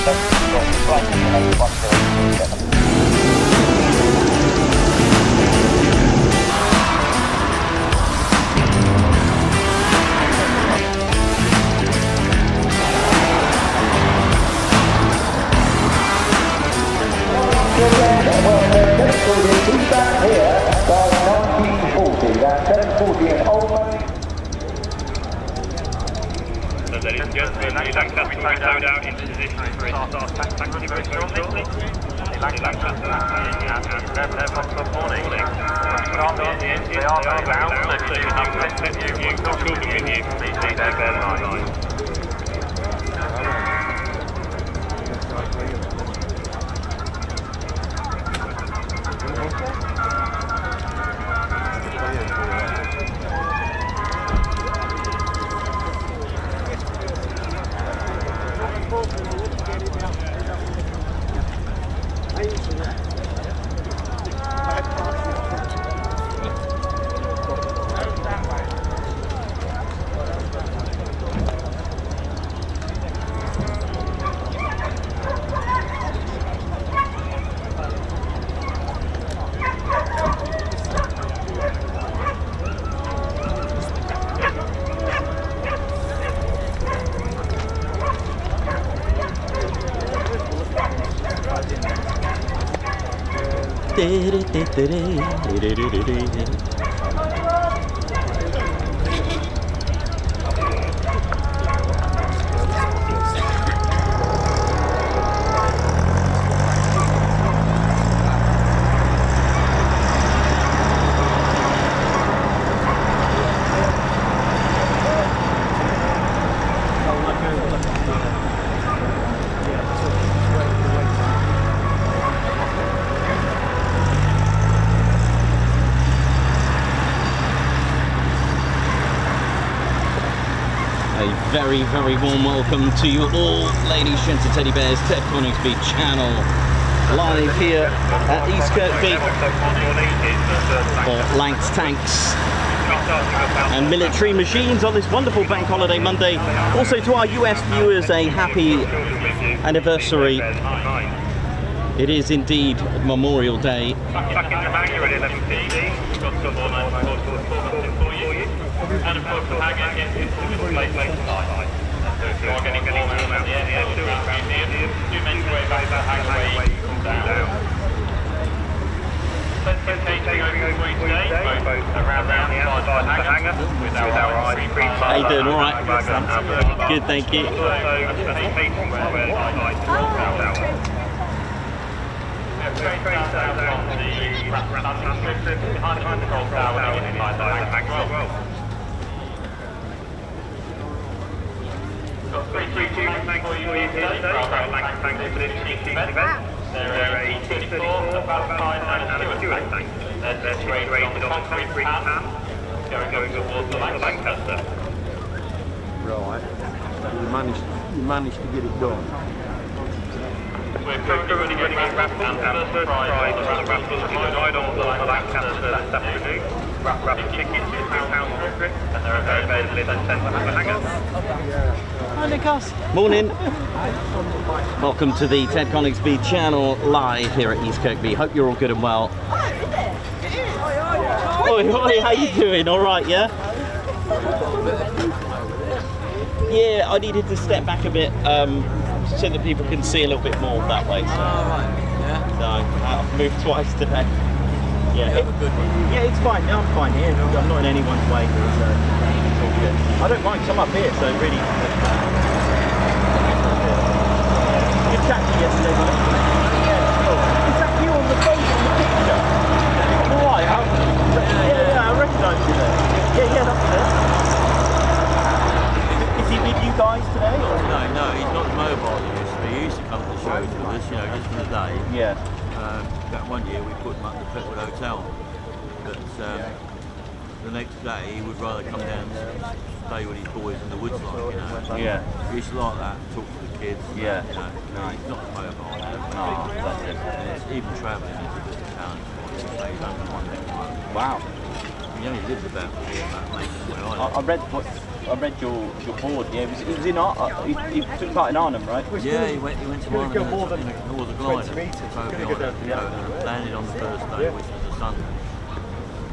Ladies and gentlemen, the Lancaster will be towed out into position for its start taxi very shortly. The Lancaster and morning. Start the engine, they are very loud, so if you have children with you, please bear that in mind. Very, very warm welcome to you all, ladies, gents and teddy bears. Ted Coningsby channel, live here at East Kirkby for Lancs, tanks and military machines on this wonderful bank holiday Monday. Also to our US viewers, a happy anniversary. It is indeed Memorial Day. And of course, the hangar is late tonight. So if you are getting warm out the air, do make your way back to the hangar where you come down. Let's take over today, both around the outside of the hangar with our ice cream. How you doing? All right? Good, thank you. Straight down on the behind the control tower and inside the hangar as well. Got three tunes for you here today for our Lancaster Nx611 event. They're a T34, a Valentine and a Stewart tank. They're situated on concrete pan going towards the Lancaster. Right, you managed to get it done. We're currently running a raffle, and the first prize on the raffle is a ride on the Lancaster this afternoon. Raffle tickets is £2 per trip, and they're available in the centre of the hangar. Hi, Lucas. Morning. Welcome to the Ted Coningsby channel, live here at East Kirkby. Hope you're all good and well. Oi, oi, how you doing? All right, yeah? Yeah, I needed to step back a bit so that people can see a little bit more that way. So, so I've moved twice today. Yeah, yeah, it's fine. No, I'm fine here. I'm not in anyone's way. So it's all good. I don't mind. 'Cause I'm up here, so really. Good chat to you yesterday, mate. Is that you on the phone in the picture? I'm alright. Yeah, I recognise you there. Yeah, that's it. Is he with you guys today? Or? No, he's not mobile. He used to come to the shows with us, just for the day. Yeah. That one year we put him up at the Petwood Hotel, but the next day he would rather come down and stay with his boys in the woods, Yeah. He used to like that, talk to the kids. Yeah. No, he's not mobile. Oh, that's it. And even travelling is a bit of a challenge for him. So he's only one next month. Wow. He only lived about where I I read your board. Yeah, he was in he took part in Arnhem, right? Yeah, he went to Arnhem in a glider, landed on the first day, which was a Sunday.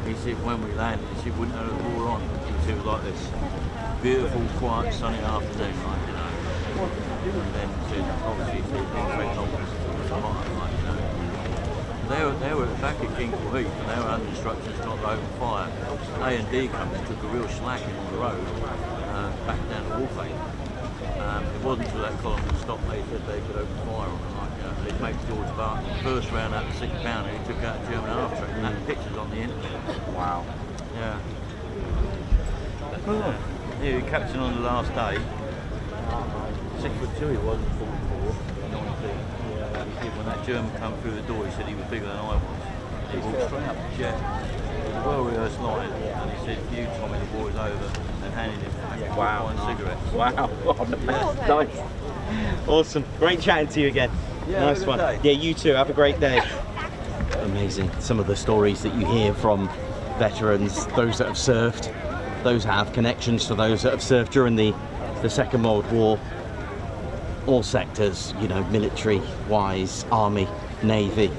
He said when we landed, he said we wouldn't have the war on. It was like this beautiful, quiet, sunny afternoon, like, you know. And then he said, obviously, he said things went on, like, you know. They were at the back of Kingswell Heath, and they were under instructions not to open fire. A&D company took a real slacking on the road, back down to Warfare. It wasn't until that column was stopped they said they could open fire on them. Like, you know, they'd make George Barton, first round out of 6 pounder, he took out a German half track, and that pictures on the internet. Wow. Yeah. Yeah, he was captain on the last day. 6'2" he was, 44, 19. He said when that German come through the door, he said he was bigger than I was. He walked straight up the jet. It was a well-rehearsed line, and he said, "You, Tommy, the boys over," and handed him one cigarette. Wow. Nice. Awesome. Great chatting to you again. Yeah, nice have a one. good day. Yeah, you too. Have a great day. Amazing. Some of the stories that you hear from veterans, those that have served, those have connections to those that have served during the Second World War. All sectors, you know, military-wise, Army, Navy,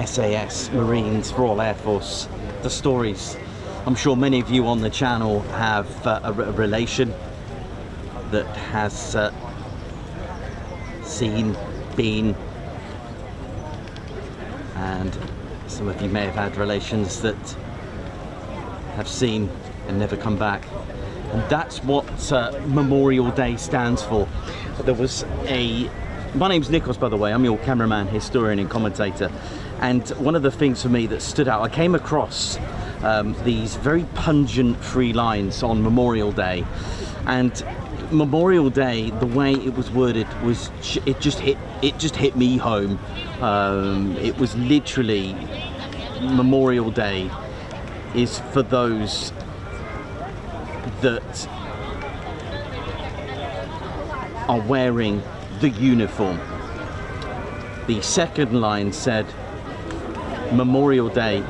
SAS, Marines, Royal Air Force. The stories. I'm sure many of you on the channel have a relation that has seen, been, and some of you may have had relations that have seen and never come back. And that's what Memorial Day stands for. There was my name's Nikos, by the way. I'm your cameraman, historian and commentator. And one of the things for me that stood out, I came across these very pungent free lines on Memorial Day. And Memorial Day, the way it was worded, was it just hit me home. It was literally, Memorial Day is for those that are wearing the uniform. The second line said, Memorial Day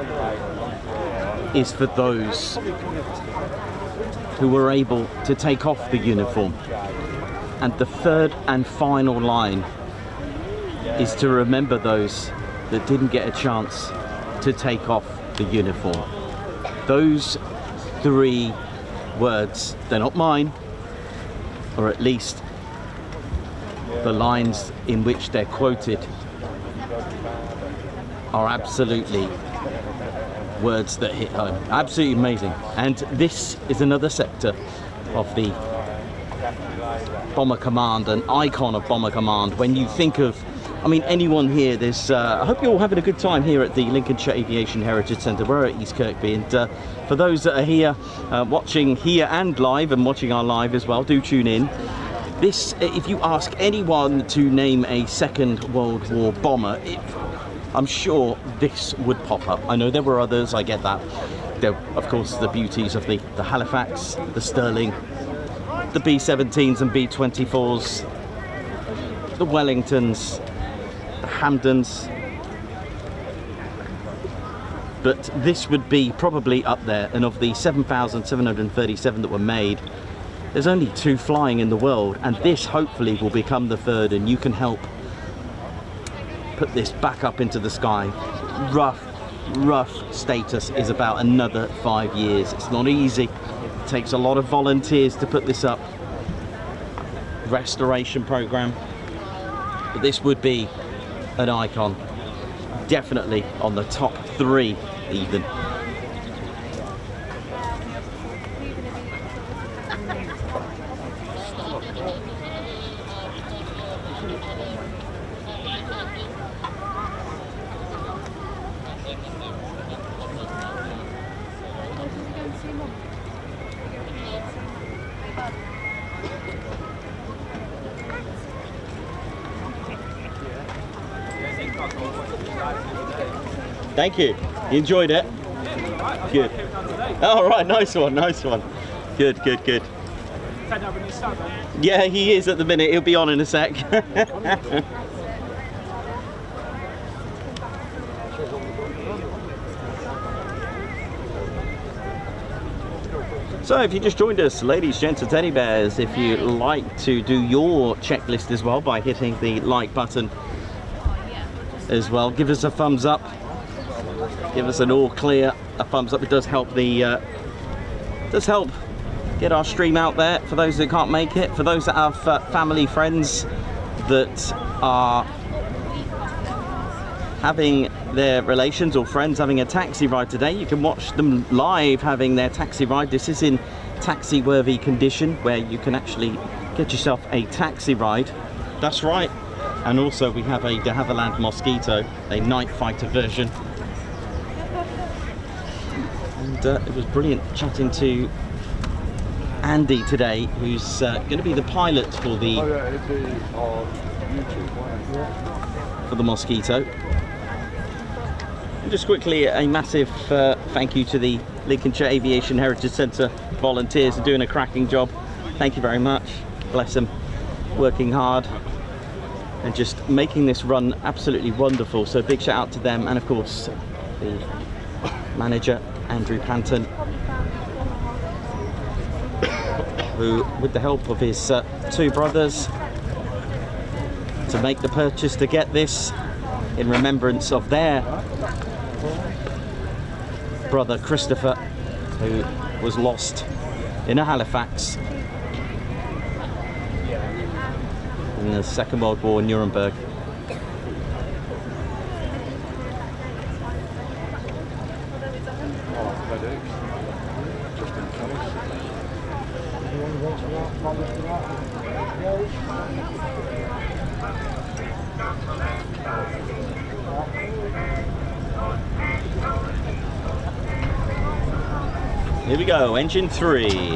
is for those who were able to take off the uniform. And the third and final line is to remember those that didn't get a chance to take off the uniform. Those 3 words, they're not mine, or at least the lines in which they're quoted are absolutely words that hit home. Absolutely amazing. And this is another sector of the Bomber Command, an icon of Bomber Command. When you think of, I mean, anyone here, there's, I hope you're all having a good time here at the Lincolnshire Aviation Heritage Centre. We're at East Kirkby, and for those that are here, watching here and live, and watching our live as well, do tune in. This, if you ask anyone to name a Second World War bomber, I'm sure this would pop up. I know there were others, I get that. There, of course, the beauties of the Halifax, the Stirling, the B-17s and B-24s, the Wellingtons, the Hampdens. But this would be probably up there, and of the 7,737 that were made, there's only 2 flying in the world, and this hopefully will become the 3rd, and you can help put this back up into the sky. Rough status is about another 5 years. It's not easy. It takes a lot of volunteers to put this up. Restoration program. But this would be an icon. Definitely on the top 3 even. Thank you. You enjoyed it? Good. All right, nice one, nice one. Good, good, good. Yeah, he is at the minute. He'll be on in a sec. So if you just joined us, ladies, gents and teddy bears, if you like to do your checklist as well by hitting the like button as well, give us a thumbs up, give us an all clear, a thumbs up. It does help the does help get our stream out there for those that can't make it. For those that have family, friends that are having their relations or friends having a taxi ride today, you can watch them live having their taxi ride. This is in taxi worthy condition where you can actually get yourself a taxi ride. That's right. And also we have a de Havilland Mosquito, a night fighter version. And it was brilliant chatting to Andy today, who's going to be the pilot for the Mosquito. And just quickly, a massive thank you to the Lincolnshire Aviation Heritage Centre volunteers for doing a cracking job. Thank you very much. Bless them, working hard and just making this run absolutely wonderful. So big shout out to them, and of course the manager Andrew Panton, who, with the help of his two brothers, to make the purchase to get this in remembrance of their brother Christopher, who was lost in a Halifax in the Second World War in Nuremberg. Here we go, engine 3.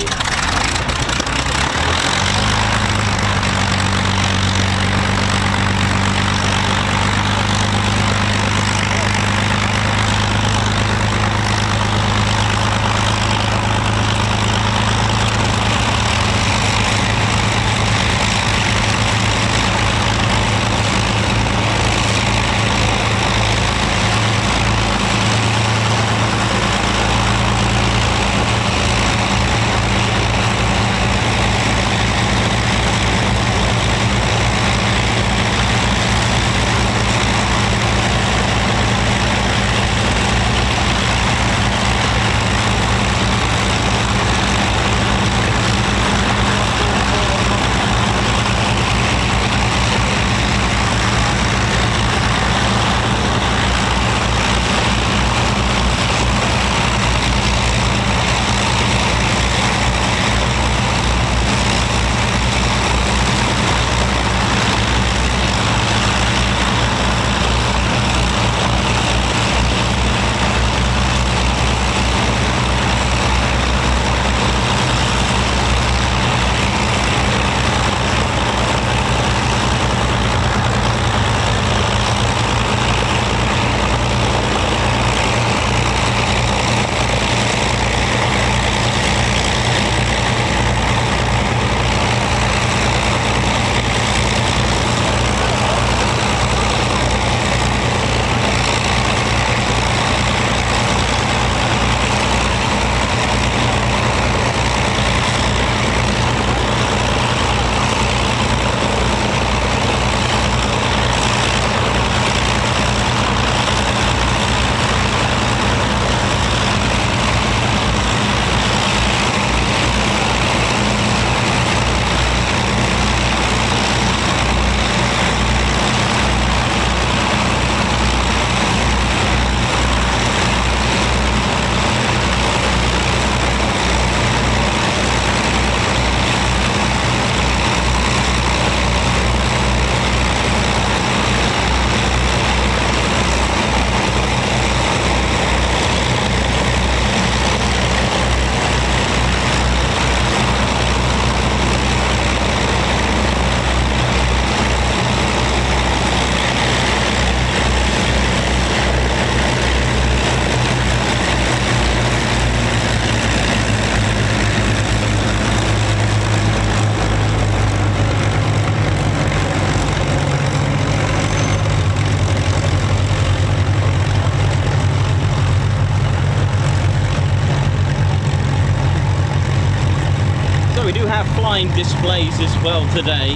we do have flying displays as well today.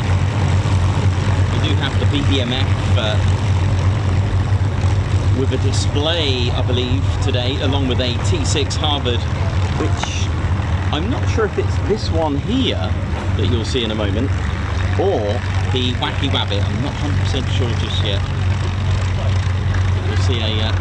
We do have the BBMF with a display, I believe, today, along with a T6 Harvard, which I'm not sure if it's this one here that you'll see in a moment, or the Wacky Wabbit. I'm not 100% sure just yet. You'll see a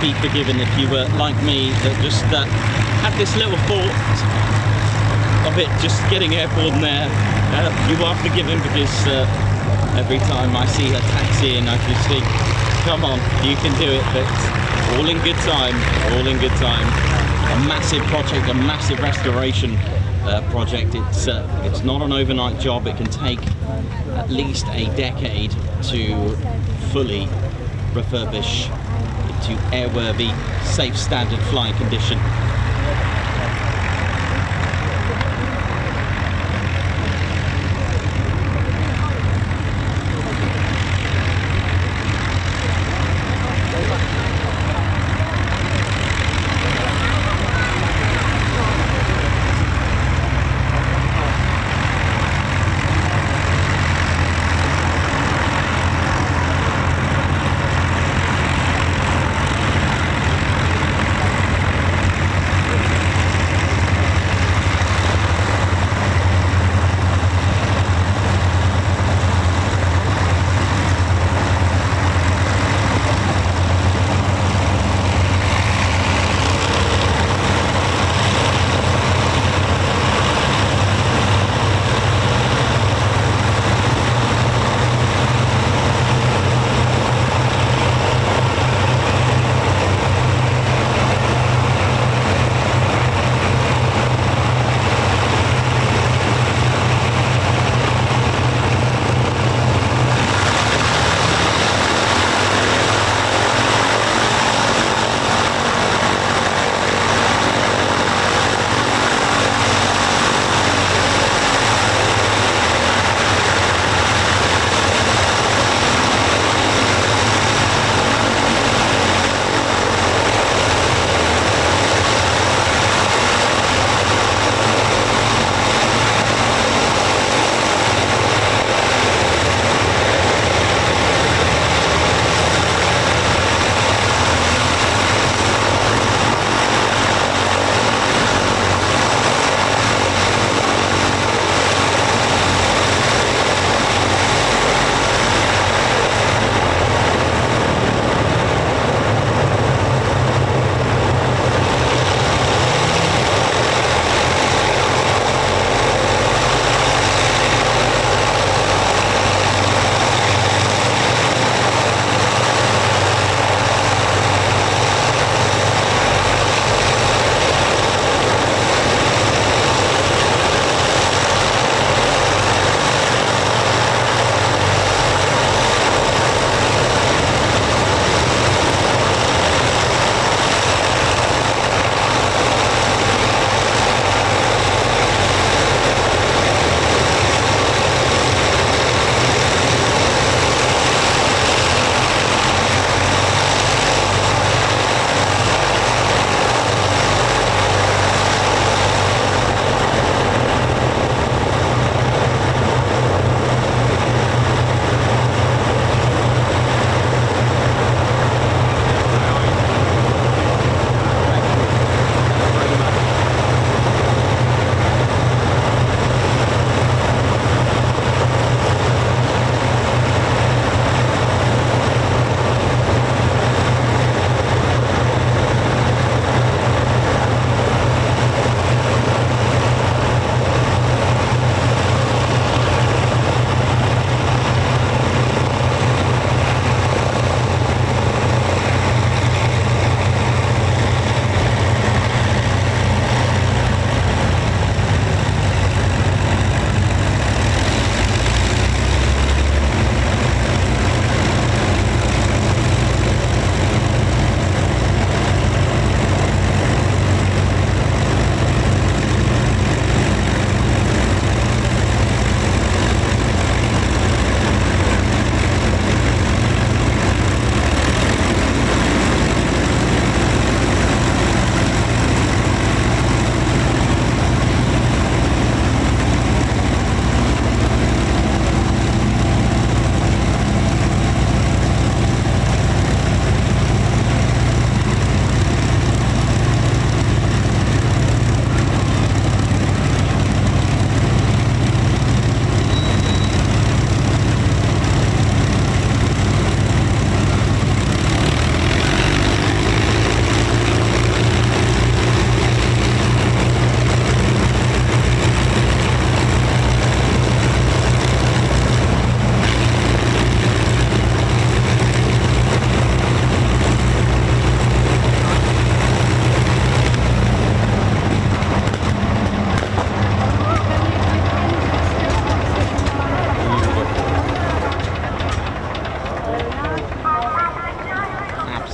be forgiven if you were like me, that just had this little thought of it just getting airborne there. You are forgiven, because every time I see a taxi and I just think, come on, you can do it, but all in good time, all in good time. A massive project, a massive restoration project. It's not an overnight job. It can take at least a decade to fully refurbish to airworthy, safe standard flying condition.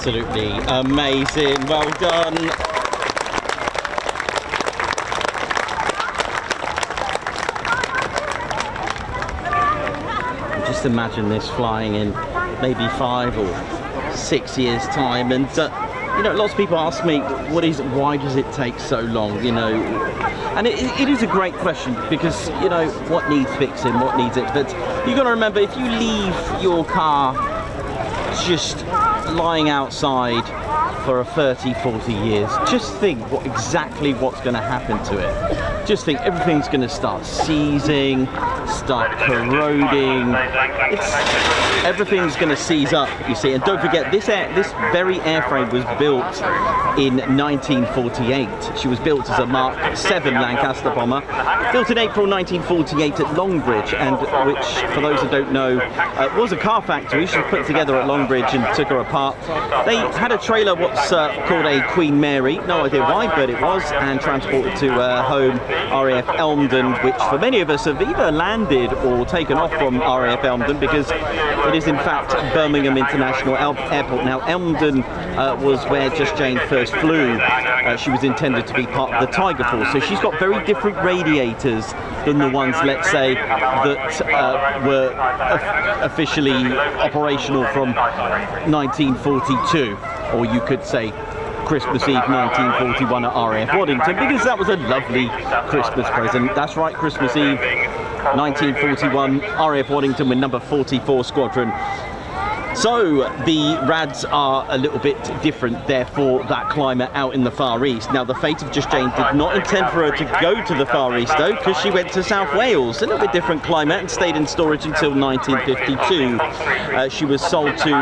Absolutely amazing. Well done. Just imagine this flying in maybe 5 or 6 years' time, and you know, lots of people ask me, why does it take so long, you know? And it is a great question, because, you know, what needs fixing, what needs it? But you've got to remember, if you leave your car just lying outside for 30, 40 years, just think exactly what's going to happen to it. Just think everything's going to start seizing, start corroding. Everything's going to seize up, you see. And don't forget, this very airframe was built in 1948. She was built as a Mark 7 Lancaster bomber, built in April 1948 at Longbridge, and which, for those who don't know, was a car factory. She was put together at Longbridge and took her apart. They had a trailer, what's called a Queen Mary, no idea why, but it was, and transported to home RAF Elmdon, which for many of us have either landed or taken off from RAF Elmdon, because it is in fact Birmingham International Airport. Now, Elmdon was where Just Jane first flew. She was intended to be part of the Tiger Force, so she's got very different radiators than the ones, let's say, that were officially operational from 1942, or you could say Christmas Eve 1941 at RAF Waddington, because that was a lovely Christmas present. That's right, Christmas Eve 1941, RAF Waddington with number 44 Squadron. So the RADs are a little bit different, therefore, that climate out in the Far East. Now, the fate of Just Jane did not intend for her to go to the Far East, though, because she went to South Wales, a little bit different climate, and stayed in storage until 1952. She was sold to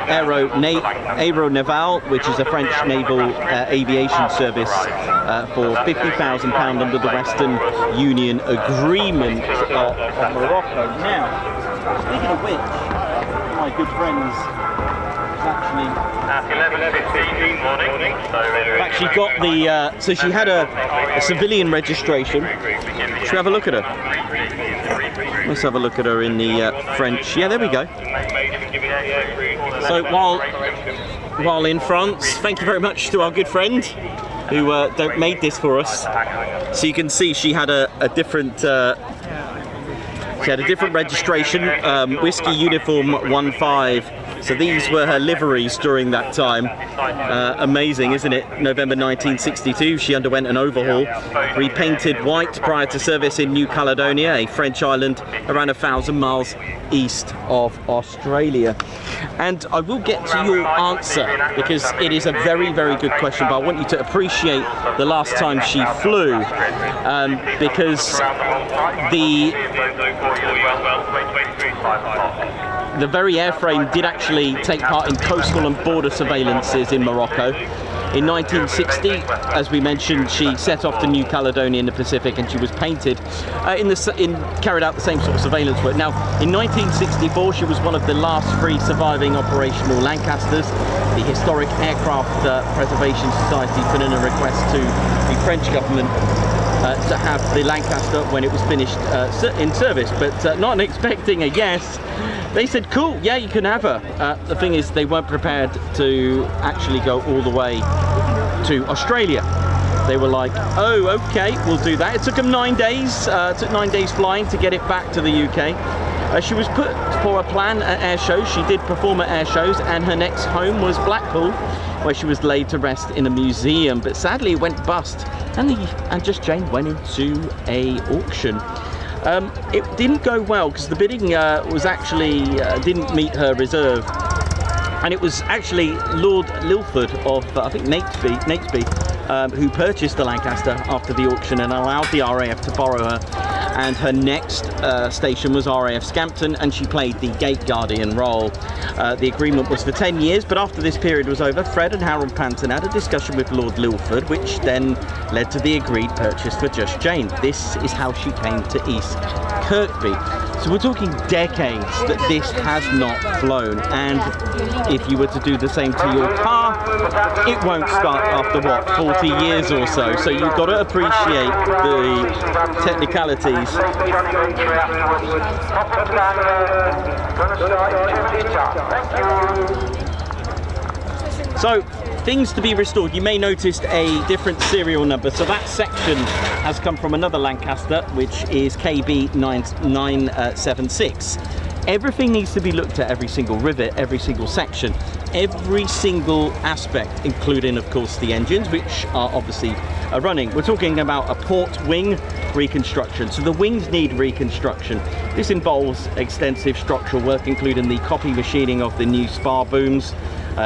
Aero Naval, which is a French naval aviation service, for £50,000 under the Western Union Agreement of Morocco. Now, speaking of which, my good friends actually at 11:15 morning. Actually got the so she had a civilian registration. Should we have a look at her? Let's have a look at her in the French. Yeah, there we go. So while in France, thank you very much to our good friend who made this for us. So you can see she had a different. She had a different registration, Whiskey Uniform 15. So these were her liveries during that time. Amazing, isn't it? November 1962, she underwent an overhaul, repainted white prior to service in New Caledonia, a French island around 1,000 miles east of Australia. And I will get to your answer, because it is a very, very good question, but I want you to appreciate the last time she flew, because the very airframe did actually take part in coastal and border surveillances in Morocco. In 1960, as we mentioned, she set off to New Caledonia in the Pacific, and she was painted carried out the same sort of surveillance work. Now, in 1964, she was one of the last 3 surviving operational Lancasters. The Historic Aircraft Preservation Society put in a request to the French government to have the Lancaster when it was finished in service, but not expecting a yes. They said, cool, yeah, you can have her. The thing is, they weren't prepared to actually go all the way to Australia. They were like, oh, okay, we'll do that. It took them 9 days, took 9 days flying to get it back to the UK. She was put for a plan at air shows. She did perform at air shows, and her next home was Blackpool, where she was laid to rest in a museum, but sadly it went bust, and Just Jane went into a auction. It didn't go well, because the bidding was actually didn't meet her reserve, and it was actually Lord Lilford of I think Natesby who purchased the Lancaster after the auction and allowed the RAF to borrow her. And her next station was RAF Scampton, and she played the gate guardian role. The agreement was for 10 years, but after this period was over, Fred and Harold Panton had a discussion with Lord Lilford, which then led to the agreed purchase for Just Jane. This is how she came to East Kirkby. So we're talking decades that this has not flown, and if you were to do the same to your car, it won't start after, what, 40 years or so. So you've got to appreciate the technicalities. So, things to be restored. You may notice a different serial number. So that section has come from another Lancaster, which is KB 976. Everything needs to be looked at, every single rivet, every single section, every single aspect, including, of course, the engines, which are obviously running. We're talking about a port wing reconstruction. So the wings need reconstruction. This involves extensive structural work, including the copy machining of the new spar booms,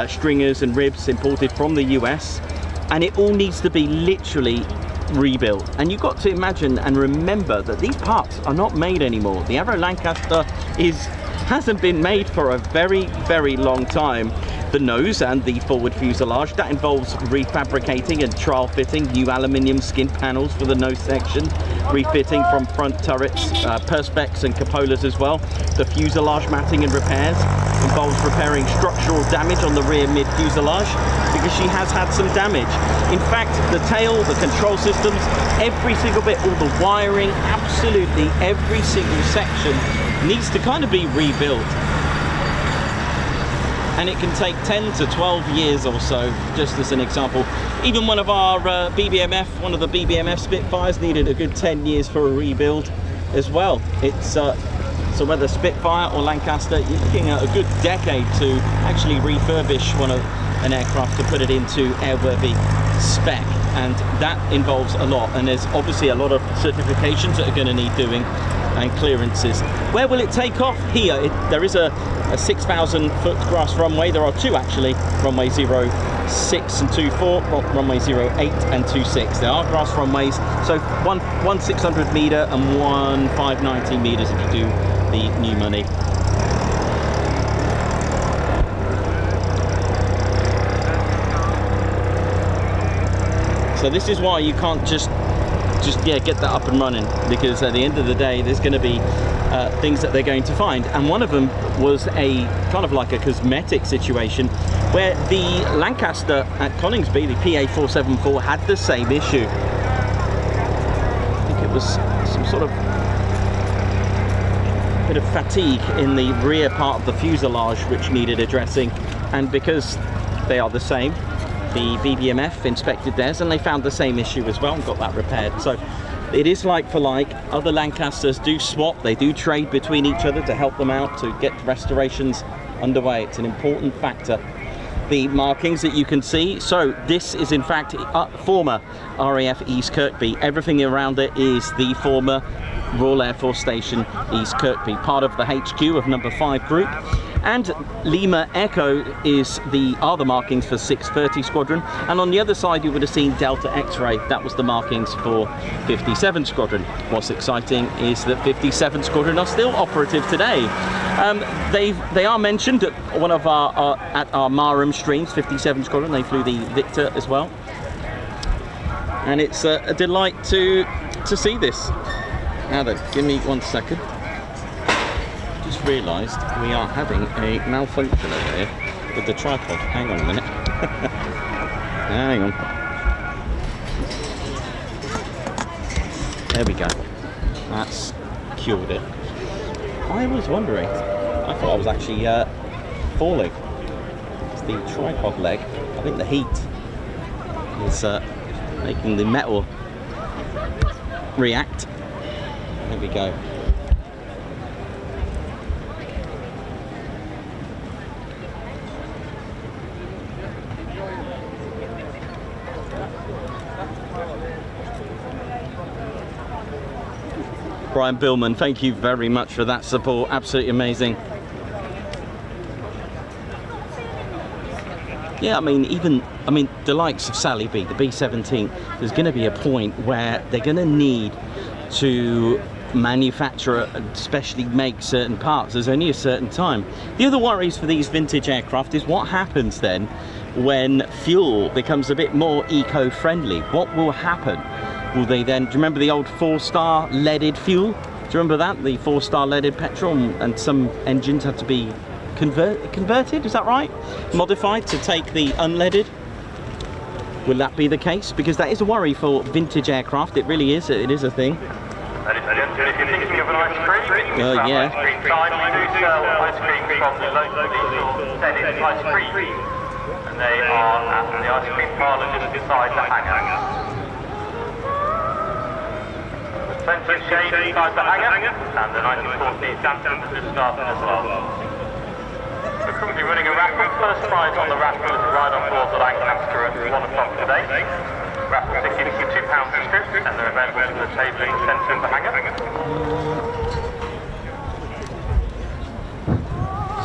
stringers and ribs imported from the US, and it all needs to be literally rebuilt. And you've got to imagine and remember that these parts are not made anymore. The Avro Lancaster hasn't been made for a very, very long time. The nose and the forward fuselage, that involves refabricating and trial fitting new aluminium skin panels for the nose section, refitting from front turrets, perspex and cupolas as well. The fuselage matting and repairs involves repairing structural damage on the rear mid fuselage, because she has had some damage. In fact, the tail, the control systems, every single bit, all the wiring, absolutely every single section needs to kind of be rebuilt. And it can take 10 to 12 years or so, just as an example. Even one of our BBMF, one of the BBMF Spitfires needed a good 10 years for a rebuild as well. It's so whether Spitfire or Lancaster, you're looking at a good decade to actually refurbish an aircraft to put it into airworthy spec, and that involves a lot, and there's obviously a lot of certifications that are going to need doing and clearances. Where will it take off? Here, there is a 6,000 foot grass runway. There are two actually, runway 06 and 24, runway 08 and 26. There are grass runways, so one 600 meter and one 590 meters if you do the new money. So this is why you can't just get that up and running, because at the end of the day there's going to be things that they're going to find, and one of them was a kind of like a cosmetic situation where the Lancaster at Coningsby, the PA474, had the same issue. I think it was some sort of bit of fatigue in the rear part of the fuselage which needed addressing, and because they are the same, the BBMF inspected theirs and they found the same issue as well and got that repaired. So it is like for like. Other Lancasters do swap, they do trade between each other to help them out to get restorations underway. It's an important factor. The markings that you can see, so this is in fact former RAF East Kirkby. Everything around it is the former Royal Air Force Station East Kirkby, part of the HQ of number 5 group. And Lima Echo are the markings for 630 Squadron, and on the other side you would have seen Delta X-Ray. That was the markings for 57 Squadron. What's exciting is that 57 Squadron are still operative today. They are mentioned at one of our Marham streams. 57 Squadron, they flew the Victor as well, and it's a delight to see this. Now then, give me 1 second. Just realised we are having a malfunction over here with the tripod. Hang on a minute. Hang on. There we go. That's cured it. I was wondering. I thought I was actually falling. It's the tripod leg. I think the heat is making the metal react. There we go. Brian Billman, thank you very much for that support. Absolutely amazing. Yeah, I mean, the likes of Sally B, the B-17, there's going to be a point where they're going to need to manufacture, especially make certain parts. There's only a certain time. The other worries for these vintage aircraft is what happens then when fuel becomes a bit more eco-friendly. What will happen? Will they then, do you remember the old 4-star leaded fuel? Do you remember that? The 4-star leaded petrol, and some engines had to be converted, is that right? Modified to take the unleaded? Will that be the case? Because that is a worry for vintage aircraft. It really is. It is a thing. Ladies and gentlemen, if you're thinking of an ice cream, yeah. ice cream time, we do sell ice cream from the local Ted Coningsby Squadron. and they are at the ice cream parlour just beside the hangar. There's plenty of shade inside the hangar, and the 1940 dancing has just started as well. We're currently running a raffle. First prize on the raffle is a ride on board the Lancaster at 1 o'clock today. Raffle tickets are £2 a strip, and they're available in the tabling centre of the hangar.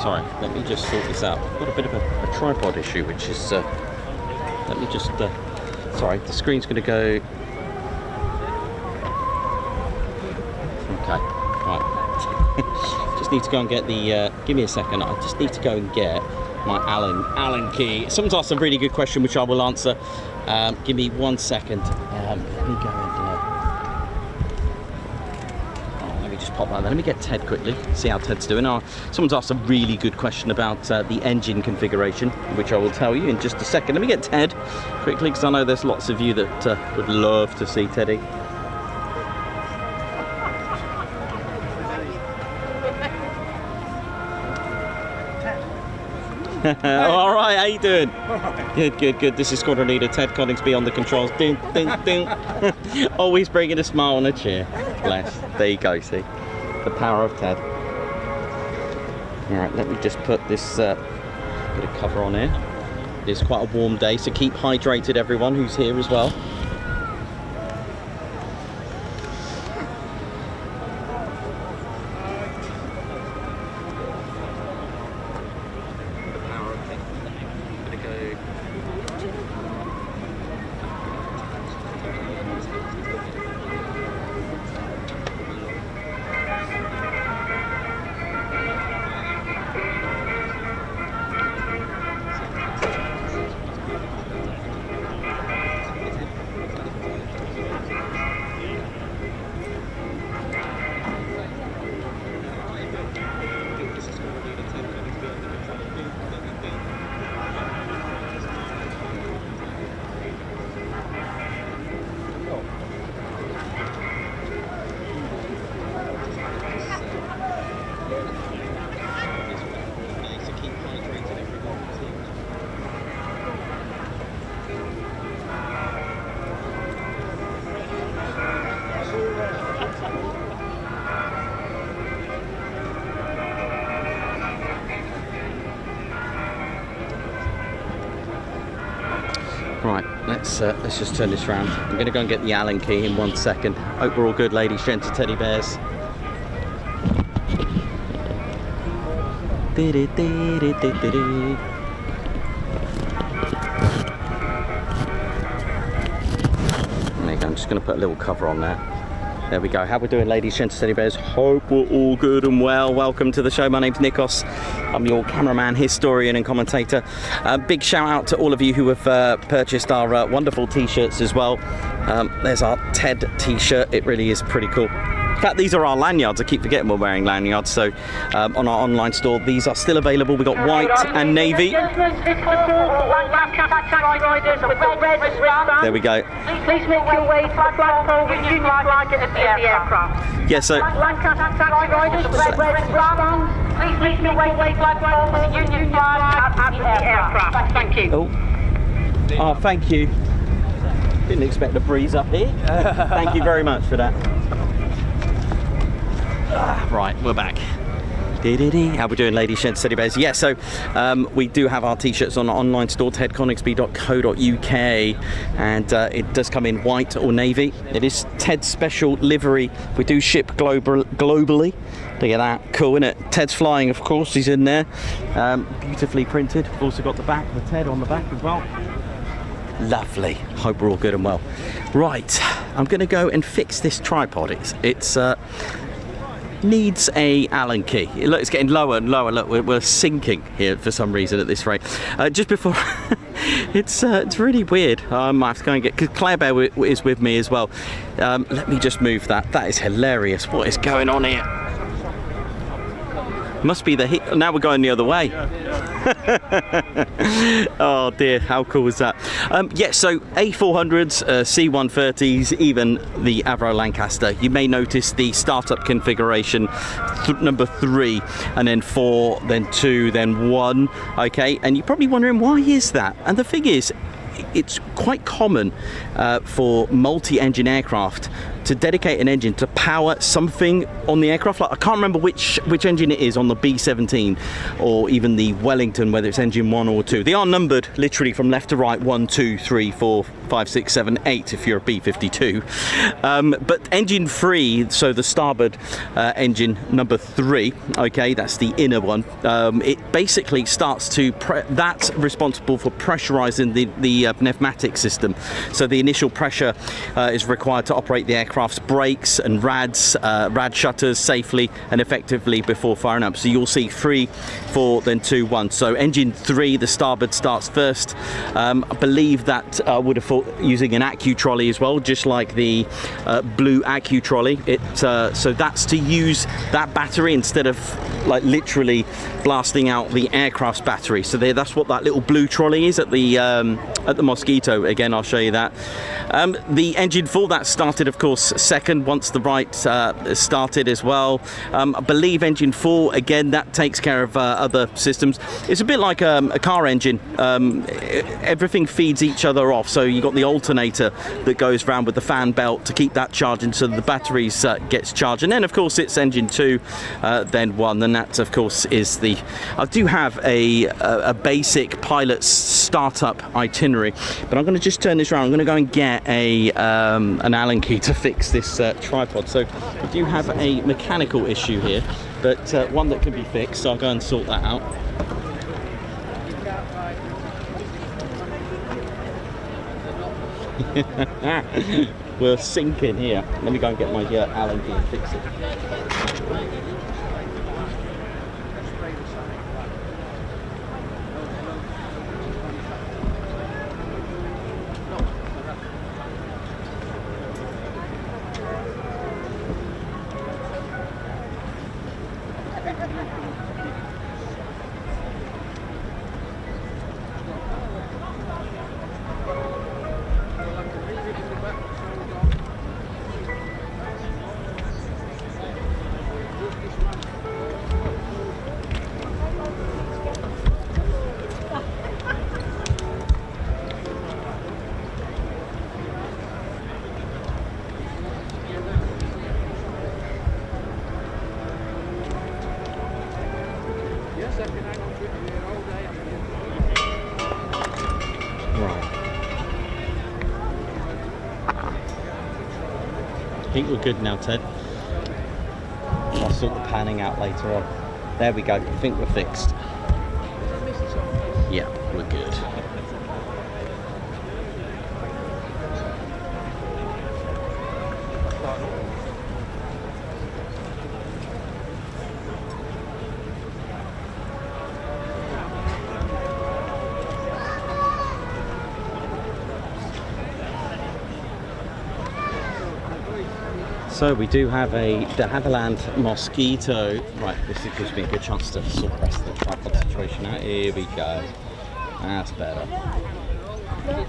Sorry, let me just sort this out. I've got a bit of a tripod issue, which is, let me just, sorry, the screen's going to go, okay, right, just need to go and get the, give me a second, I just need to go and get my Allen key. Someone's asked a really good question, which I will answer. Give me 1 second, let me go and, pop that. Let me get Ted quickly, see how Ted's doing. Someone's asked a really good question about the engine configuration, which I will tell you in just a second. Let me get Ted quickly, because I know there's lots of you that would love to see Teddy. All right, how you doing? Good. This is Squadron Leader Ted Coningsby on the controls. Ding. Always bringing a smile on a chair. Bless. There you go, see? The power of Ted. Alright, let me just put this bit of cover on here. It's quite a warm day, so keep hydrated, everyone who's here as well. Right, let's just turn this round. I'm going to go and get the Allen key in 1 second. Hope we're all good, ladies, gents, and teddy bears. There you go, I'm just going to put a little cover on there. There we go. How we doing, ladies, gents, and teddy bears? Hope we're all good and well. Welcome to the show. My name's Nikos. I'm your cameraman, historian and commentator. Big shout out to all of you who have purchased our wonderful t-shirts as well. There's our Ted t-shirt. It really is pretty cool. In fact, these are our lanyards. I keep forgetting we're wearing lanyards. So on our online store, these are still available. We've got white and navy. There we go. Please make your way to the flagpole with Union flag at the aircraft. Yeah, so Lancaster taxi riders, red bands. Please make your way to the flagpole with the Union flag at the aircraft. Thank you. Oh, thank you. Didn't expect a breeze up here. Thank you very much for that. Right, we're back. How we doing, ladies, gents, teddy bears? Yeah, so we do have our t-shirts on our online store, tedconingsby.co.uk, and it does come in white or navy. It is Ted's special livery. We do ship globally. Look at that, cool, isn't it? Ted's flying, of course, he's in there. Beautifully printed. We've also got the back of Ted on the back as well. Lovely. Hope we're all good and well. Right, I'm going to go and fix this tripod. It's needs a Allen key. Look, it's getting lower and lower. Look, we're sinking here for some reason at this rate. Just before, it's really weird. I might have to go and get, because Claire Bear is with me as well. Let me just move that. That is hilarious. What is going on here? Must be the heat. Now we're going the other way. Oh dear, how cool is that? Yeah, so A400s, C130s, even the Avro Lancaster. You may notice the startup configuration, number 3, and then 4, then 2, then 1. Okay, and you're probably wondering why is that? And the thing is, it's quite common for multi-engine aircraft to dedicate an engine to power something on the aircraft. Like, I can't remember which engine it is on the B-17 or even the Wellington, whether it's engine 1 or 2. They are numbered literally from left to right, 1, 2, 3, 4, 5, 6, 7, 8 if you're a B-52. But engine 3, so the starboard engine number 3, okay, that's the inner one. It basically starts to, that's responsible for pressurizing the pneumatic system. So the initial pressure is required to operate the aircraft's brakes and rad shutters safely and effectively before firing up. So you'll see 3, 4, then 2, 1. So engine 3, the starboard, starts first. I believe that I would have thought using an accu trolley as well, just like the blue accu trolley. So that's to use that battery instead of like literally blasting out the aircraft's battery. So that's what that little blue trolley is at the Mosquito. Again, I'll show you that. The engine 4, that started of course second once the right started as well. I believe engine 4, again, that takes care of other systems. It's a bit like a car engine. Everything feeds each other off. So you've got the alternator that goes round with the fan belt to keep that charging so the batteries gets charged. And then of course it's engine 2, then 1, and that of course is the... I do have a basic pilot's startup itinerary, but I'm going to just turn this around. I'm going to go and get an Allen key to fix this tripod. So we do have a mechanical issue here, but one that can be fixed, so I'll go and sort that out. We're sinking here. Let me go and get my Allen key and fix it. I think we're good now, Ted. I'll sort the panning out later on. There we go. I think we're fixed. Yeah, we're good. So we do have a de Havilland Mosquito. Right, this gives me a good chance to sort the rest of the tripod situation out. Here we go. That's better. There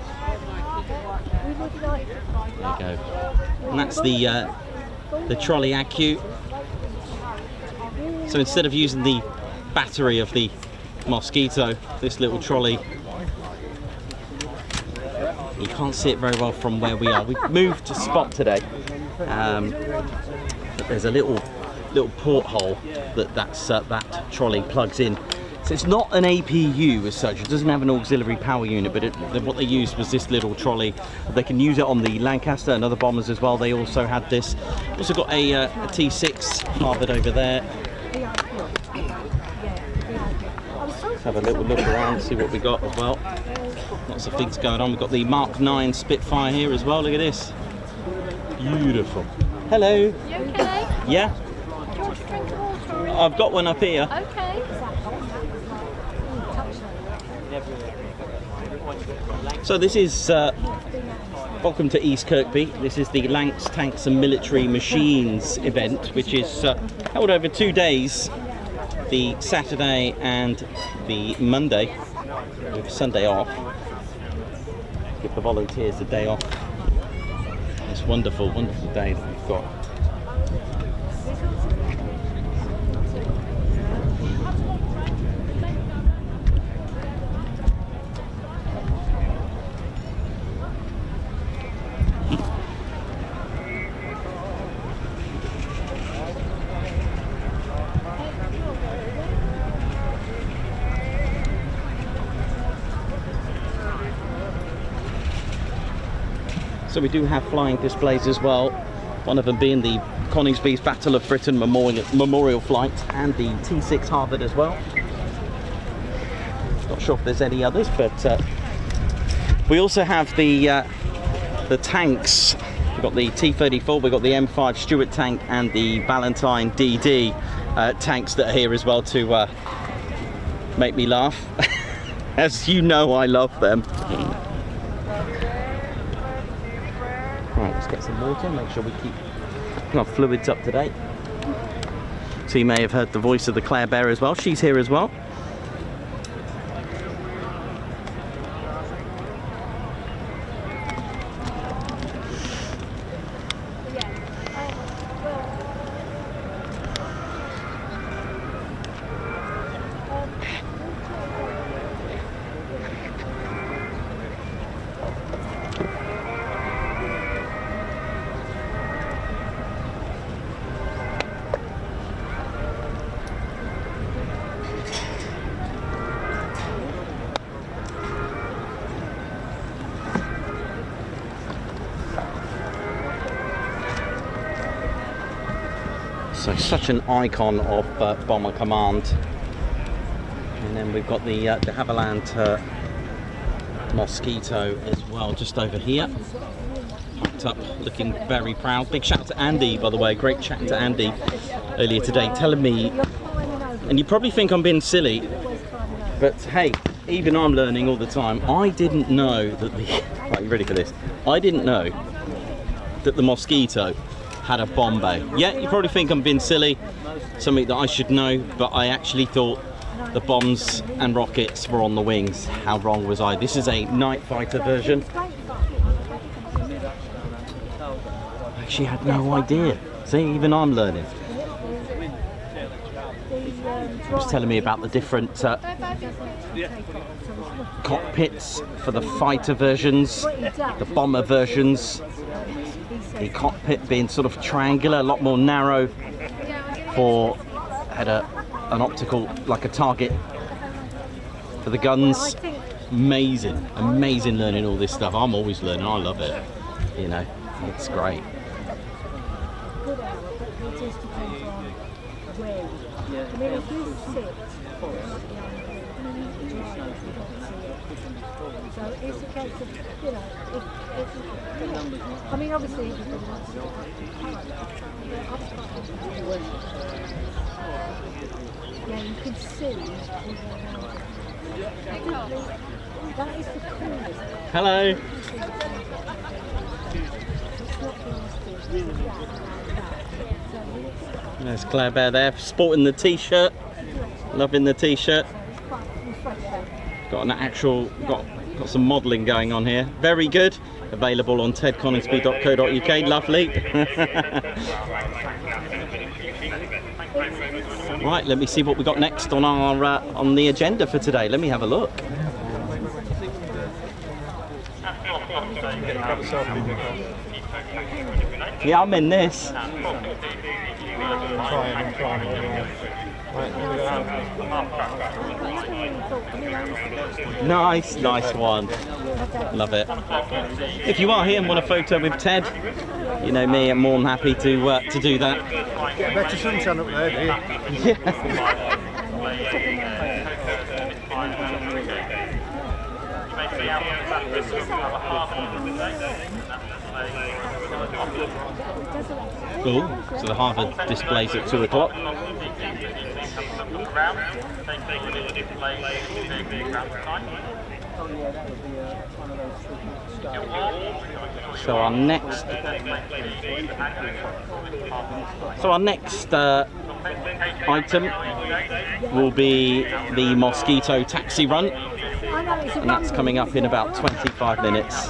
you go. And that's the trolley accu. So instead of using the battery of the Mosquito, this little trolley, you can't see it very well from where we are. We've moved to spot today. But there's a little porthole that trolley plugs in. So it's not an APU as such. It doesn't have an auxiliary power unit, but what they used was this little trolley. They can use it on the Lancaster and other bombers as well. They also had this. Also got a T6 harboured over there. Let's have a little look around, see what we got as well. Lots of things going on. We've got the Mark 9 Spitfire here as well. Look at this. Beautiful. Hello. You okay? Yeah. Do you want a drink of water? Or I've got one up here. okay. So this is welcome to East Kirkby. This is the Lancs, Tanks and Military Machines event, which is held over 2 days the Saturday and the Monday with Sunday off. Give the volunteers a day off. This wonderful, wonderful day that we've got. So we do have flying displays as well, one of them being the Coningsby's Battle of Britain Memorial Flight and the T6 Harvard as well. Not sure if there's any others, but we also have the tanks. We've got the T-34, we've got the M5 Stuart tank and the Valentine DD tanks that are here as well to make me laugh. As you know, I love them. Right, let's get some water, make sure we keep our fluids up to date. So you may have heard the voice of the Claire Bear as well. She's here as well. So such an icon of Bomber Command. And then we've got the de Havilland Mosquito as well, just over here. Packed up, looking very proud. Big shout out to Andy, by the way. Great chat to Andy earlier today, telling me, and you probably think I'm being silly, but hey, even I'm learning all the time. I didn't know that the, right, you ready for this? I didn't know that the Mosquito had a bomb bay. Yeah, you probably think I'm being silly, something that I should know, but I actually thought the bombs and rockets were on the wings. How wrong was I? This is a night fighter version. I actually had no idea. See, even I'm learning. He was telling me about the different cockpits for the fighter versions, the bomber versions. The cockpit being sort of triangular, a lot more narrow, had an optical, like a target for the guns. Amazing, amazing learning all this stuff. I'm always learning, I love it. You know, it's great. So it's a case of, you know, I mean, obviously, yeah, you can see. That is the coolest. Hello. There's Claire Bear there, sporting the t-shirt, loving the t-shirt. Got an actual, got some modelling going on here. Very good. Available on tedconingsby.co.uk. Lovely. Right, let me see what we got next on our on the agenda for today. Let me have a look. Yeah, I'm in this. Nice, nice one. Love it. If you are here and want a photo with Ted, you know me, I'm more than happy to do that. Get a better sunshine up there, do you? Yeah. Oh, so the Harvard displays at 2 o'clock. So our next item will be the Mosquito taxi run, and that's coming up in about 25 minutes.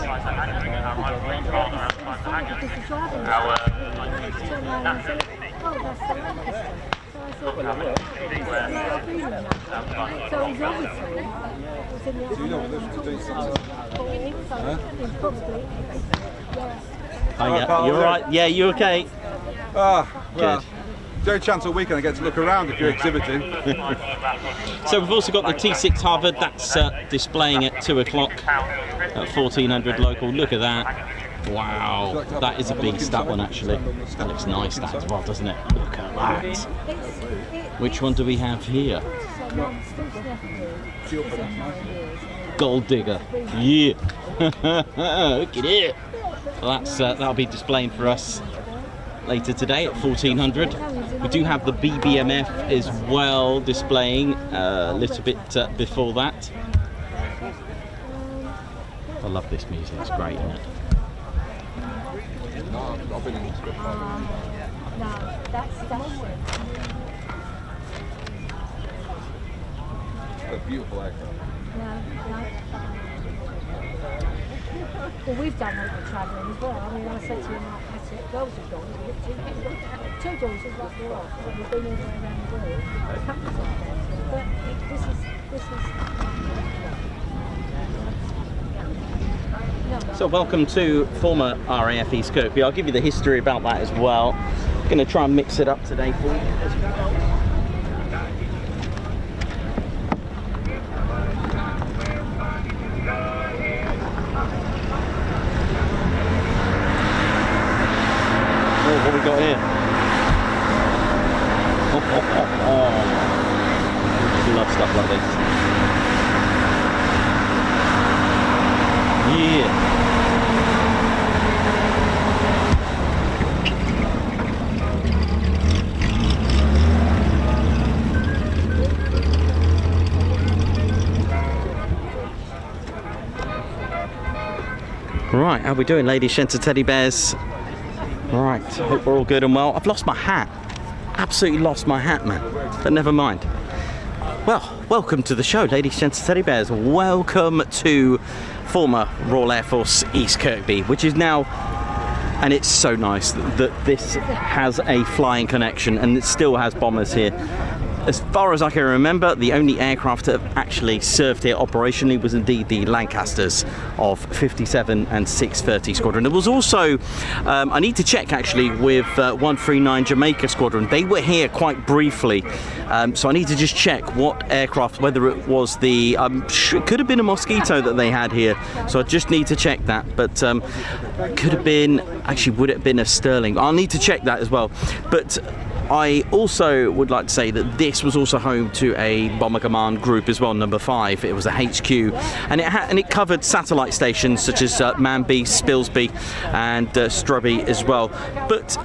Oh yeah, you're right. Yeah, you okay? Ah, well, Good. the only chance all weekend I get to look around if you're exhibiting. So we've also got the T6 Harvard, that's displaying at 2 o'clock at 1400 local. Look at that. Wow, that is a beast, that one actually. That looks nice, that as well, doesn't it? Look at that. Which one do we have here? Gold Digger. Yeah. Look at it. Well, that'll be displaying for us later today at 1400. We do have the BBMF as well displaying a little bit before that. I love this music, it's great, isn't it? I've been in Spitfire. No, that's A beautiful aircraft. no. Well, we've done local travelling as well. I mean, I said to you, Mark, that's it. Girls have gone. Two daughters like the lot. We've been all the way around the world. Couples of them. But this is. So welcome to former RAF East Kirkby. I'll give you the history about that as well. I'm going to try and mix it up today for you as well. Oh, what have we got here? I love stuff like this. Yeah. Right, how are we doing, ladies, gents and teddy bears? Right, hope we're all good and well. I've lost my hat. Absolutely lost my hat, man. But never mind. Well, welcome to the show, ladies, gents and teddy bears. Welcome to former Royal Air Force East Kirkby, which is now, and it's so nice that this has a flying connection and it still has bombers here. As far as I can remember, the only aircraft that have actually served here operationally was indeed the Lancasters of 57 and 630 Squadron. There was also, I need to check actually, with 139 Jamaica Squadron. They were here quite briefly, so I need to just check what aircraft, whether it was the, it could have been a Mosquito that they had here, so I just need to check that, but could have been, actually would it have been a Sterling? I'll need to check that as well. But I also would like to say that this was also home to a Bomber Command group as well, number 5. It was a HQ, and it covered satellite stations such as Manby, Spilsby, and Strubby as well. But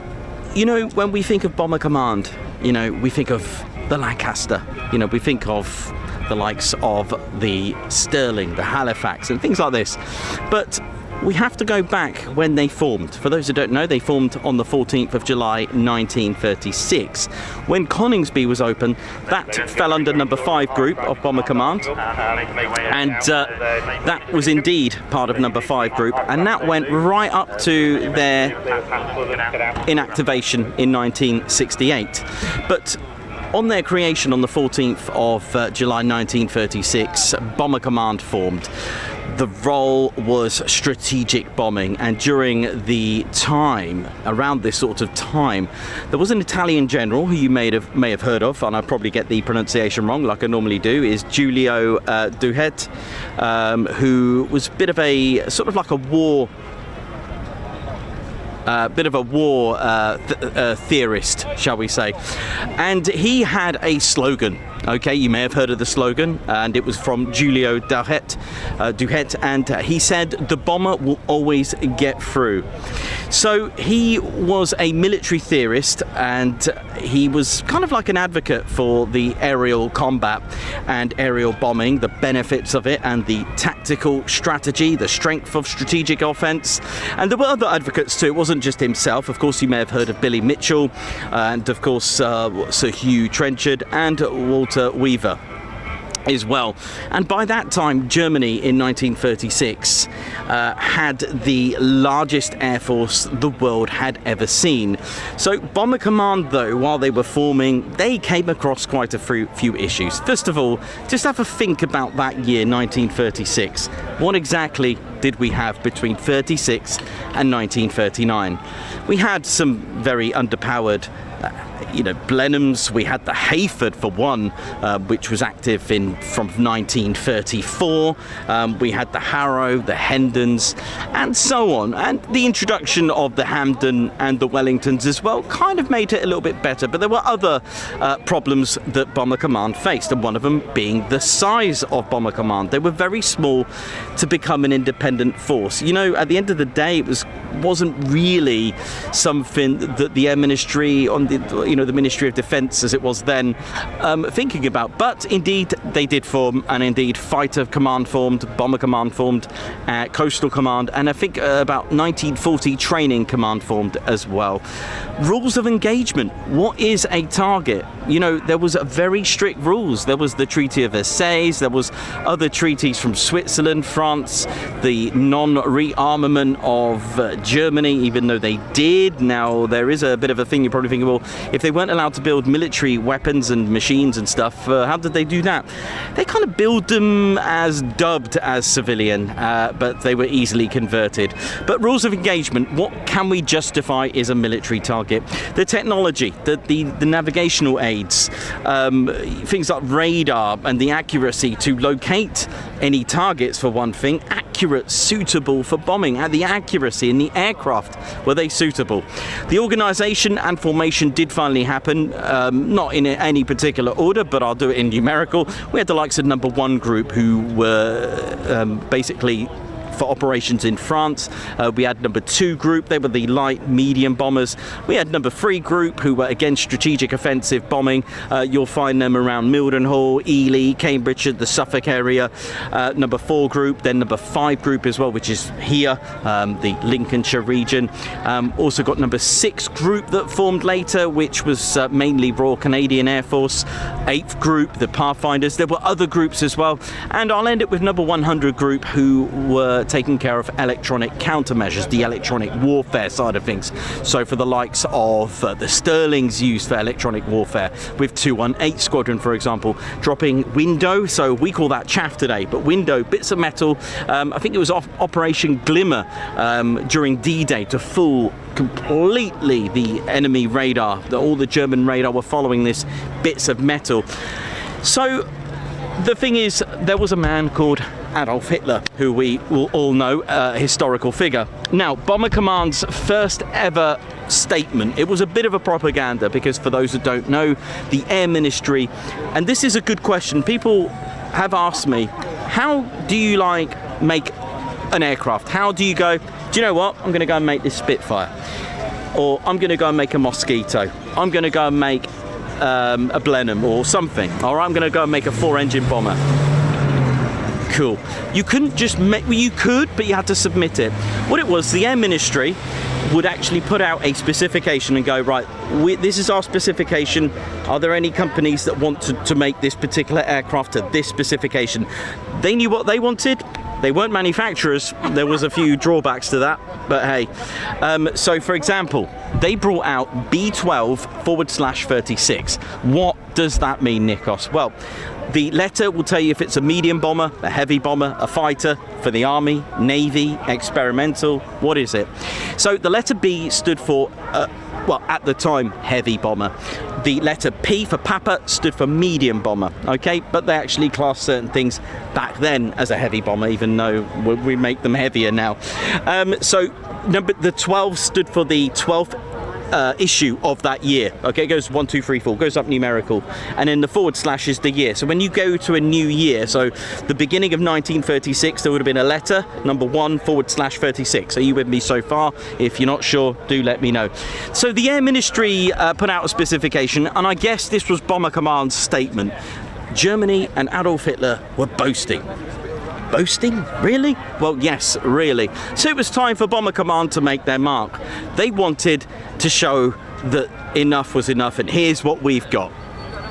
you know, when we think of Bomber Command, you know, we think of the Lancaster. You know, we think of the likes of the Sterling, the Halifax, and things like this. But we have to go back when they formed. For those who don't know, they formed on the 14th of July 1936. When Coningsby was open, that fell under number 5 group of Bomber Command, and that was indeed part of number 5 group, and that went right up to their inactivation in 1968. But on their creation on the 14th of July 1936, Bomber Command formed. The role was strategic bombing, and during the time, around this sort of time, there was an Italian general who you may have heard of, and I probably get the pronunciation wrong like I normally do, is Giulio Douhet, who was a bit of a, sort of like a war bit of a war theorist, shall we say. And he had a slogan. Okay, you may have heard of the slogan, and it was from Julio Duhet, and he said, "The bomber will always get through." So he was a military theorist, and he was kind of like an advocate for the aerial combat and aerial bombing, the benefits of it, and the tactical strategy, the strength of strategic offense. And there were other advocates too. It wasn't just himself. Of course, you may have heard of Billy Mitchell, and of course Sir Hugh Trenchard and Walter Weaver as well. And by that time, Germany in 1936 had the largest air force the world had ever seen. So Bomber Command, though, while they were forming, they came across quite a few issues. First of all, just have a think about that year, 1936. What exactly did we have between 36 and 1939? We had some very underpowered Blenheims. We had the Hayford for one, which was active from 1934. We had the Harrow, the Hendons, and so on. And the introduction of the Hampden and the Wellingtons as well kind of made it a little bit better. But there were other problems that Bomber Command faced, and one of them being the size of Bomber Command. They were very small to become an independent force. At the end of the day, it wasn't really something that the Air Ministry on the Ministry of Defence, as it was then, thinking about. But indeed, they did form, and indeed, Fighter Command formed, Bomber Command formed, Coastal Command, and I think about 1940 Training Command formed as well. Rules of engagement. What is a target? There was a very strict rules. There was the Treaty of Versailles. There was other treaties from Switzerland, France, the non-rearmament of Germany, even though they did. Now, there is a bit of a thing you're probably thinking, well, if they weren't allowed to build military weapons and machines and stuff, how did they do that? They kind of build them dubbed as civilian, but they were easily converted. But rules of engagement, what can we justify is a military target? The technology, the navigational aids, things like radar and the accuracy to locate any targets, for one thing, accurate, suitable for bombing, and the accuracy in the aircraft, were they suitable? The organisation and formation did finally happen, not in any particular order, but I'll do it in numerical. We had the likes of Number 1 Group, who were basically for operations in France. We had Number 2 Group, they were the light medium bombers. We had Number 3 Group, who were again strategic offensive bombing. You'll find them around Mildenhall, Ely, Cambridgeshire, the Suffolk area. Number 4 Group, then Number 5 Group as well, which is here, the Lincolnshire region. Also got Number 6 Group that formed later, which was mainly Royal Canadian Air Force. 8th Group, the Pathfinders. There were other groups as well, and I'll end it with Number 100 Group, who were taking care of electronic countermeasures, the electronic warfare side of things. So for the likes of the Sterlings used for electronic warfare, with 218 Squadron, for example, dropping window, so we call that chaff today, but window, bits of metal. I think it was Operation Glimmer during D-Day to fool completely the enemy radar. All the German radar were following this bits of metal. So the thing is, there was a man called Adolf Hitler, who we will all know, a historical figure. Now, Bomber Command's first ever statement, it was a bit of a propaganda, because for those who don't know, the Air Ministry, and this is a good question, people have asked me, how do you make an aircraft? How do you go, do you know what, I'm going to go and make this Spitfire, or I'm going to go and make a Mosquito, I'm going to go and make a Blenheim or something, or I'm going to go and make a 4-engine bomber. Cool. You couldn't just make, well, you could, but you had to submit it. What it was, the Air Ministry would actually put out a specification and go, right, this is our specification. Are there any companies that want to make this particular aircraft to this specification? They knew what they wanted. They weren't manufacturers. There was a few drawbacks to that, but hey. So for example, they brought out B12/36. What does that mean, Nikos? Well, the letter will tell you if it's a medium bomber, a heavy bomber, a fighter, for the Army, Navy, experimental, what is it? So the letter B stood for well, at the time, heavy bomber. The letter P for Papa stood for medium bomber, okay? But they actually classed certain things back then as a heavy bomber, even though we make them heavier now. So the 12 stood for the 12th issue of that year. Okay, it goes 1, 2, 3, 4, goes up numerical, and then the / is the year. So when you go to a new year, so the beginning of 1936, there would have been a letter number 1 / 36. Are you with me so far? If you're not sure, do let me know. So the Air Ministry put out a specification, and I guess this was Bomber Command's statement. Germany and Adolf Hitler were boasting. Boasting? Really? Well, yes, really. So it was time for Bomber Command to make their mark. They wanted to show that enough was enough, and here's what we've got.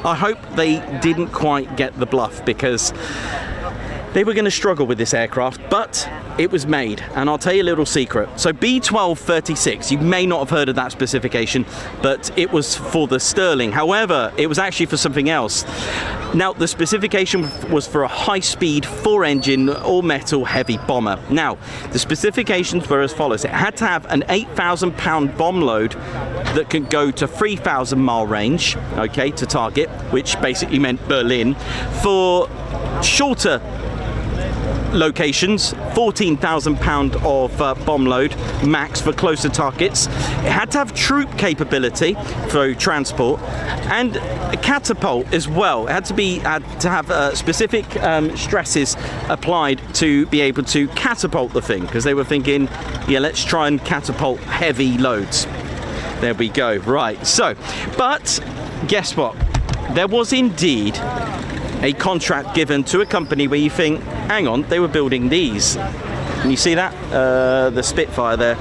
I hope they didn't quite get the bluff, because they were going to struggle with this aircraft, but it was made, and I'll tell you a little secret. So B-1236, you may not have heard of that specification, but it was for the Sterling. However, it was actually for something else. Now, the specification was for a high-speed, 4-engine, all-metal heavy bomber. Now, the specifications were as follows. It had to have an 8,000-pound bomb load that could go to 3,000-mile range, okay, to target, which basically meant Berlin. For shorter locations, 14,000 pound of bomb load max for closer targets. It had to have troop capability for transport, and a catapult as well. It had to have specific stresses applied to be able to catapult the thing, because they were thinking, yeah, let's try and catapult heavy loads. There we go. Right, so, but guess what? There was indeed a contract given to a company where you think, hang on, they were building these. Can you see that? The Spitfire there.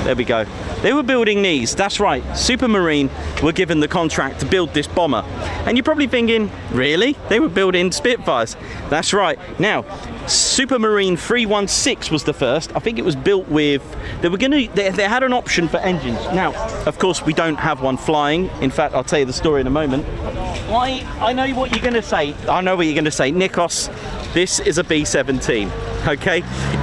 There we go. They were building these. That's right. Supermarine were given the contract to build this bomber. And you're probably thinking, really? They were building Spitfires. That's right. Now, Supermarine 316 was the first. I think it was built with, they had an option for engines. Now, of course, we don't have one flying. In fact, I'll tell you the story in a moment. I know what you're going to say. I know what you're going to say. Nikos, this is a B-17. Okay,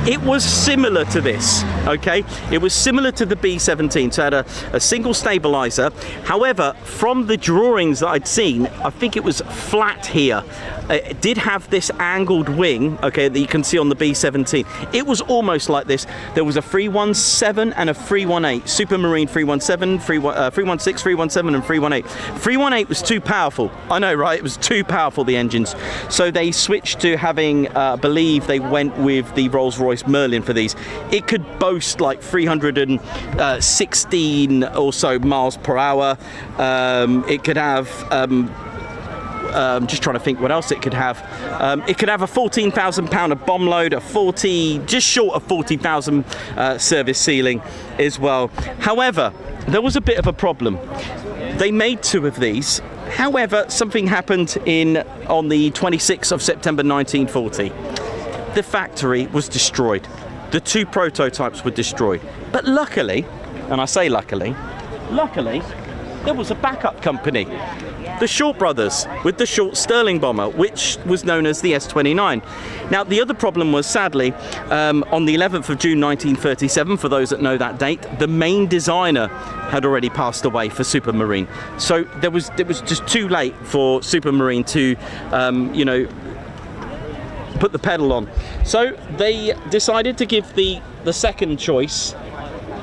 it was similar to this. Okay, it was similar to the B-17, so it had a single stabilizer. However, from the drawings that I'd seen, I think it was flat here. It did have this angled wing, okay, that you can see on the B-17. It was almost like this. There was a 317 and a 318. Supermarine 317, 316, 317 and 318. 318 was too powerful. I know, right? It was too powerful, the engines. So they switched to having, I believe they went with the Rolls-Royce Merlin for these. It could boast like 316 or so miles per hour. It could have just trying to think what else it could have. It could have a 14,000 pound of bomb load, just short of 40,000 service ceiling as well. However, there was a bit of a problem. They made 2 of these. However, something happened on the 26th of September 1940. The factory was destroyed. The 2 prototypes were destroyed. But luckily, and I say luckily, there was a backup company. The Short brothers with the Short Sterling bomber, which was known as the S-29. Now, the other problem was, sadly, on the 11th of June 1937, for those that know that date, the main designer had already passed away for Supermarine. So it was just too late for Supermarine to, put the pedal on. So they decided to give the second choice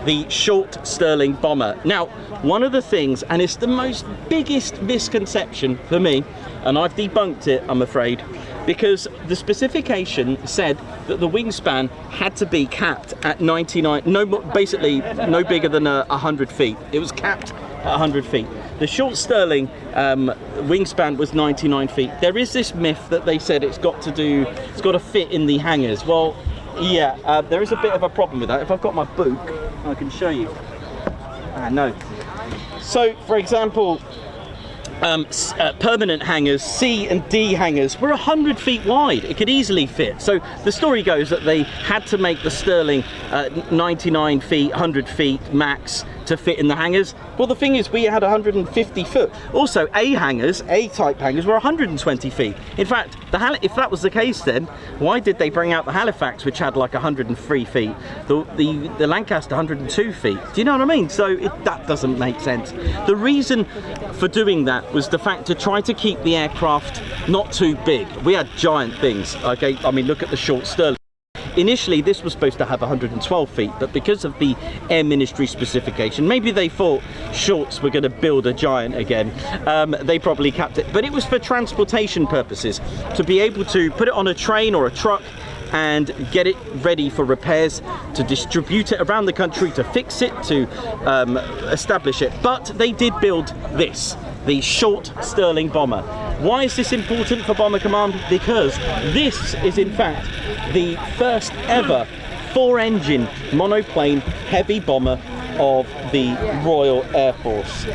the Short Sterling bomber. Now, one of the things, and it's the biggest misconception for me, and I've debunked it, I'm afraid, because the specification said that the wingspan had to be capped at 99, basically no bigger than 100 feet. It was capped at 100 feet. The Short Sterling wingspan was 99 feet. There is this myth that they said it's got to fit in the hangars. Well, yeah, there is a bit of a problem with that. If I've got my book, I can show you. No. So, for example, permanent hangars, C and D hangars, were 100 feet wide. It could easily fit. So the story goes that they had to make the Sterling 99 feet, 100 feet max to fit in the hangars. Well, the thing is, we had 150 foot. Also, A-type hangars were 120 feet. In fact, if that was the case, then why did they bring out the Halifax, which had like 103 feet, the Lancaster 102 feet? Do you know what I mean? So that doesn't make sense. The reason for doing that was the fact to try to keep the aircraft not too big. We had giant things, okay? I mean, look at the short Sterling. Initially, this was supposed to have 112 feet, but because of the Air Ministry specification, maybe they thought shorts were going to build a giant again. They probably capped it, but it was for transportation purposes, to be able to put it on a train or a truck and get it ready for repairs, to distribute it around the country, to fix it, to establish it. But they did build this, the short Sterling bomber. Why is this important for Bomber Command? Because this is in fact the first ever 4-engine monoplane heavy bomber of the Royal Air Force.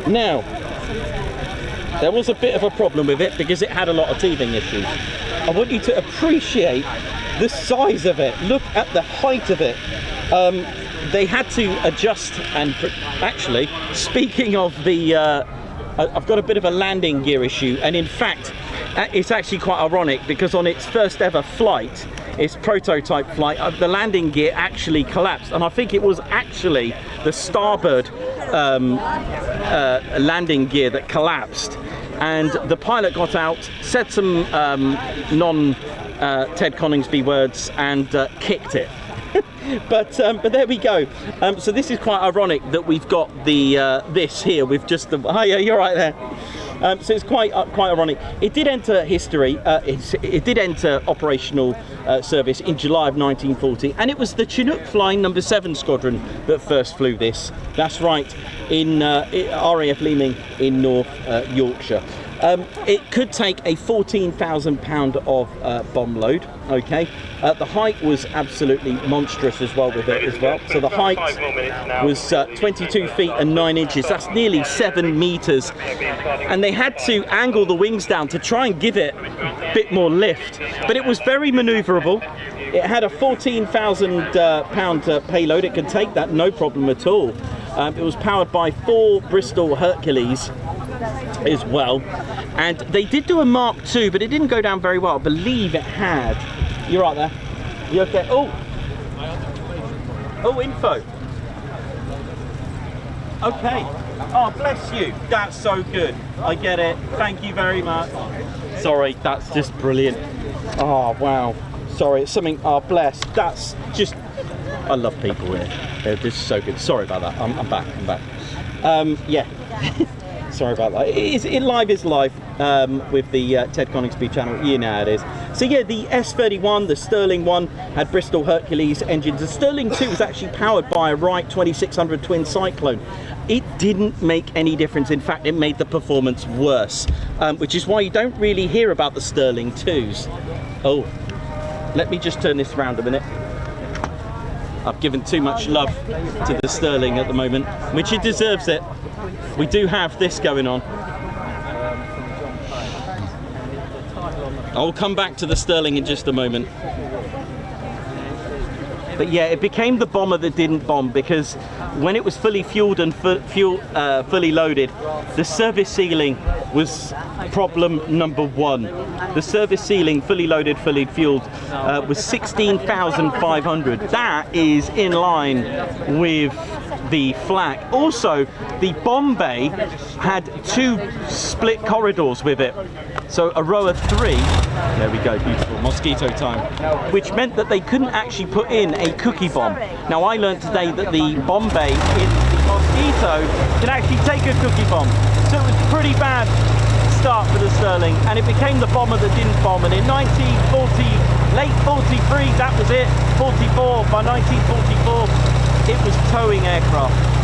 Now, there was a bit of a problem with it because it had a lot of teething issues. I want you to appreciate the size of it. Look at the height of it. They had to adjust, and actually, speaking of the I've got a bit of a landing gear issue, and in fact it's actually quite ironic because on its first ever flight, its prototype flight, the landing gear actually collapsed, and I think it was actually the starboard landing gear that collapsed, and the pilot got out, said some Ted Coningsby words, and kicked it. But there we go. So this is quite ironic that we've got the this here with just the. Oh yeah, you're right there. So it's quite ironic. It did enter history. It did enter operational service in July of 1940, and it was the Chinook Flying No. 7 Squadron that first flew this. That's right, in RAF Leeming in North Yorkshire. It could take a 14,000 pound of bomb load. Okay, the height was absolutely monstrous as well with it as well. So the height was 22 feet and 9 inches. That's nearly 7 meters, and they had to angle the wings down to try and give it a bit more lift. But it was very manoeuvrable. It had a 14,000 pound payload. It could take that no problem at all. It was powered by 4 Bristol Hercules as well, and they did do a Mark II, but it didn't go down very well. I believe it had. You're right there. You okay? Oh, info. Okay. Oh, bless you. That's so good. I get it. Thank you very much. Sorry, that's just brilliant. Oh wow. Sorry, it's something. Oh, bless. That's just. I love people here. They're just so good. Sorry about that. I'm back. Yeah. Sorry about that. Live is live with the Ted Coningsby channel. You know how it is. So yeah, the S31, the Sterling 1, had Bristol Hercules engines. The Sterling 2 was actually powered by a Wright 2600 twin Cyclone. It didn't make any difference. In fact, it made the performance worse, which is why you don't really hear about the Sterling 2s. Oh, let me just turn this around a minute. I've given too much love to the Sterling at the moment, which it deserves it. We do have this going on. I'll come back to the Sterling in just a moment. But yeah, it became the bomber that didn't bomb because when it was fully fueled and fully loaded, the service ceiling was problem number 1. The service ceiling, fully loaded, fully fueled, was 16,500. That is in line with the flak. Also, the bomb bay had 2 split corridors with it. So a row of 3, there we go, beautiful, Mosquito time, which meant that they couldn't actually put in a cookie bomb. Now I learned today that the bomb bay in the Mosquito can actually take a cookie bomb. So it was a pretty bad start for the Sterling, and it became the bomber that didn't bomb. And in 1940, late 43, that was it, 44, by 1944, it was towing aircraft.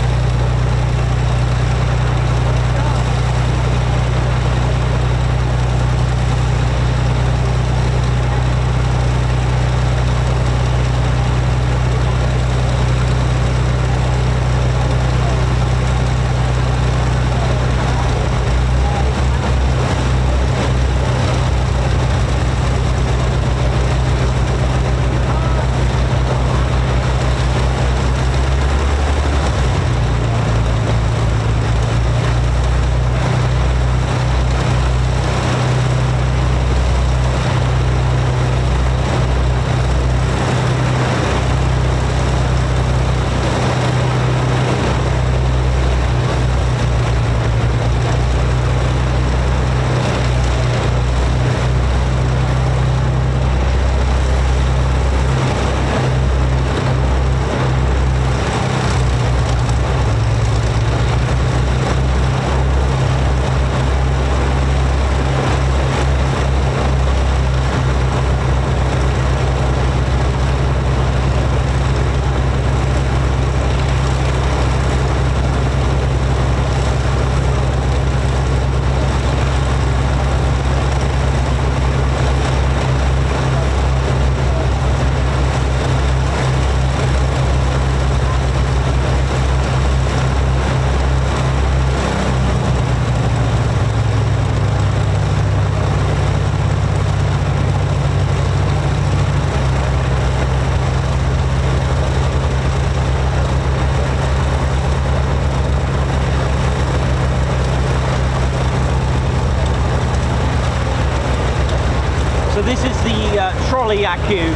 So this is the trolley accu.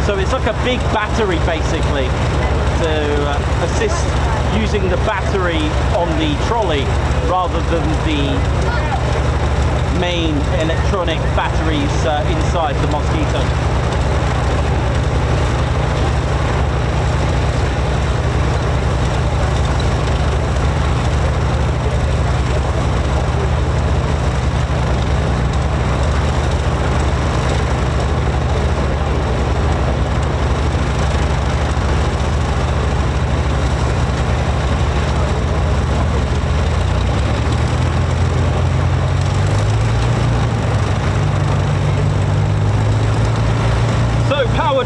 So it's like a big battery basically to assist using the battery on the trolley rather than the main electronic batteries inside the Mosquito.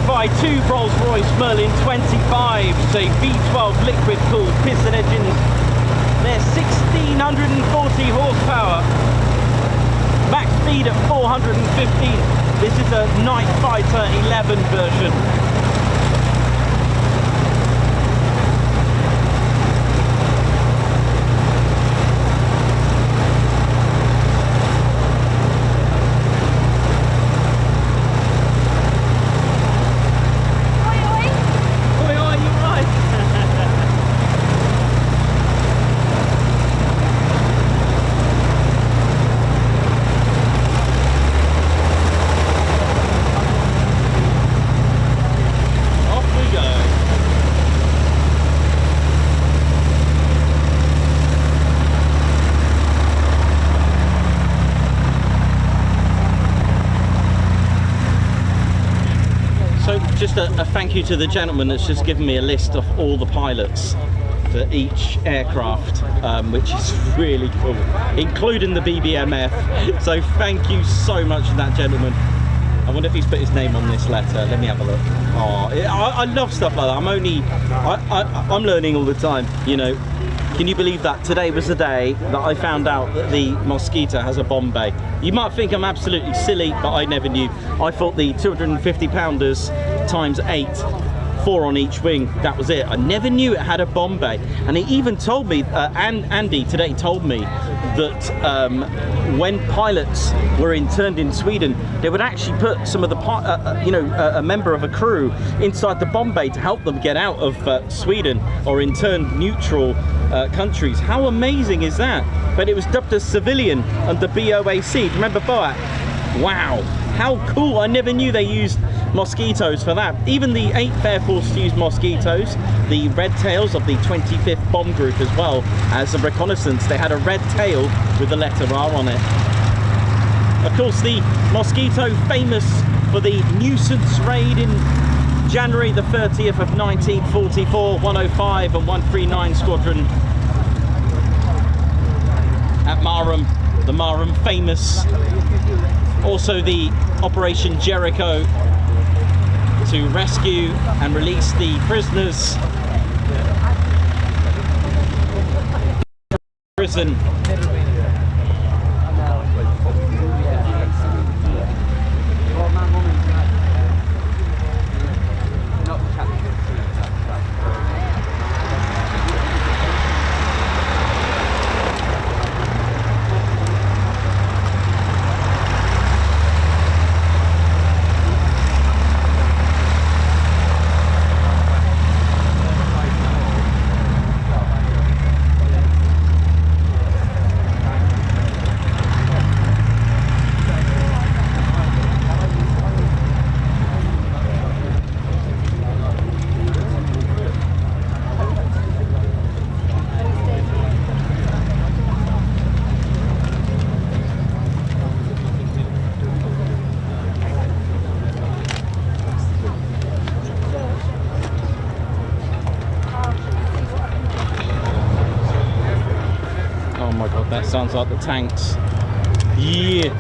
By two Rolls-Royce Merlin 25s, a V12 liquid-cooled piston engines. They're 1,640 horsepower, max speed at 415. This is a Night Fighter 11 version. Just a thank you to the gentleman that's just given me a list of all the pilots for each aircraft, which is really cool, including the BBMF. So thank you so much to that gentleman. I wonder if he's put his name on this letter. Let me have a look. Oh, I love stuff like that. I'm learning all the time, you know. Can you believe that today was the day that I found out that the Mosquito has a bomb bay? You might think I'm absolutely silly, but I never knew. I thought the 250 pounders times 8, 4 on each wing, that was it. I never knew it had a bomb bay. And he even told me, Andy today told me that when pilots were interned in Sweden, they would actually put some of the, a member of a crew inside the bomb bay to help them get out of Sweden or interned neutral countries. How amazing is that? But it was dubbed as civilian under BOAC. Remember BOAC? Wow, how cool. I never knew they used Mosquitoes for that. Even the 8th Air Force used Mosquitoes, the red tails of the 25th Bomb Group as well, as a reconnaissance. They had a red tail with the letter R on it. Of course, the Mosquito, famous for the nuisance raid in January the 30th of 1944, 105 and 139 Squadron at Marham, the Marham famous. Also the Operation Jericho to rescue and release the prisoners. Prison. That sounds like the tanks. Yeah.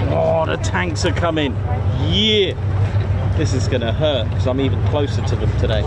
Oh, the tanks are coming. Yeah. This is gonna hurt because I'm even closer to them today.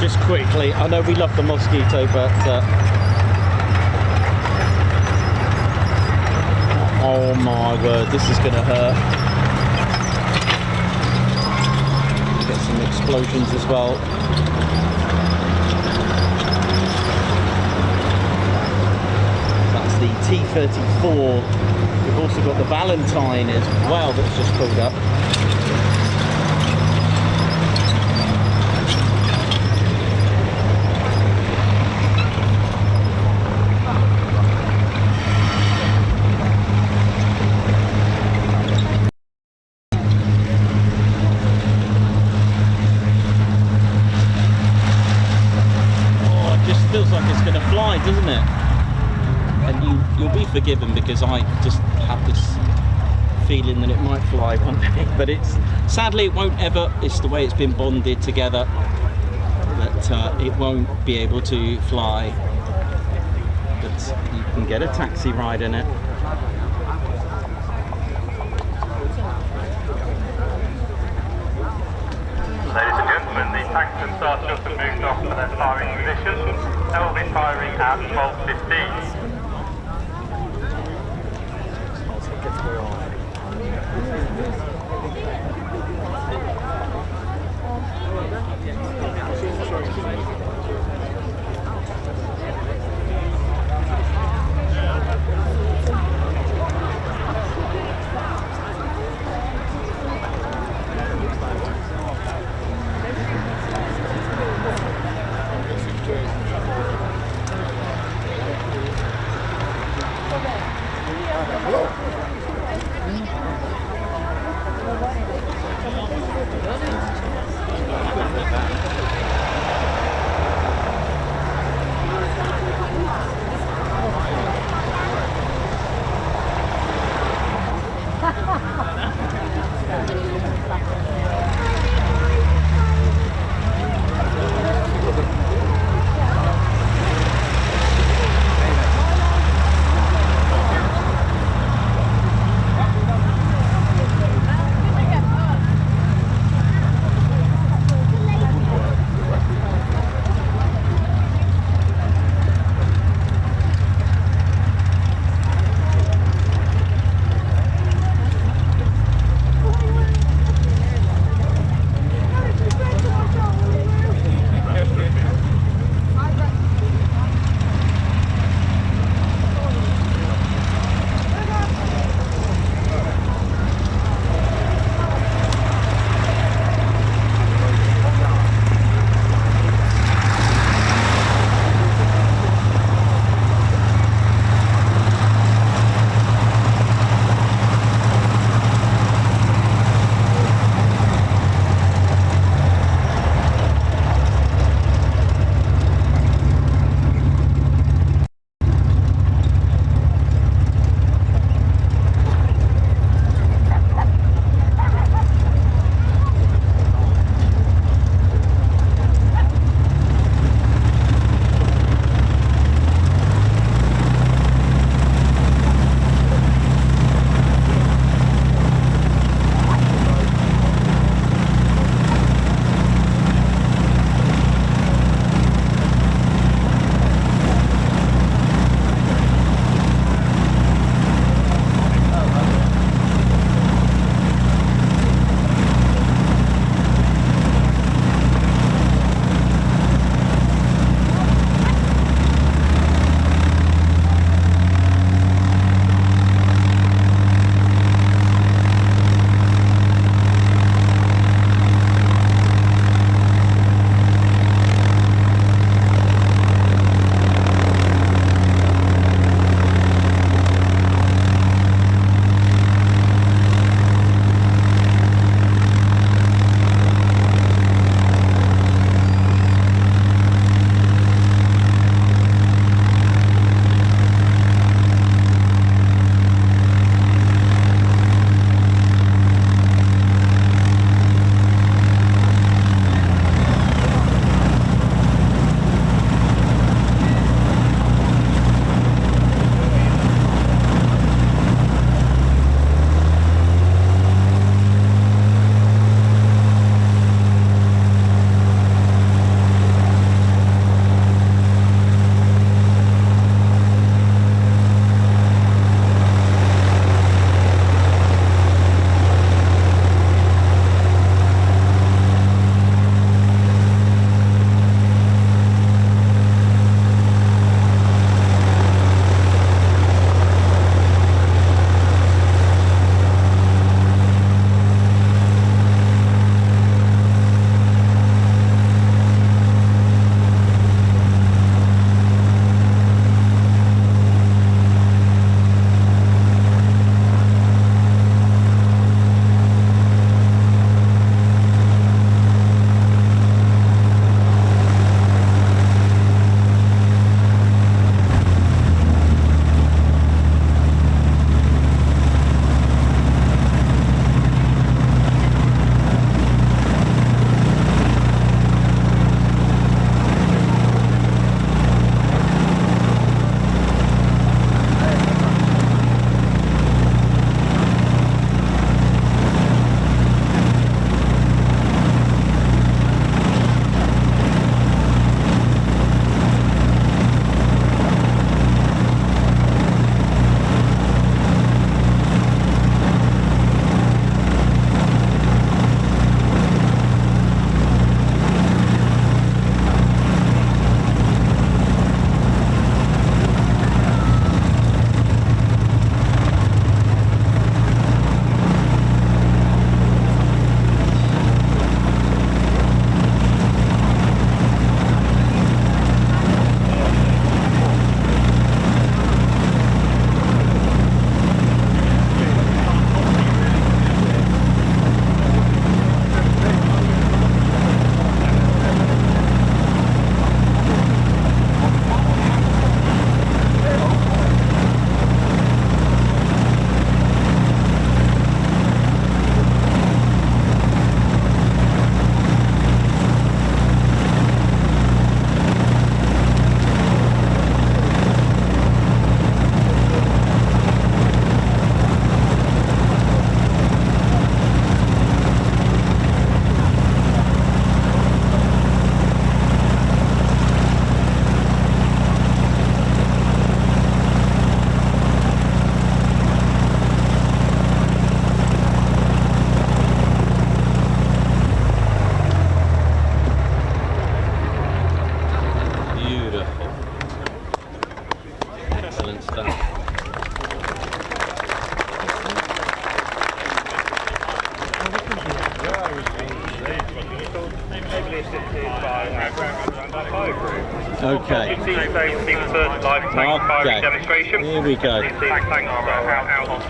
just quickly, I know we love the Mosquito, but oh my word, this is gonna hurt. Get some explosions as well. That's the T-34. We've also got the Valentine as well that's just pulled up. Feels like it's going to fly, doesn't it? And you'll be forgiven because I just have this feeling that it might fly one day, but sadly it won't ever. It's the way it's been bonded together that it won't be able to fly, but you can get a taxi ride in it. Ladies and gentlemen, the tanks have started up and moved off for their firing position. They will be firing at 12:15. Okay. You see the first live tank firing demonstration. Here we go. You see the tanks are out on the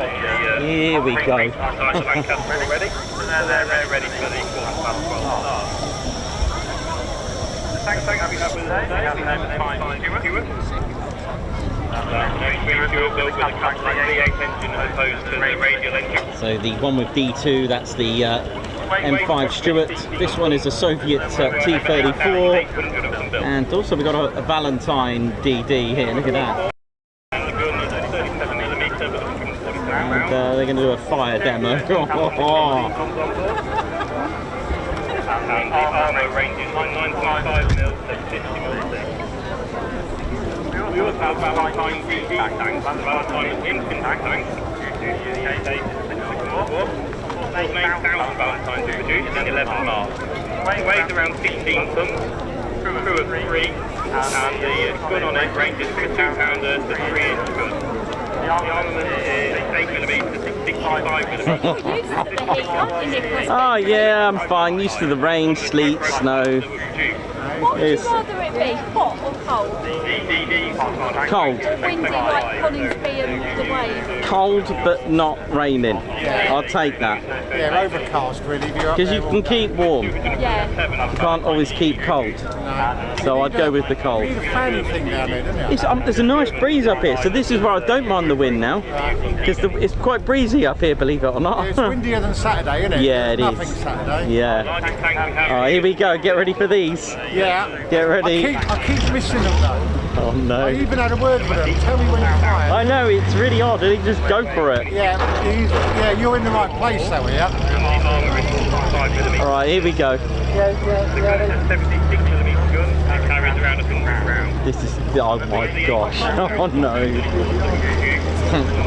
Here we go. Lancaster already. They're ready for the quarter-past 12 start. The tank have you had with today? We have them with 5 Stewart. Stewart built with a couple of V8 engine as opposed to the radial engine. So the one with D2, that's the M5 Stuart. This one is a Soviet T-34. And also we've got a Valentine DD here, look at that. And the gun is a 37mm, but 147 rounds. And they're going to do a fire demo. And the armour range is 9.5mm to 50mm. We also have Valentine DD tanks, Valentine infantry tanks. 8,000 Valentines were produced in 11 marks. Weighs around 16 tons, crew of 3, and the gun on it ranges from a 2-pounder to 3-inch gun. The armament is 8mm to 65mm. Oh yeah, I'm fine, used to the rain, sleet, snow. What would you rather it be, hot or cold? Cold. Windy like Coningsby and the wave? Cold but not raining. I'll take that. Yeah, overcast really. Because you can keep warm. Yeah. You can't always keep cold. So I'd go with the cold. You need a fan thing down there, don't you? There's a nice breeze up here, so this is where I don't mind the wind now. Because it's quite breezy up here, believe it or not. It's windier than Saturday, isn't it? Yeah, it Nothing is. Saturday. Yeah. Alright, here we go. Get ready for these. Yeah. Get ready. I keep missing them though. Oh no. I even had a word with them. Tell me when you fire. I know, it's really odd. They just go for it. Yeah, you're in the right place though, yeah? Alright, here we go. 76mm gun, that carries around 100 rounds. This is, oh my gosh. Oh no.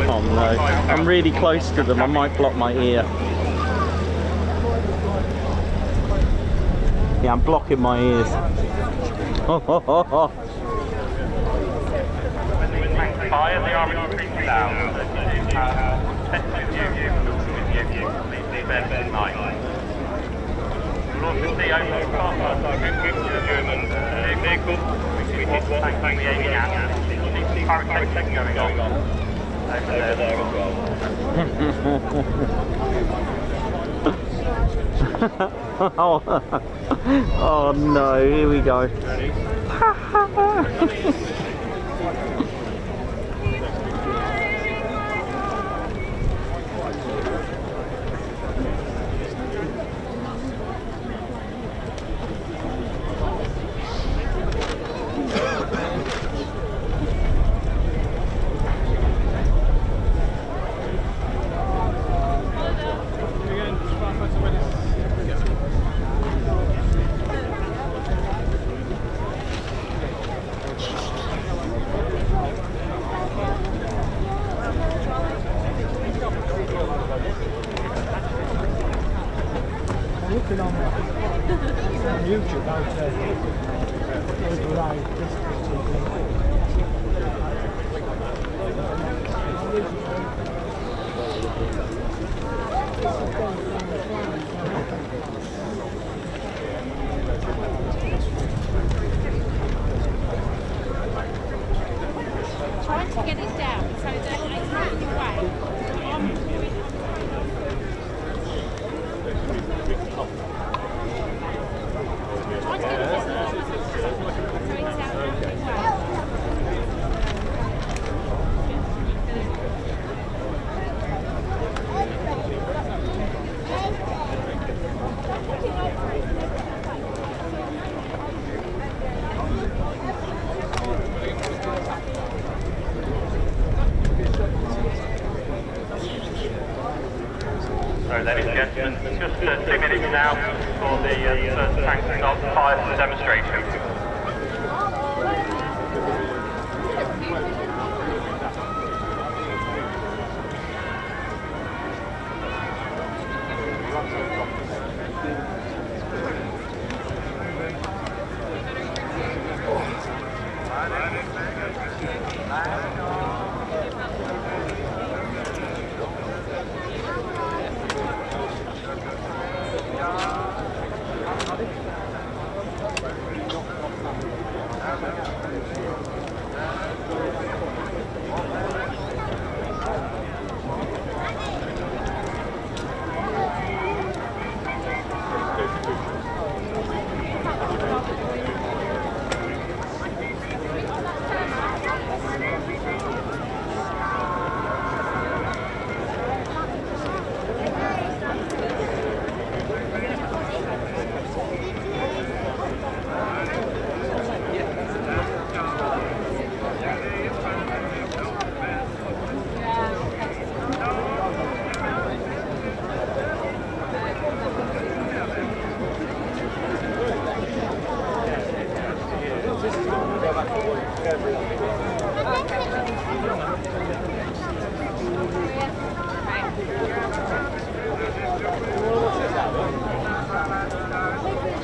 Oh no. I'm really close to them. I might block my ear. Yeah, I'm blocking my ears. Fire, they are increasing down. We'll also see over the German vehicle, which is what tank the aiming at. Current check going on. Over there as well. Oh no, here we go. looking on YouTube about override Trying to get it down so that it's not in your way.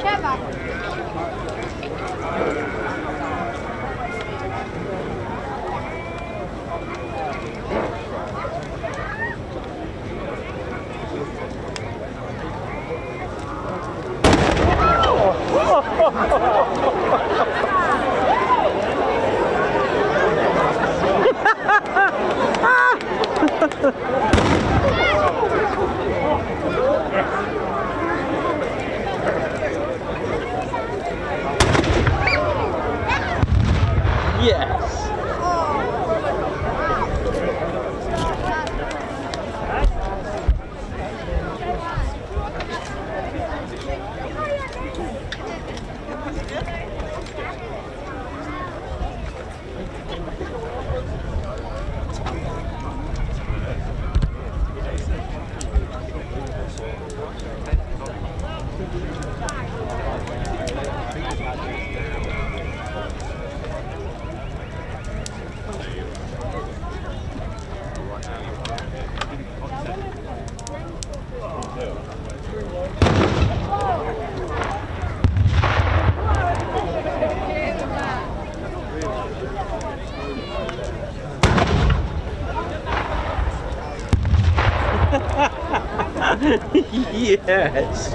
Chair back. Yes. Yes.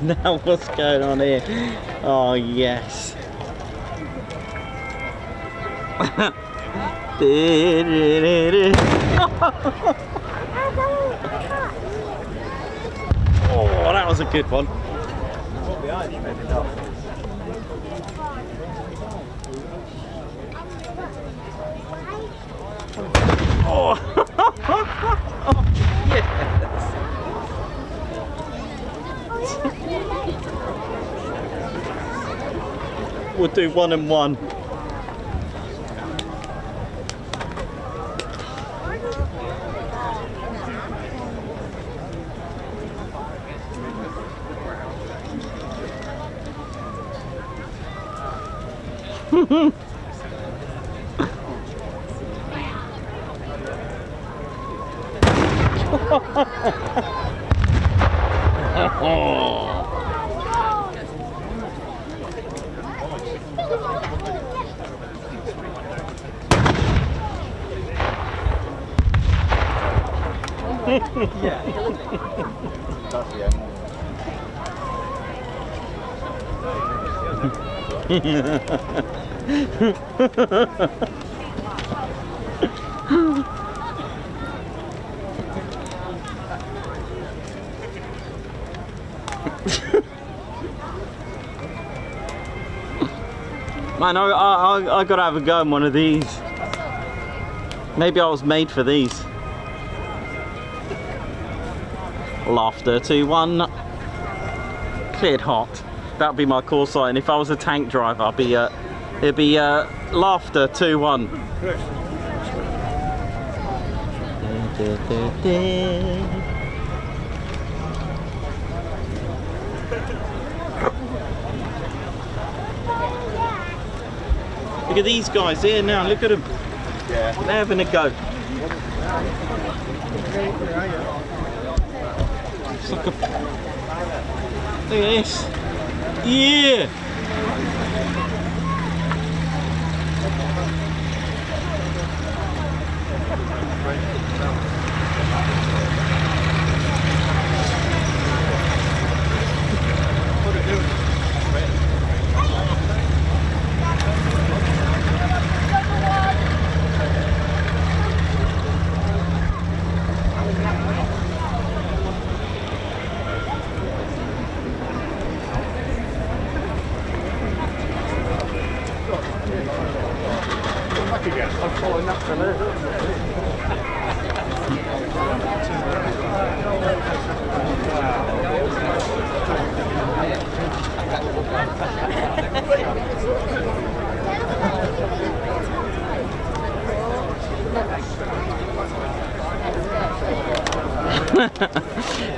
Now what's going on here? Oh yes. Oh, that was a good one. Oh, oh yes. We'll do 1 and 1. Man, I gotta have a go in one of these. Maybe I was made for these. Laughter 2-1. Cleared hot. That'd be my call sign. If I was a tank driver, it'd be laughter 2-1. Look at these guys here now, look at them. Yeah. They're having a go. It's like a... Look at this. Yeah! following that from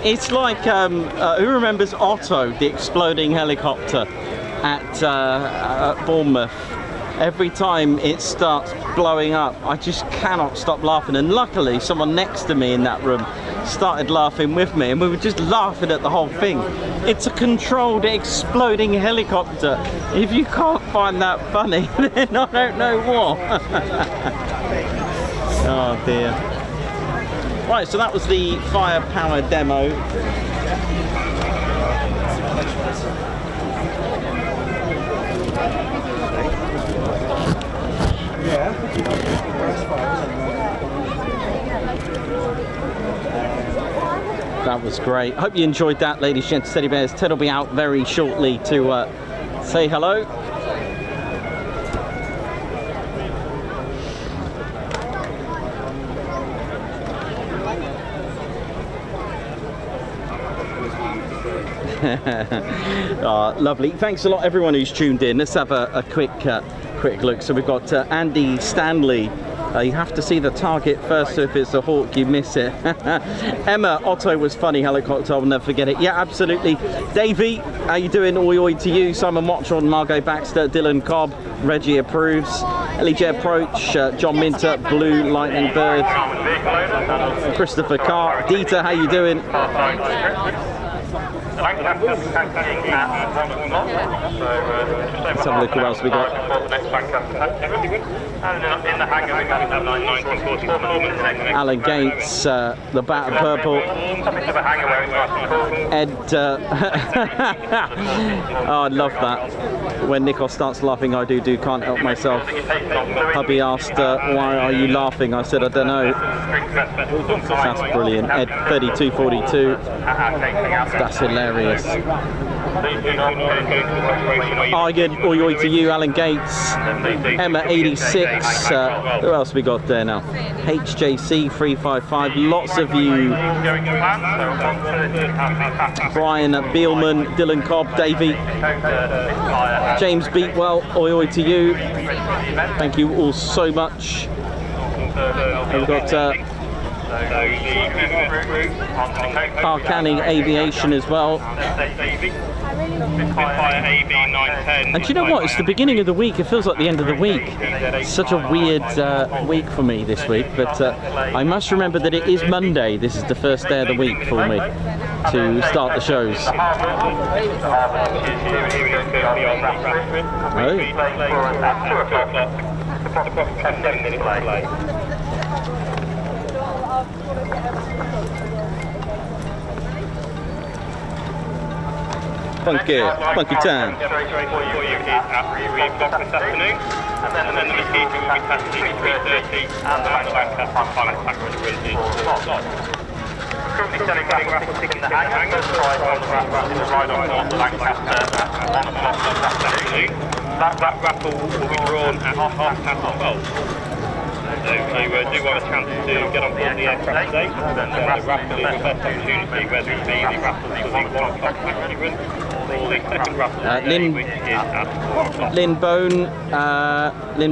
It's like, who remembers Otto, the exploding helicopter at Bournemouth? Every time it starts blowing up, I just cannot stop laughing. And luckily, someone next to me in that room started laughing with me, and we were just laughing at the whole thing. It's a controlled exploding helicopter. If you can't find that funny, then I don't know what. Oh dear. Right, so that was the firepower demo. That was great. Hope you enjoyed that, ladies and gents, teddy bears. Ted will be out very shortly to say hello. Oh, lovely. Thanks a lot everyone who's tuned in. Let's have a quick look. So we've got Andy Stanley. You have to see the target first, so if it's a hawk you miss it. Emma, Otto was funny helicopter, I'll never forget it. Yeah, absolutely. Davey, how you doing? Oi oi to you. Simon Watron, Margot Baxter, Dylan Cobb, Reggie approves. Ellie J Approach, John Minter, Blue Lightning Bird, Christopher Carr. Dieter, how you doing? Let's have a look who else we got. Alan Gates, the Bat of Purple. Ed, oh, I love that. When Nikos starts laughing, I do, can't help myself. Hubby asked, why are you laughing? I said, I don't know. That's brilliant. Ed 3242. That's hilarious. Again, oi oi to you, Alan Gates. Emma 86. Who else we got there now? HJC 355. Lots of you. Brian Beelman, Dylan Cobb, Davey, James Beatwell. Oi oi to you. Thank you all so much. We've got Car Canning Aviation as well. And do you know what? It's the beginning of the week. It feels like the end of the week. It's such a weird week for me this week, but I must remember that it is Monday. This is the first day of the week for me to start the shows. Funky time. And then the Mosquito will be testing 330 and the Lancaster final attacker is currently selling raffle tickets in the hangers, prize on the ride on the Lancaster on the block this afternoon. That raffle will be drawn at 12:30. So if you do want a chance to get on board the aircraft today, then the raffle is the best opportunity, whether it be the raffle that was on 1 o'clock taxi run, or the second raffle which is at 4 o'clock. Lynn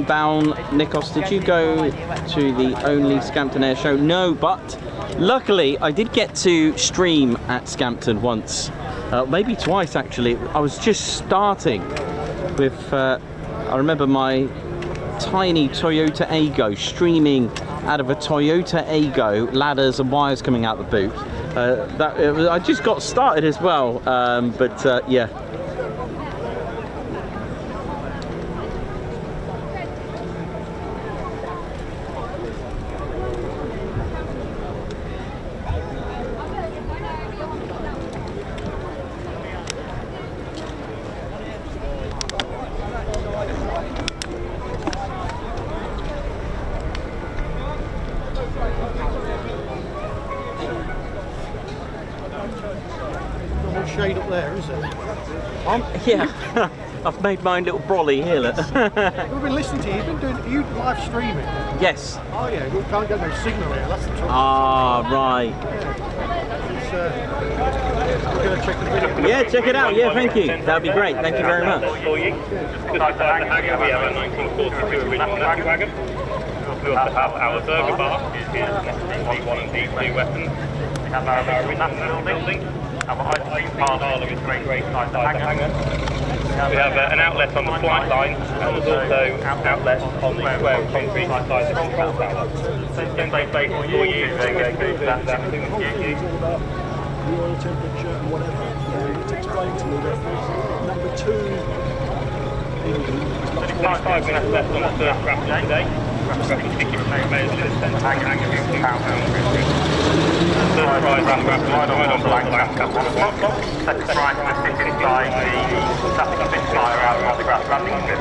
Bown, Nikos, did you go to the only Scampton Air show? No, but luckily I did get to stream at Scampton once, maybe twice actually. I was just starting with, I remember my tiny Toyota Aygo streaming out of a Toyota Aygo, ladders and wires coming out the boot. I just got started as well, but yeah. Shade up there, is it? Yeah, I've made my own little brolly here. Look. We've been listening to you. You've been doing. Are you live streaming? Yes. Oh yeah. We can't get no signal here. That's the trouble. Ah, right. It's, we're going to check the video. Yeah, check it out. Yeah, thank you. That'd be great. Thank you very much. We have a 1942 original wagon. We also have our burger bar, which is D1 and D2 weapons. We have our national building. Our ice cream parlour is great size hangar. We have an outlet on the flight line, and there's also outlets on the square of concrete inside the control tower. So it's been based for you, that's you. The oil temperature and whatever. It's explained to me that number 2 engine is much more 5 minutes left on the first wrap today. Wrapping ticket available in the centre hangar £50. First prize wrap right on the Lancaster Nx611. Second prize was fitted by the Spitfire out of the grass landing strip.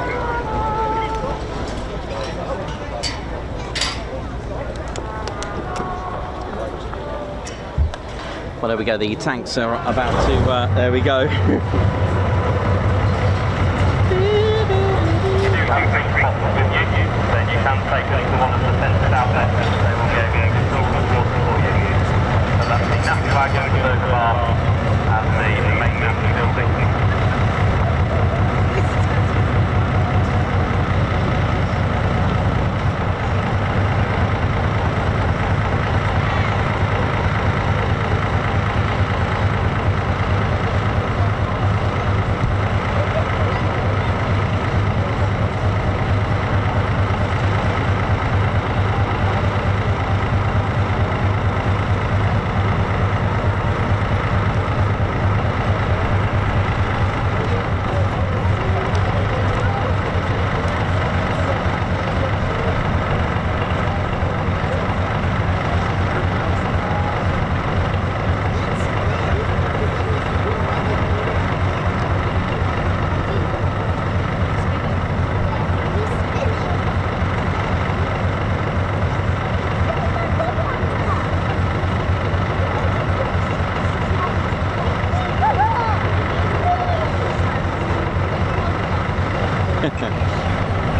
Well, there we go. The tanks are about to. There we go. You do have things possible with you, then you can take them to one of the centres out there. They will be able to install water for you. So that's the national wagon, the burger bar, and the main national building.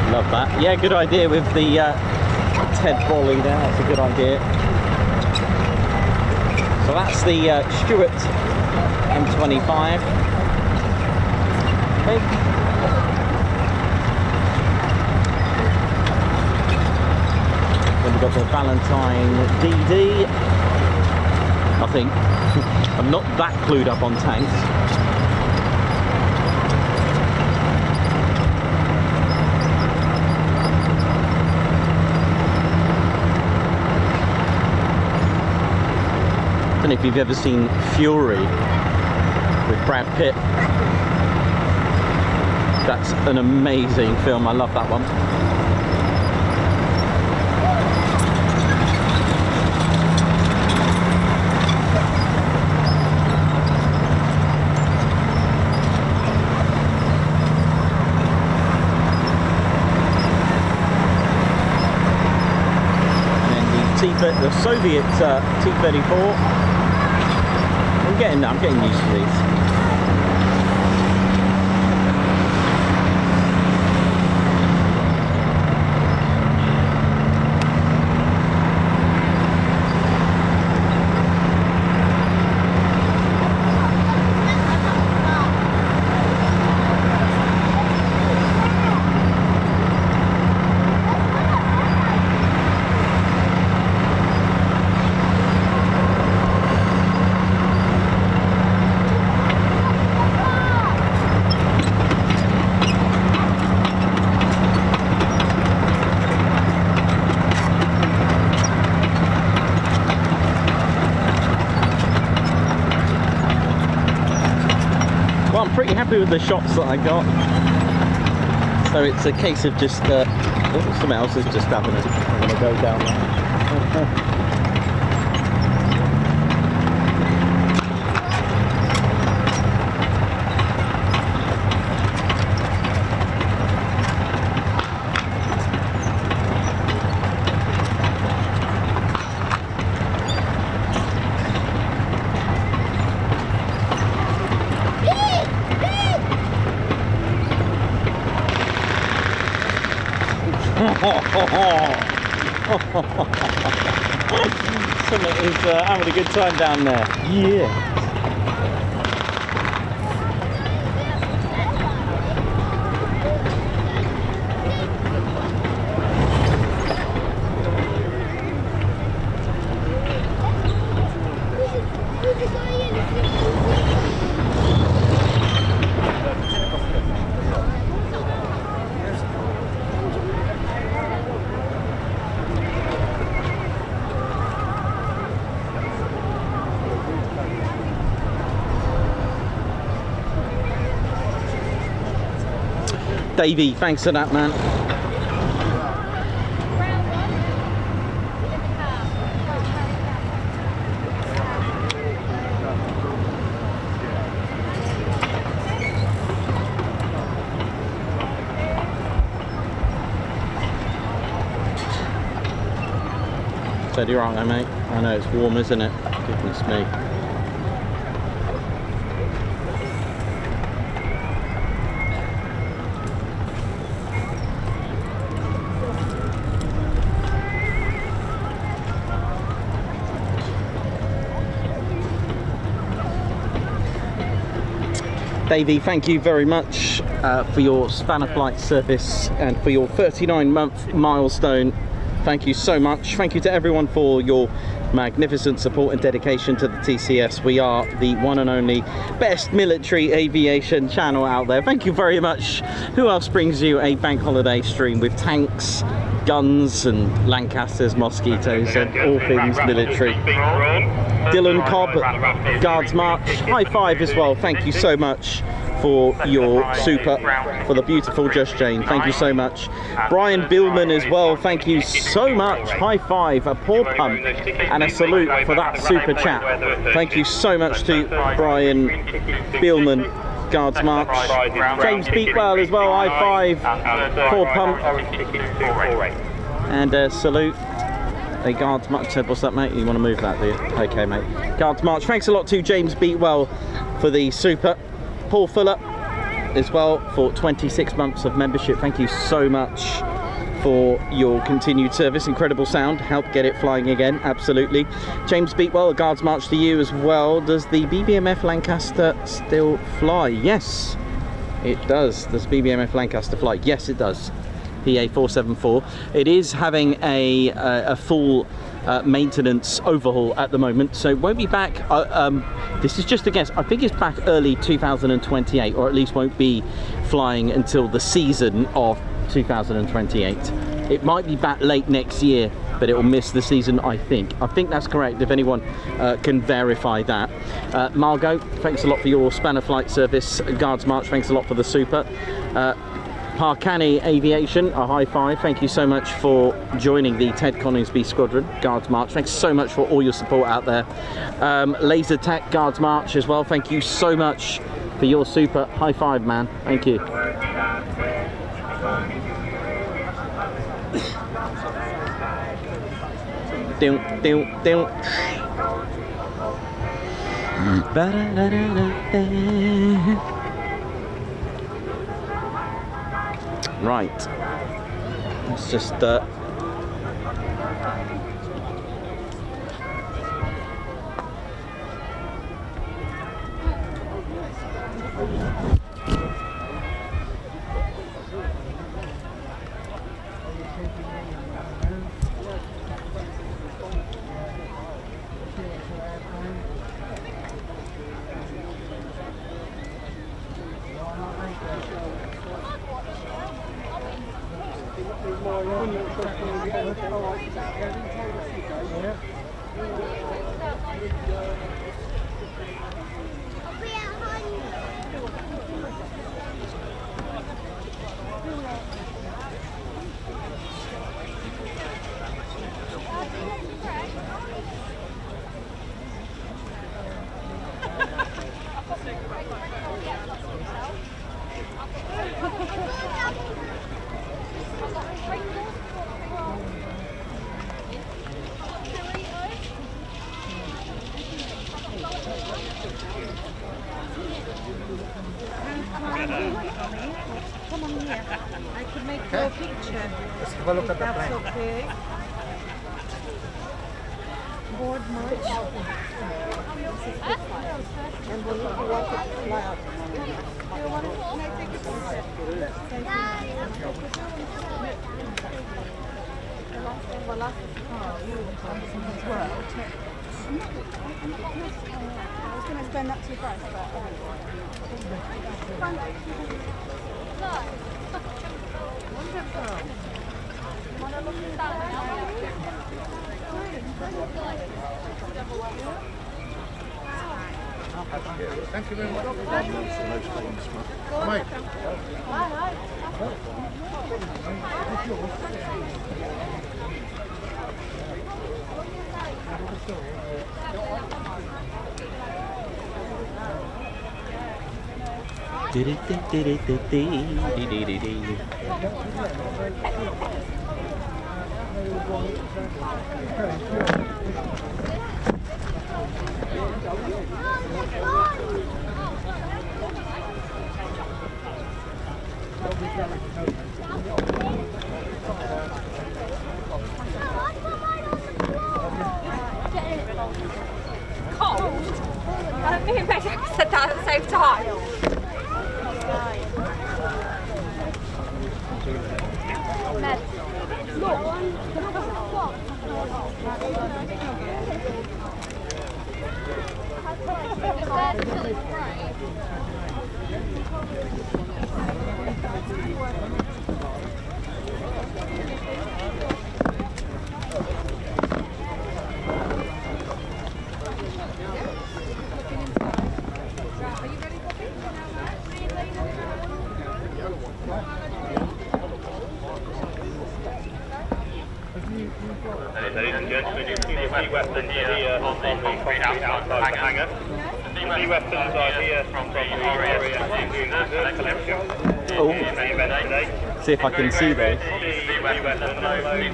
Love that. Yeah, good idea with the Ted volley there. That's a good idea. So that's the Stuart M25. Okay. Then we've got the Valentine DD. I think. I'm not that clued up on tanks. I don't know if you've ever seen Fury with Brad Pitt. That's an amazing film. I love that one. The Soviet T-34. I'm getting used to these. Pretty happy with the shots that I got, so it's a case of just something else is just happening. I'm going to go down there. Summit is having a good time down there. Yeah. Davey, thanks for that, man. Steady right there, mate. I know it's warm, isn't it? Goodness me. Davey, thank you very much for your spanner flight service and for your 39-month milestone. Thank you so much. Thank you to everyone for your magnificent support and dedication to the TCS. We are the one and only best military aviation channel out there. Thank you very much. Who else brings you a bank holiday stream with tanks, guns and Lancasters, Mosquitos and all things military? Dylan Cobb, Guards March, high five as well. Thank you so much for your super, for the beautiful Just Jane. Thank you so much. Brian Billman as well. Thank you so much. High five, a paw pump and a salute for that super chat. Thank you so much to Brian Billman, Guards March. James Beatwell as well. High five, paw pump and a salute. A Guards March. Ted, what's that, mate? You want to move that, do you? Okay, mate. Guards March. Thanks a lot to James Beatwell for the super. Paul Fuller as well for 26 months of membership. Thank you so much for your continued service. Incredible sound. Help get it flying again. Absolutely. James Beatwell, a Guards March to you as well. Does the BBMF Lancaster still fly? Yes, it does. Does BBMF Lancaster fly? Yes, it does. PA 474. It is having a full maintenance overhaul at the moment, so it won't be back. This is just a guess. I think it's back early 2028, or at least won't be flying until the season of 2028. It might be back late next year, but it will miss the season, I think. I think that's correct, if anyone can verify that. Margot, thanks a lot for your spanner flight service. Guards March, thanks a lot for the super. Parkani Aviation, a high five. Thank you so much for joining the Ted Coningsby Squadron, Guards March. Thanks so much for all your support out there. Laser Tech, Guards March as well. Thank you so much for your super. High five, man. Thank you. Right, let's just here. I could make you a picture. Let's have a look at the That's plane. okay. Board much. And we'll look at what it fly out. I was going to spend that too fast, but Thank you very much. Mike. cold. I think maybe I said that at the same time. Ladies and gentlemen, you can see the weapons here on the concrete outside the hangar. The weapons are here from the RAF today. See if I can see those. The weapons are these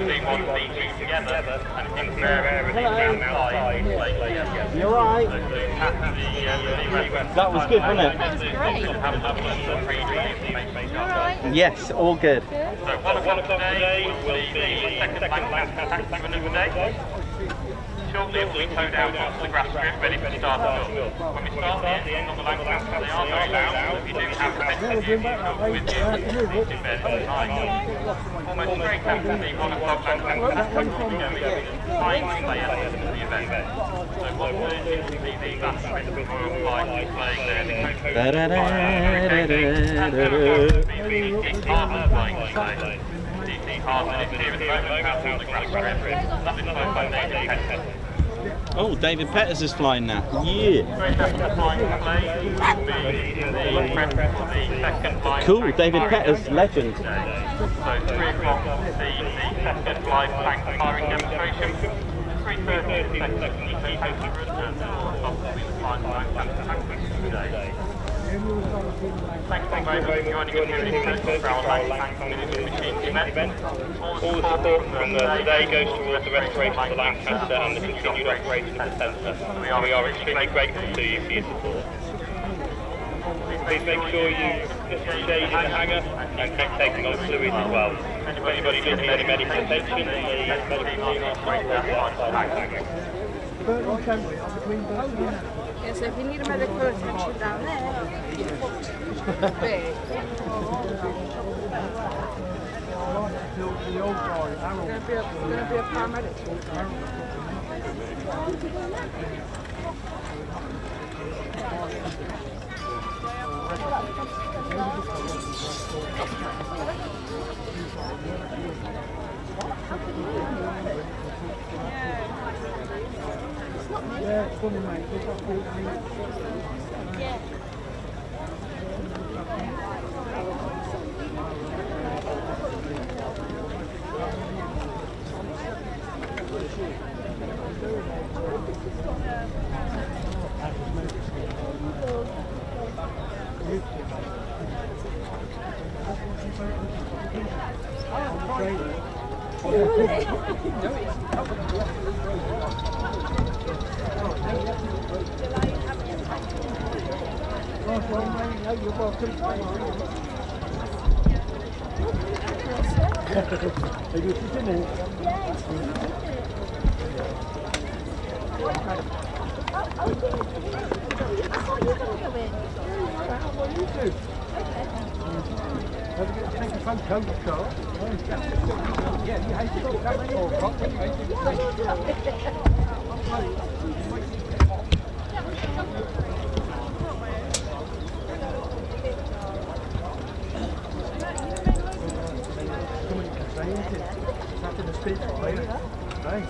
together and compare everything around outside. You're right. That was good, wasn't it? Yes, all good. So 1 o'clock today will be the second Lancaster taxi maneuver day. Shortly we tow down onto the grass strip ready for start up. When we start the engines on the Lancaster, they are very loud, so if you do have the best of your vehicle with you, you need to bed at night. Almost straight after the 1 o'clock Lancaster taxi will be going flying players to the event. So what we're doing is the last bit of Royal Flight playing there, the Oh, David Petters is flying now. Yeah. Cool, David Petters, legend. So 3 o'clock, the second live tank firing demonstration. 3:30, the second T-800, and possibly the final Lancaster tank today. Thanks very much for joining us here in Lincolnshire for our Lancaster Machine event. All the support from today goes towards the restoration of the Lancaster and the continued operation of the centre. We are extremely grateful to you for your support. Please make sure you put some shade in the hangar and keep taking on fluids as well. If anybody does need any medical attention, the medical team are straight outside the hangar. Yeah, so if you need a medical attention down there, big. Going to be a paramedic. Yeah, it's funny, mate. Yeah. Maybe it's in it. Take the front coat off, Carl. Yeah, you hate it all, don't you? That's in the Spitfire. Right.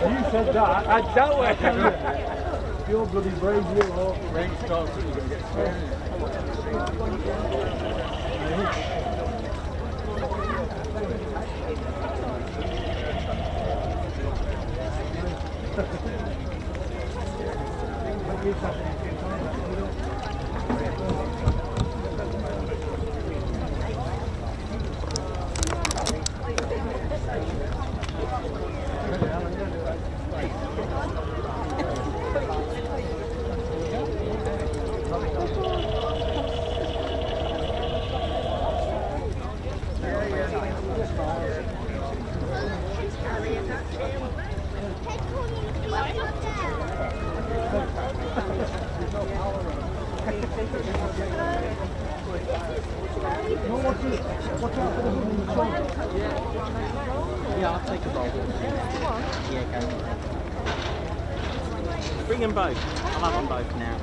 You said that. I don't work. You're bloody brave, you are. Rain starts, you're going to get scared. Yeah, I'll take a bowl. Yeah, go. Bring them both. I'll have them both now.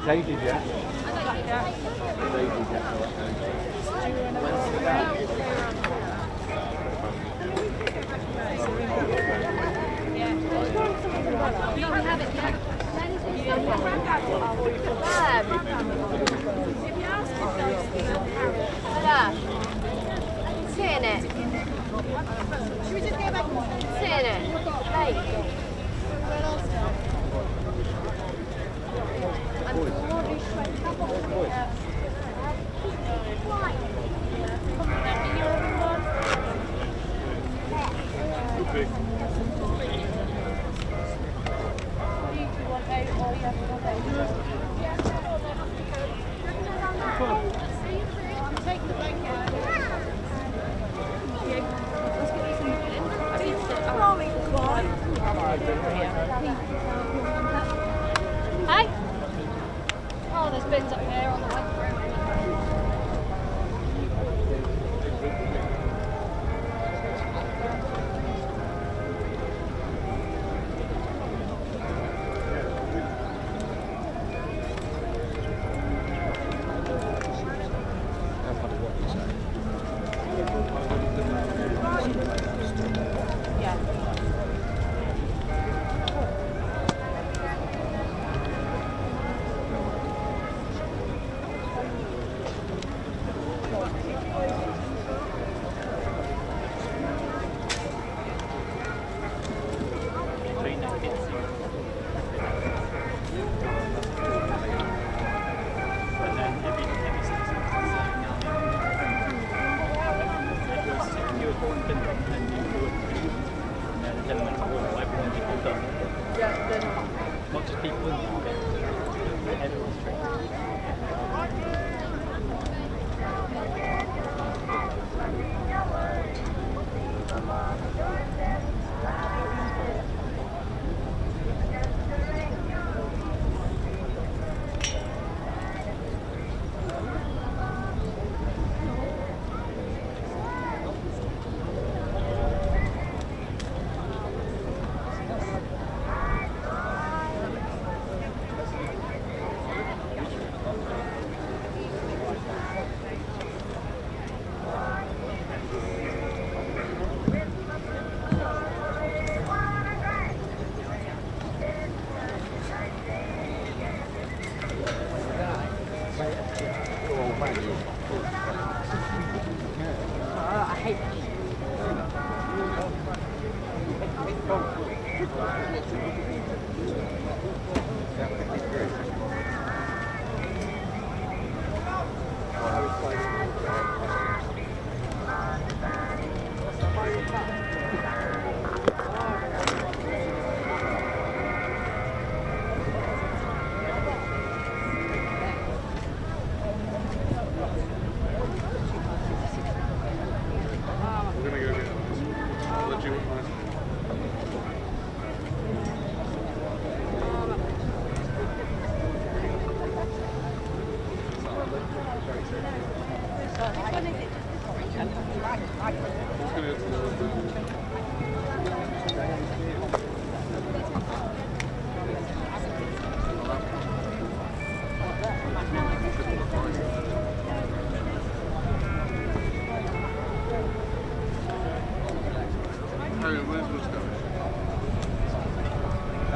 Daisy jet. Seeing it. Should we just go back and seeing it? Hey. Hey! Oh, there's bins up here on the way.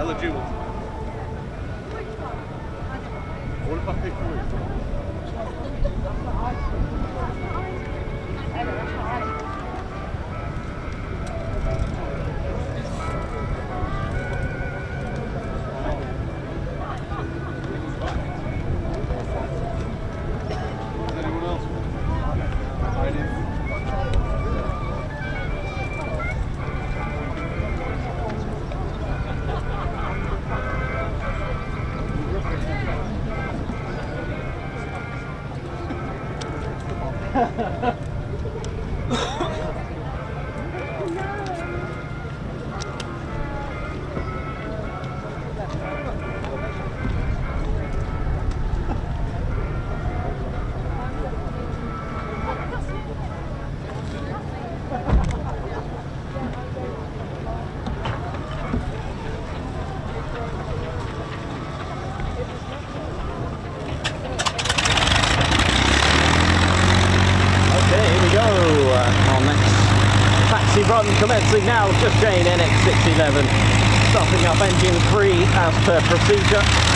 Eligible. What if I pick three? Anyone else? I did. Run commencing now, just Jane Nx611, starting up engine 3 as per procedure.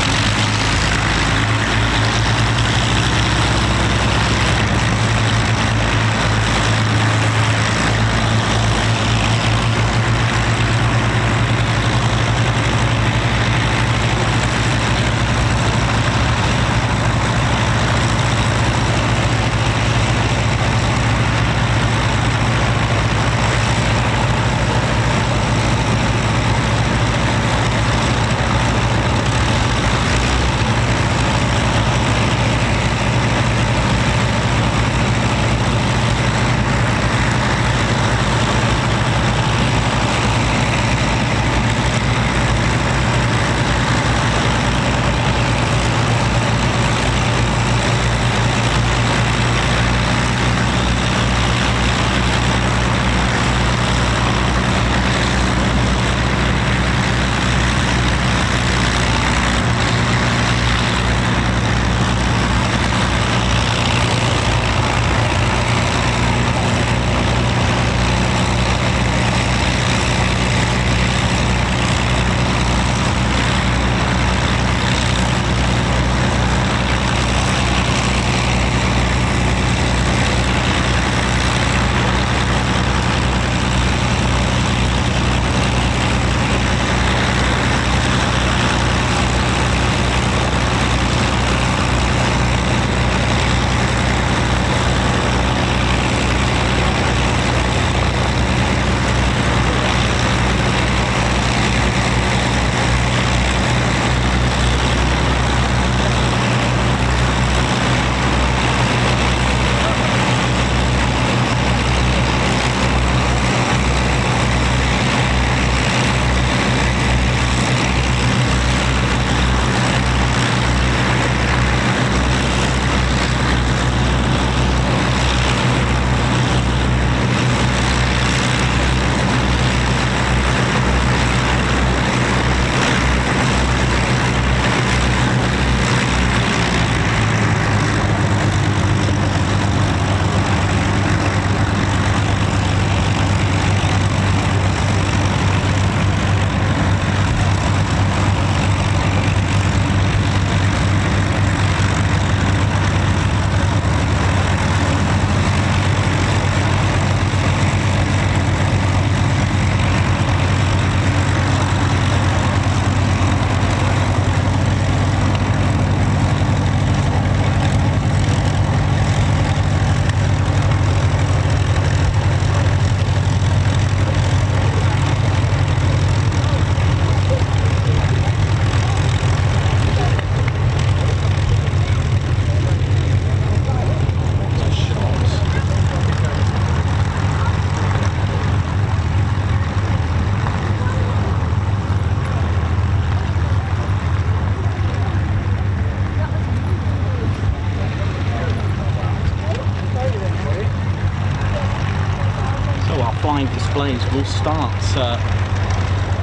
planes will start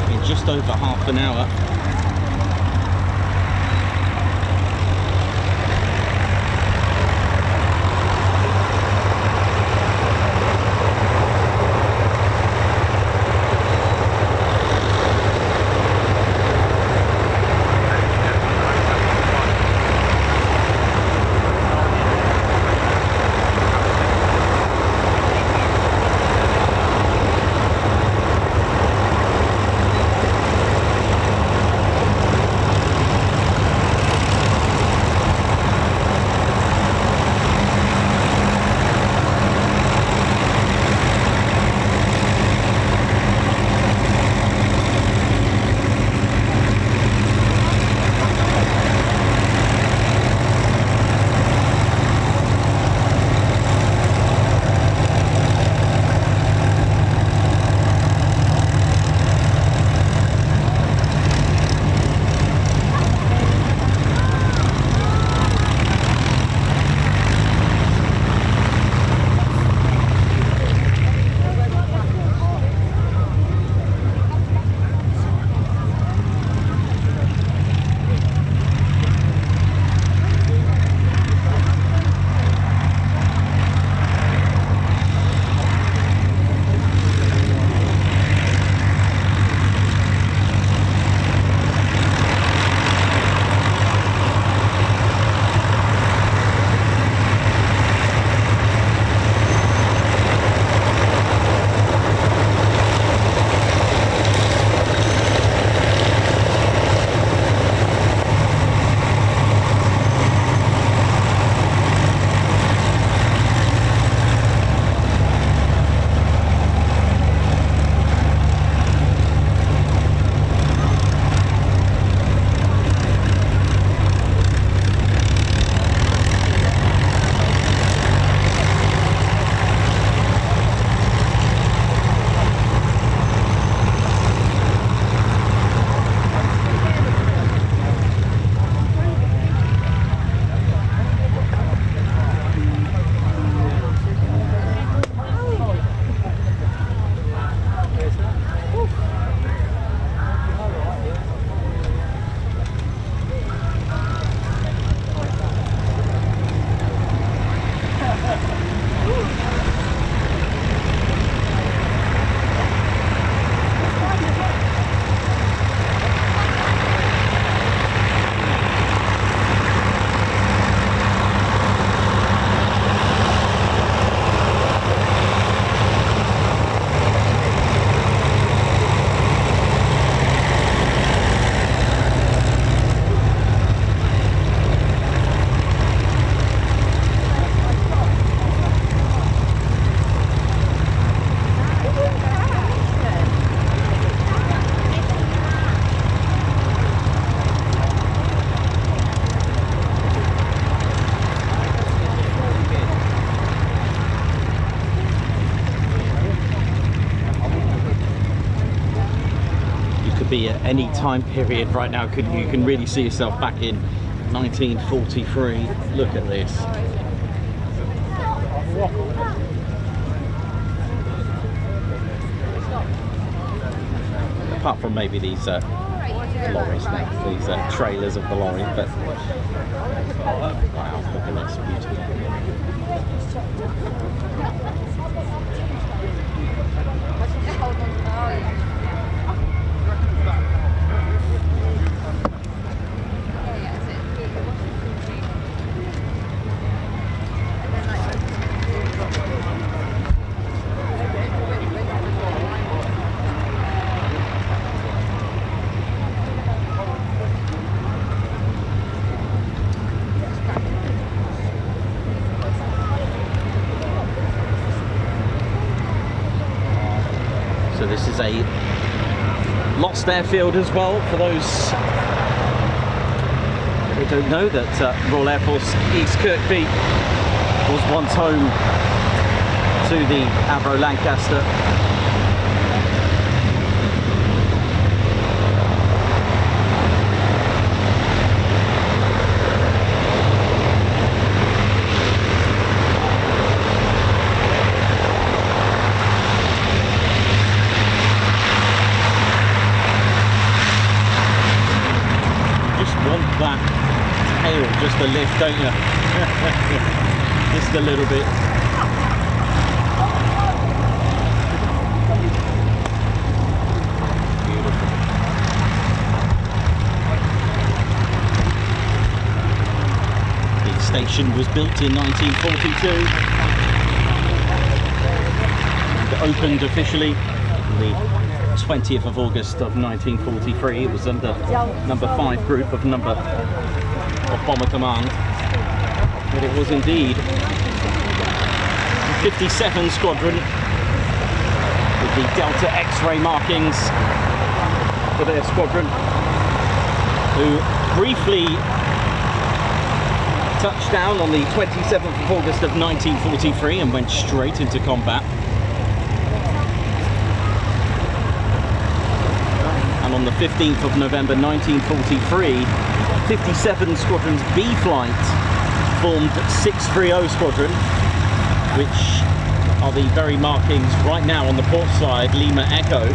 in just over half an hour. Be at any time period right now. You can really see yourself back in 1943. Look at this. Apart from maybe these lorries now, these trailers of the lorry, but wow, look at this, beautiful. So this is a lost airfield as well, for those who don't know, that Royal Air Force East Kirkby was once home to the Avro Lancaster. that tail just a lift, don't you? Just a little bit. Beautiful. The station was built in 1942 and opened officially the 20th of August of 1943. It was under number 5 group of bomber command, but it was indeed the 57 Squadron with the Delta X-ray markings for their squadron, who briefly touched down on the 27th of August of 1943 and went straight into combat. And on the 15th of November 1943, 57 Squadron's B flight formed 630 Squadron, which are the very markings right now on the port side, Lima Echo.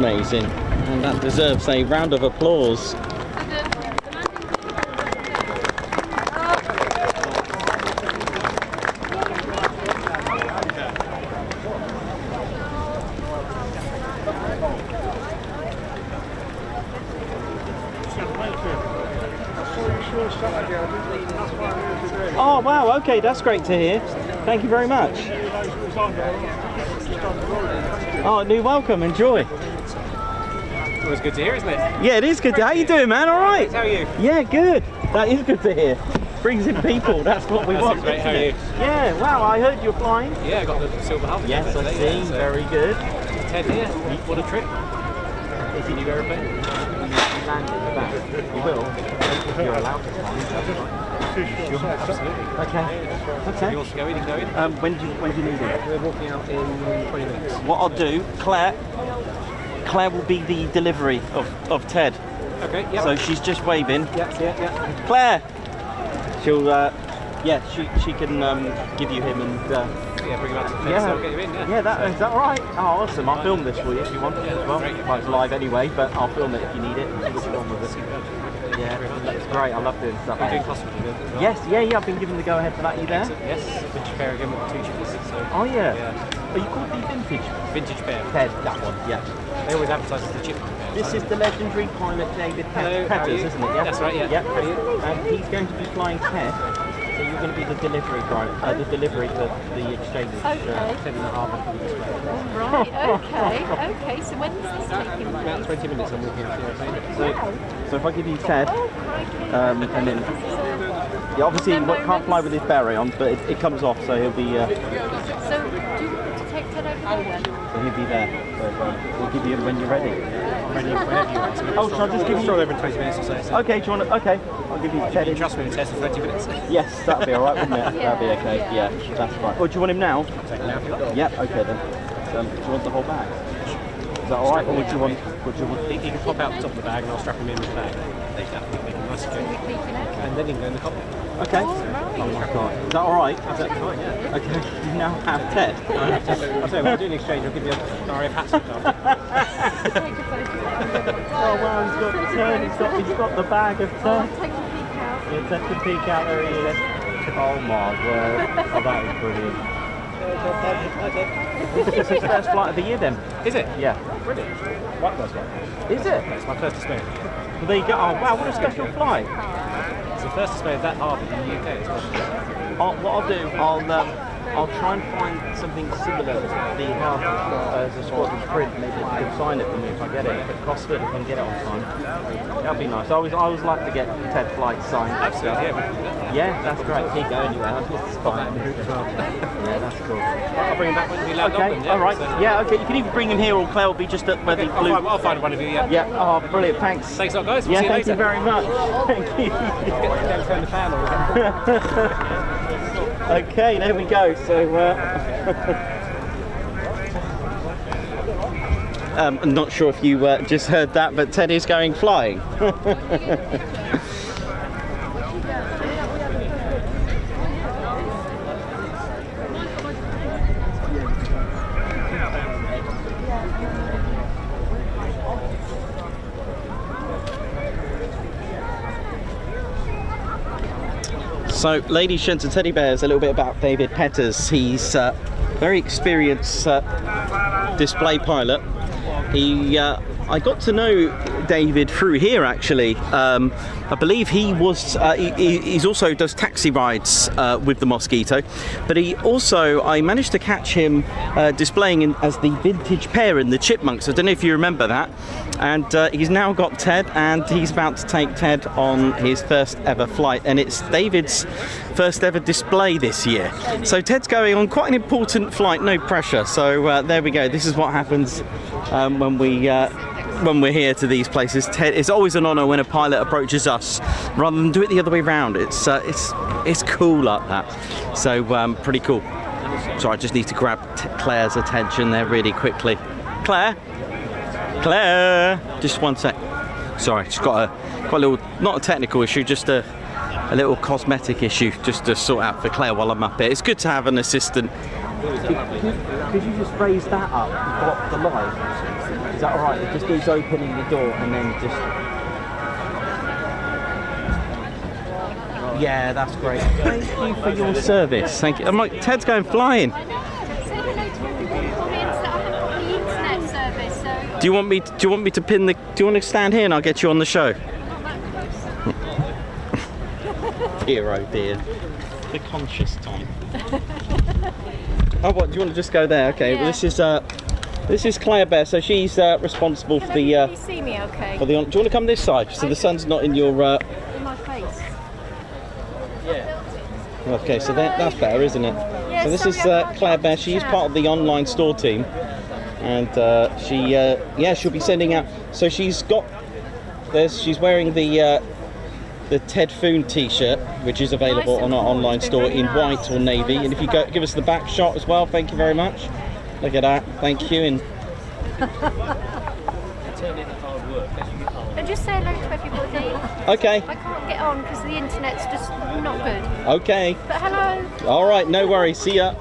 amazing, and that deserves a round of applause. Oh wow, okay, that's great to hear. Thank you very much. Oh, new welcome, enjoy. Always good to hear, isn't it? Yeah, it is good to how you doing, man? Alright? How are you? Yeah, good. That is good to hear. Brings in people, that's what we want. Great. How are you? Yeah, wow, I heard you're flying. Yeah, I got the silver half. Yes, I see, so very good. Ted here, what a trip. Is your new aeroplane? You will, if you're allowed to fly. Sure, absolutely. Okay. You want to go in and go in? When do you need it? We're walking out in 20 minutes. What I'll do, Claire will be the delivery of Ted. Okay, yeah. So she's just waving. Yeah. Claire! She'll, she can give you him and... yeah, bring him out to the fence, so I'll get you in, yeah. Yeah, is that right? Oh, awesome. I'll film this for you if you want as well. Well, it's live anyway, but I'll film it if you need it. We'll go on with it. Yeah, that's great. I love doing stuff. You're doing customs, you know? Yes, yeah, I've been given the go-ahead for that. You there? Yes, vintage pair again with the 2 chippers. So, oh, yeah. Are you called the vintage? Vintage pair. Ted, that one, yeah. They always advertise as the chip pair. This is the legendary pilot David Petters, isn't it? Yeah? That's right, yeah. Yep. How are you? And he's going to be flying Ted. So you're going to be the delivery driver, the delivery for the exchange. Okay. 10 and a half for the display. Right, okay. So when is this taking place? About 20 minutes I'm walking out the airplane. So if I give you Ted, and then, yeah, obviously he can't fly with his beret on, but it comes off, so he'll be. So do you want to take Ted over there then? So he'll be there. So we'll give you him when you're ready. Whenever you ask me. Oh, shall I just give you? Stroll over in 20 minutes or so. Okay, do you want to? Okay, I'll give you Ted. You can trust me to test for 20 minutes. Yes, that'll be alright, wouldn't it? That'll be okay. Yeah, that's fine. Oh, do you want him now? Take him now if you like. Yep. Okay then. Do you want the whole bag? Is that alright, or would you want? He can pop out the top of the bag and I'll strap him in with the bag. Make him nice and secure. And then he can go in the cockpit. Okay. Oh my god. Is that alright? That's fine, yeah. Okay. You now have Ted. I'll tell you, we'll do an exchange. I'll give you an RAF EAST card. Oh wow, he's got Ted. He's got the bag of Ted. Take a peek out. Yeah, take a peek out. There he is. Oh my word. Oh, that is brilliant. This is his first flight of the year then? Is it? Yeah. Brilliant. Right, that's right. Is it? It's my first display. Well, there you go. Oh wow, what a special flight. It's the first display of that harbour in the UK as well. What I'll do, I'll try and find something similar to the as a squadron print. Maybe you can sign it for me if I get it. If it costs it, if I can get it on time. That'd be nice. I always like to get Ted flights signed. Absolutely, yeah. Yeah, that's great. Keep going anyway. It's fine. Yeah, that's cool. I'll bring him back when we land Okay, on them, yeah. all right. So, yeah, okay. You can even bring him here, or Claire will be just at where the blue. I'll find one of you, yeah. Yeah. Oh, brilliant. Thanks. Thanks a lot, guys. We'll yeah, see you thank later. you very much. Thank you. Get to turn the fan on. Okay, there we go. So, I'm not sure if you just heard that, but Ted is going flying. So, ladies, gents and teddy bears, a little bit about David Petters. He's a very experienced display pilot. I got to know David through here actually. I believe he was he's also does taxi rides with the Mosquito, but I managed to catch him displaying as the vintage pair in the Chipmunks. I don't know if you remember that. And he's now got Ted, and he's about to take Ted on his first ever flight, and it's David's first ever display this year. So Ted's going on quite an important flight, no pressure. So there we go. This is what happens when we're here to these places. Ted, it's always an honour when a pilot approaches us, rather than do it the other way around. It's cool like that. So pretty cool. So I just need to grab Claire's attention there really quickly. Claire, just one sec. Sorry, just got a little, not a technical issue, just a little cosmetic issue, just to sort out for Claire while I'm up here. It's good to have an assistant. Could you just raise that up and block the light? Is that alright? It just needs opening the door and then just... Yeah, that's great. Thank you for your service. Thank you. I'm like, Ted's going flying. I know. Say hello to everybody for me and I haven't got the internet service, so... Do you want me to pin the... Do you want to stand here and I'll get you on the show? I'm not that close. Dear, oh dear. The conscious time. Oh, what? Do you want to just go there? Okay. Yeah. Well, this is Claire Bear. So she's responsible for the. Can you see me? Okay. For the. Do you want to come this side so the sun's not in your? In my face. Okay, so that's better, isn't it? Yeah, so this sorry, is I can't Claire get Bear. the She is chat. part of the online store team, and she'll be sending out. So she's wearing the Ted Foon T-shirt, which is available on our online store in white or navy. And if you give us the back shot as well, thank you very much. Look at that, thank you. And And just say hello to everybody. okay, I can't get on because the internet's just not good. okay, But hello. all right, no worries. See ya.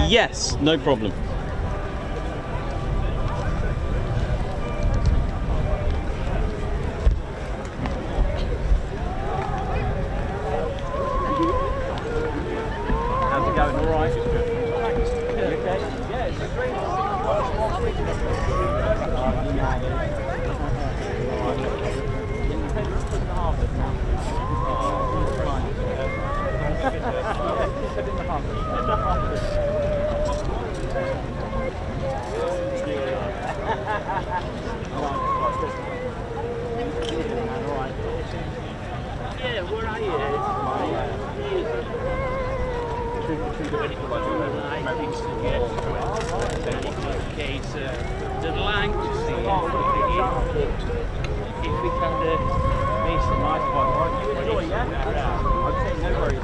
Yes, no problem. How's it going? All right. Okay. Yeah, where are you? Okay, so the Lancaster if we can make some nice one, right? Yeah? Okay, no worries.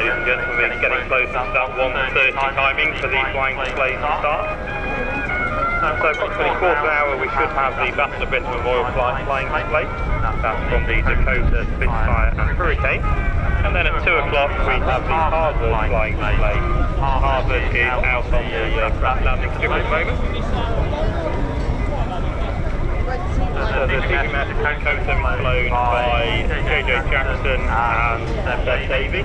ladies and gentlemen, we're getting close to that 1:30 timing for the flying displays to start. So approximately quarter of an hour we should have the Battle of Britain Memorial flying display. That's from the Dakota, Spitfire and Hurricane. And then at 2 o'clock we have the Harvard flying display. Harvard is out on the crash landing strip at the moment. So the BBMF Dakota is flown by JJ Jackson and Ted Davey.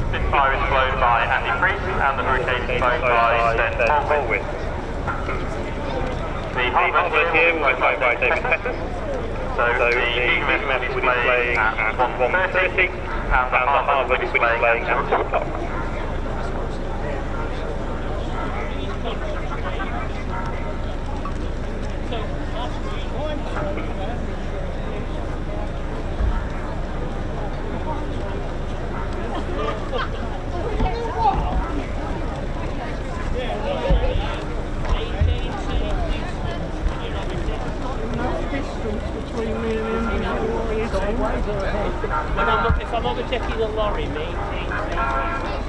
Spitfire is flown by Andy Priest and the Hurricane is flown by Ted Coningsby. The Harvard here will be flown by David Peters. So the BBMF will be displaying at 1:30 and the Harvard will be displaying at 2 o'clock. If I'm overtaking a lorry, mate,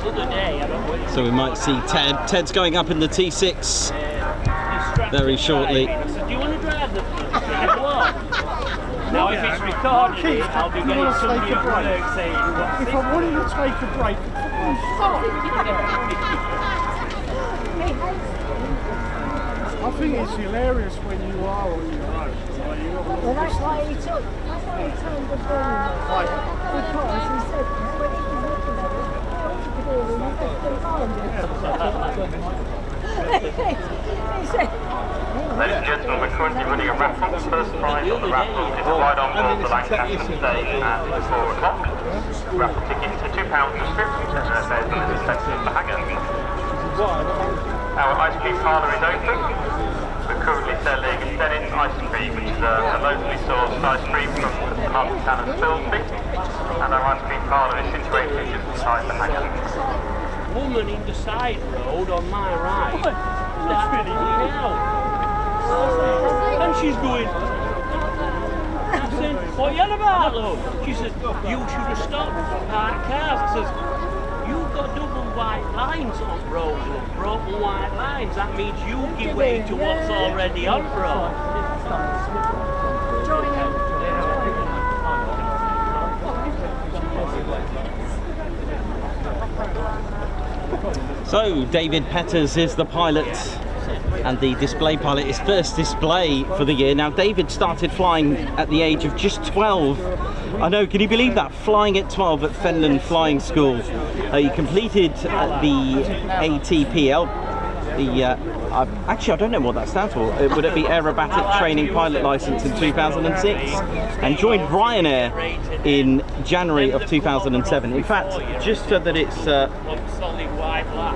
the other day, I don't know. So we might see Ted's going up in the T6 very shortly. Do you want to drive the Now if it's recorded, I'll be getting somebody at work saying, if I wanted to take a break, I think it's hilarious when you are on your own. Well, that's why he told the boy because he said when he was looking at it, he could hear him, he said, Ladies and gentlemen, we're currently running a raffle. The first prize on the raffle is right on board the Lancaster stage at 4 o'clock. Raffle tickets are £2 prescription, and there's the expenses for hangers. Our ice cream parlour is open. We're currently selling Dennis ice cream, which is a locally sourced ice cream from Montana Spilsby. And our ice cream parlour is situated just beside the hangar. woman in the side road on my right, that's really out. And she's going, I said, what are you on about, love? She said, you should have stopped parked cars. I says, you've got double white lines on road, love, broken white lines. That means you give way to what's already on road. So David Peters is the pilot and the display pilot, his first display for the year. Now David started flying at the age of just 12. I know, can you believe that? Flying at 12 at Fenland Flying School. He completed the ATPL, actually I don't know what that stands for. Would it be Aerobatic Training Pilot License in 2006? And joined Ryanair in January of 2007. In fact, just so that it's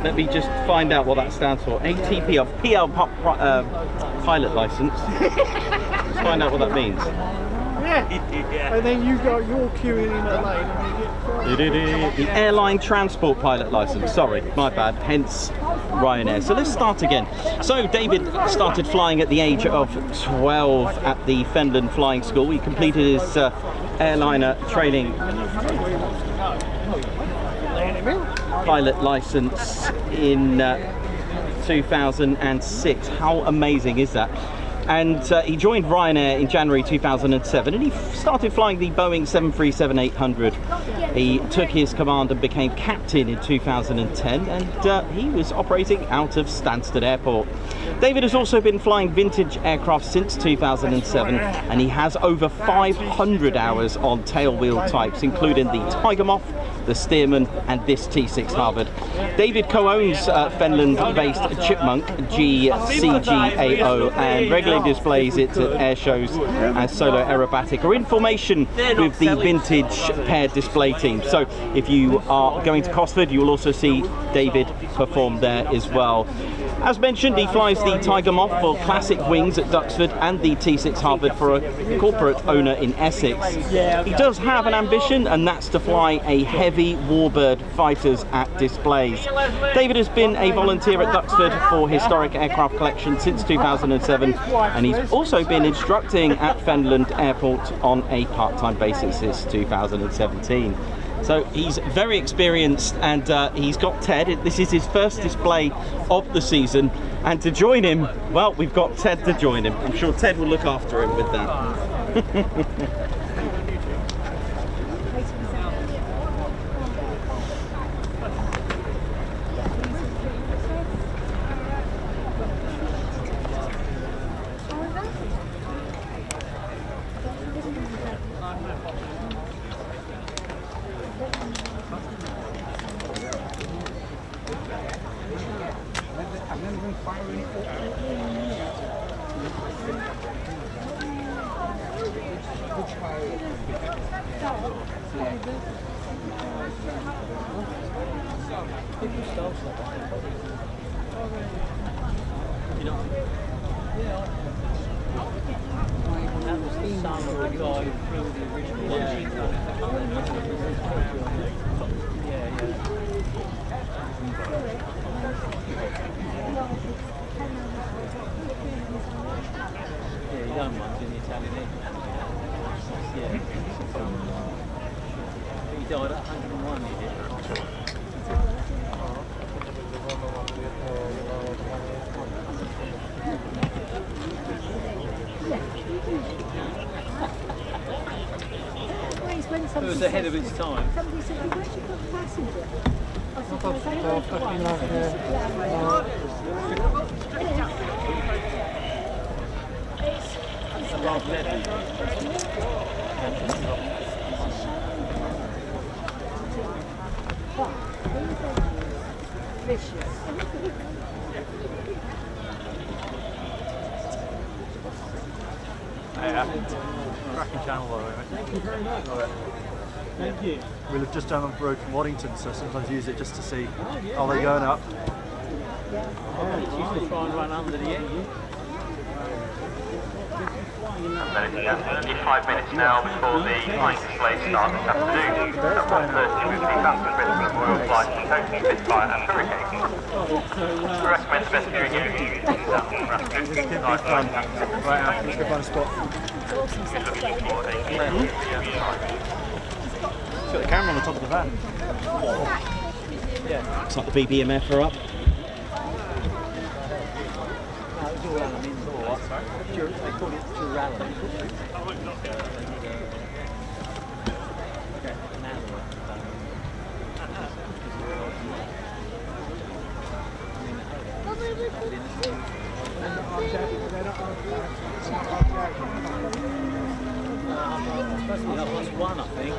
let me just find out what that stands for. ATPL, pilot license. Let's find out what that means. Yeah. And then you go, you're queuing in the lane and you get the airline transport pilot license. Sorry, my bad. Hence Ryanair. So let's start again. So David started flying at the age of 12 at the Fenland Flying School. He completed his airliner training pilot license in 2006. How amazing is that? And he joined Ryanair in January 2007 and he started flying the Boeing 737-800. He took his command and became captain in 2010 and he was operating out of Stansted Airport. David has also been flying vintage aircraft since 2007 and he has over 500 hours on tailwheel types, including the Tiger Moth, the Stearman and this T6 Harvard. David co-owns Fenland-based Chipmunk GCGAO and regularly displays it at air shows as solo aerobatic or in formation with the vintage paired display team. So if you are going to Cosford, you will also see David perform there as well. As mentioned, he flies the Tiger Moth for classic wings at Duxford and the T6 Harvard for a corporate owner in Essex. He does have an ambition, and that's to fly a heavy warbird fighters at displays. David has been a volunteer at Duxford for historic aircraft collection since 2007, and he's also been instructing at Fenland Airport on a part-time basis since 2017. So he's very experienced, and he's got Ted. This is his first display of the season, and to join him, well, we've got Ted to join him. I'm sure Ted will look after him with that. It was ahead of its time. Somebody said, where'd you put the passenger? I said, Cracking channel, by the way. Thank you very much. Thank you. We'll have just done on the road from Waddington, so sometimes use it just to see how they're going up. Usually try and run under the end. Ladies and gentlemen, only 5 minutes now before the flying display starts this afternoon. At 1:30 with the Lancaster Nx611 Royal Flight TAXY, Spitfire and Hurricane. I recommend the best viewing area is Right, let's go find a spot. Got the camera on the top of the van. Yeah. Looks like the BBMF are up. They call it Duralum. Supposed to be up plus one, I think.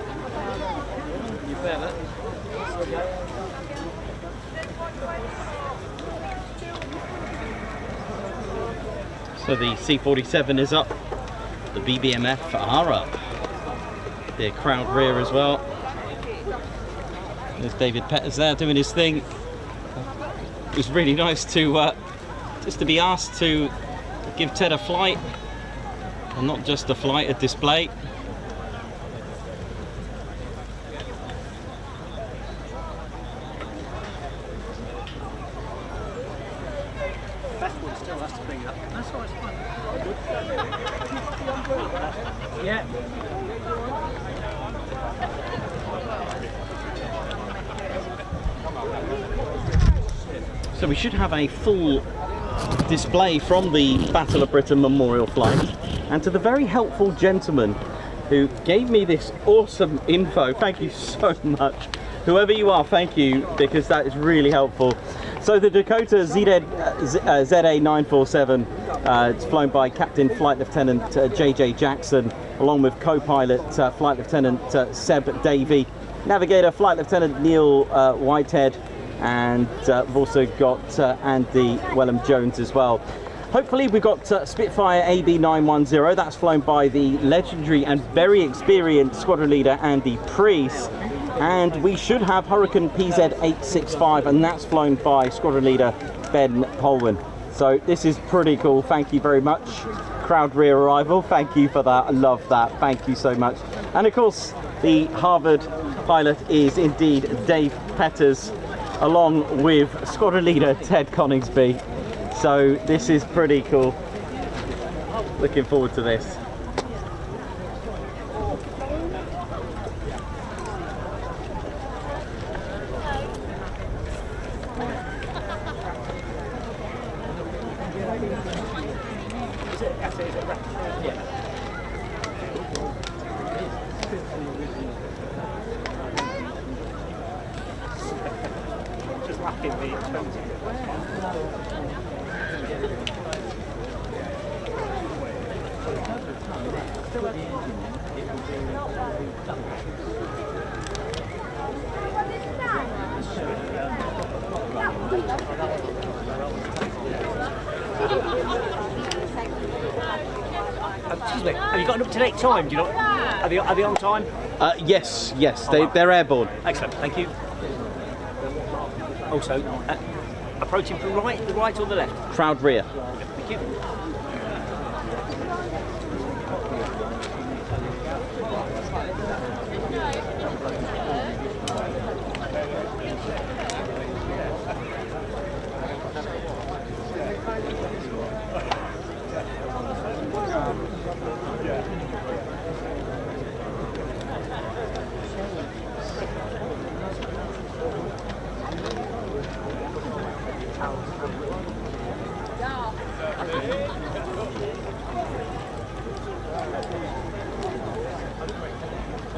You better. So the C-47 is up, the BBMF are up, the crowd rear as well. There's David Petters there doing his thing. It was really nice to just to be asked to give Ted a flight, and not just a flight, a display. Still has to bring it up. That's all, it's fine. Yeah. So we should have a full display from the Battle of Britain Memorial Flight, and to the very helpful gentleman who gave me this awesome info, thank you so much. Whoever you are, thank you, because that is really helpful. So the Dakota ZA947, it's flown by Captain Flight Lieutenant JJ Jackson, along with co-pilot Flight Lieutenant Seb Davey, navigator Flight Lieutenant Neil Whitehead, and we've also got Andy Wellham-Jones as well. Hopefully we've got Spitfire AB910, that's flown by the legendary and very experienced squadron leader Andy Priest. And we should have Hurricane PZ865, and that's flown by squadron leader Ben Polwin. So this is pretty cool, thank you very much. Crowd rear arrival, thank you for that, I love that, thank you so much. And of course, the Harvard pilot is indeed Dave Petters, along with squadron leader Ted Coningsby. So this is pretty cool. Looking forward to this. in the 20. Excuse me, have you got an up-to-date time? Do you know? Are they on time? Yes, they're airborne. Excellent, thank you. Also, approaching from the right or the left? Crowd rear. Thank you.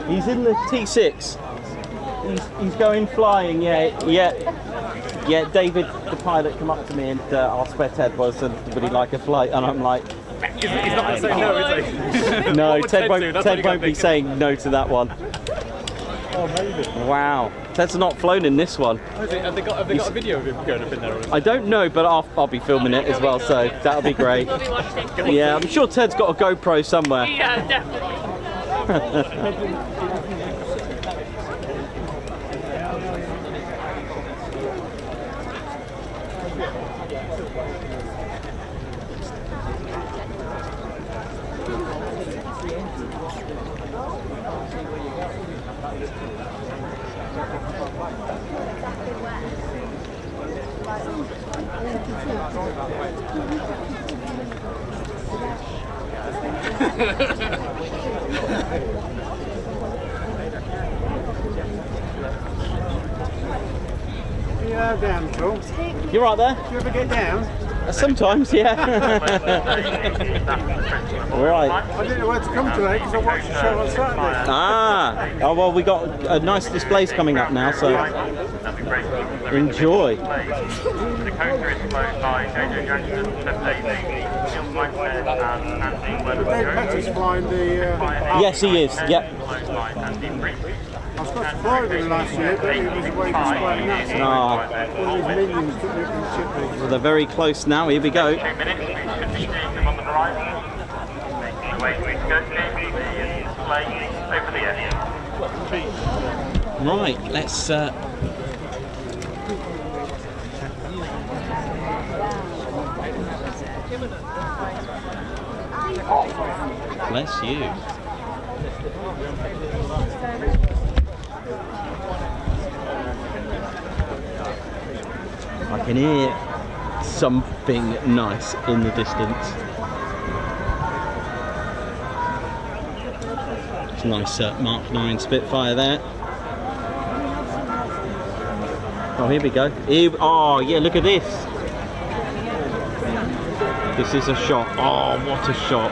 He's in the T6. He's going flying. Yeah. David, the pilot, come up to me and asked where Ted was and would he like a flight, and I'm like, He's not going to say no, is he? no. Ted won't be saying no to that one. Oh, maybe. Wow, Ted's not flown in this one. Have they got a video of him going up in there? I don't know, but I'll be filming it as well, so that'll be great. We'll be watching. Yeah, I'm sure Ted's got a GoPro somewhere. Yeah, definitely. Yeah, down, Joe. You're right there? Do you ever get down? Sometimes, yeah. Right. I didn't know where to come today because I watched the show on Saturday. Oh well, we got nice displays coming up now, so enjoy. The coaster is flown by JJ Jackson, Ted Dave Petty's flying the... Yes, he is. Yep. I was supposed to fly with him last year, but he was away displaying that. So all his minions took me from the ship. Well, they're very close now. Here we go. 2 minutes, we should be seeing them on the horizon. Away we go to the display over the air. Right, let's. Bless you. I can hear something nice in the distance. It's a nice Mark 9 Spitfire there. Oh, here we go. Oh, yeah, look at this. This is a shot. Oh, what a shot.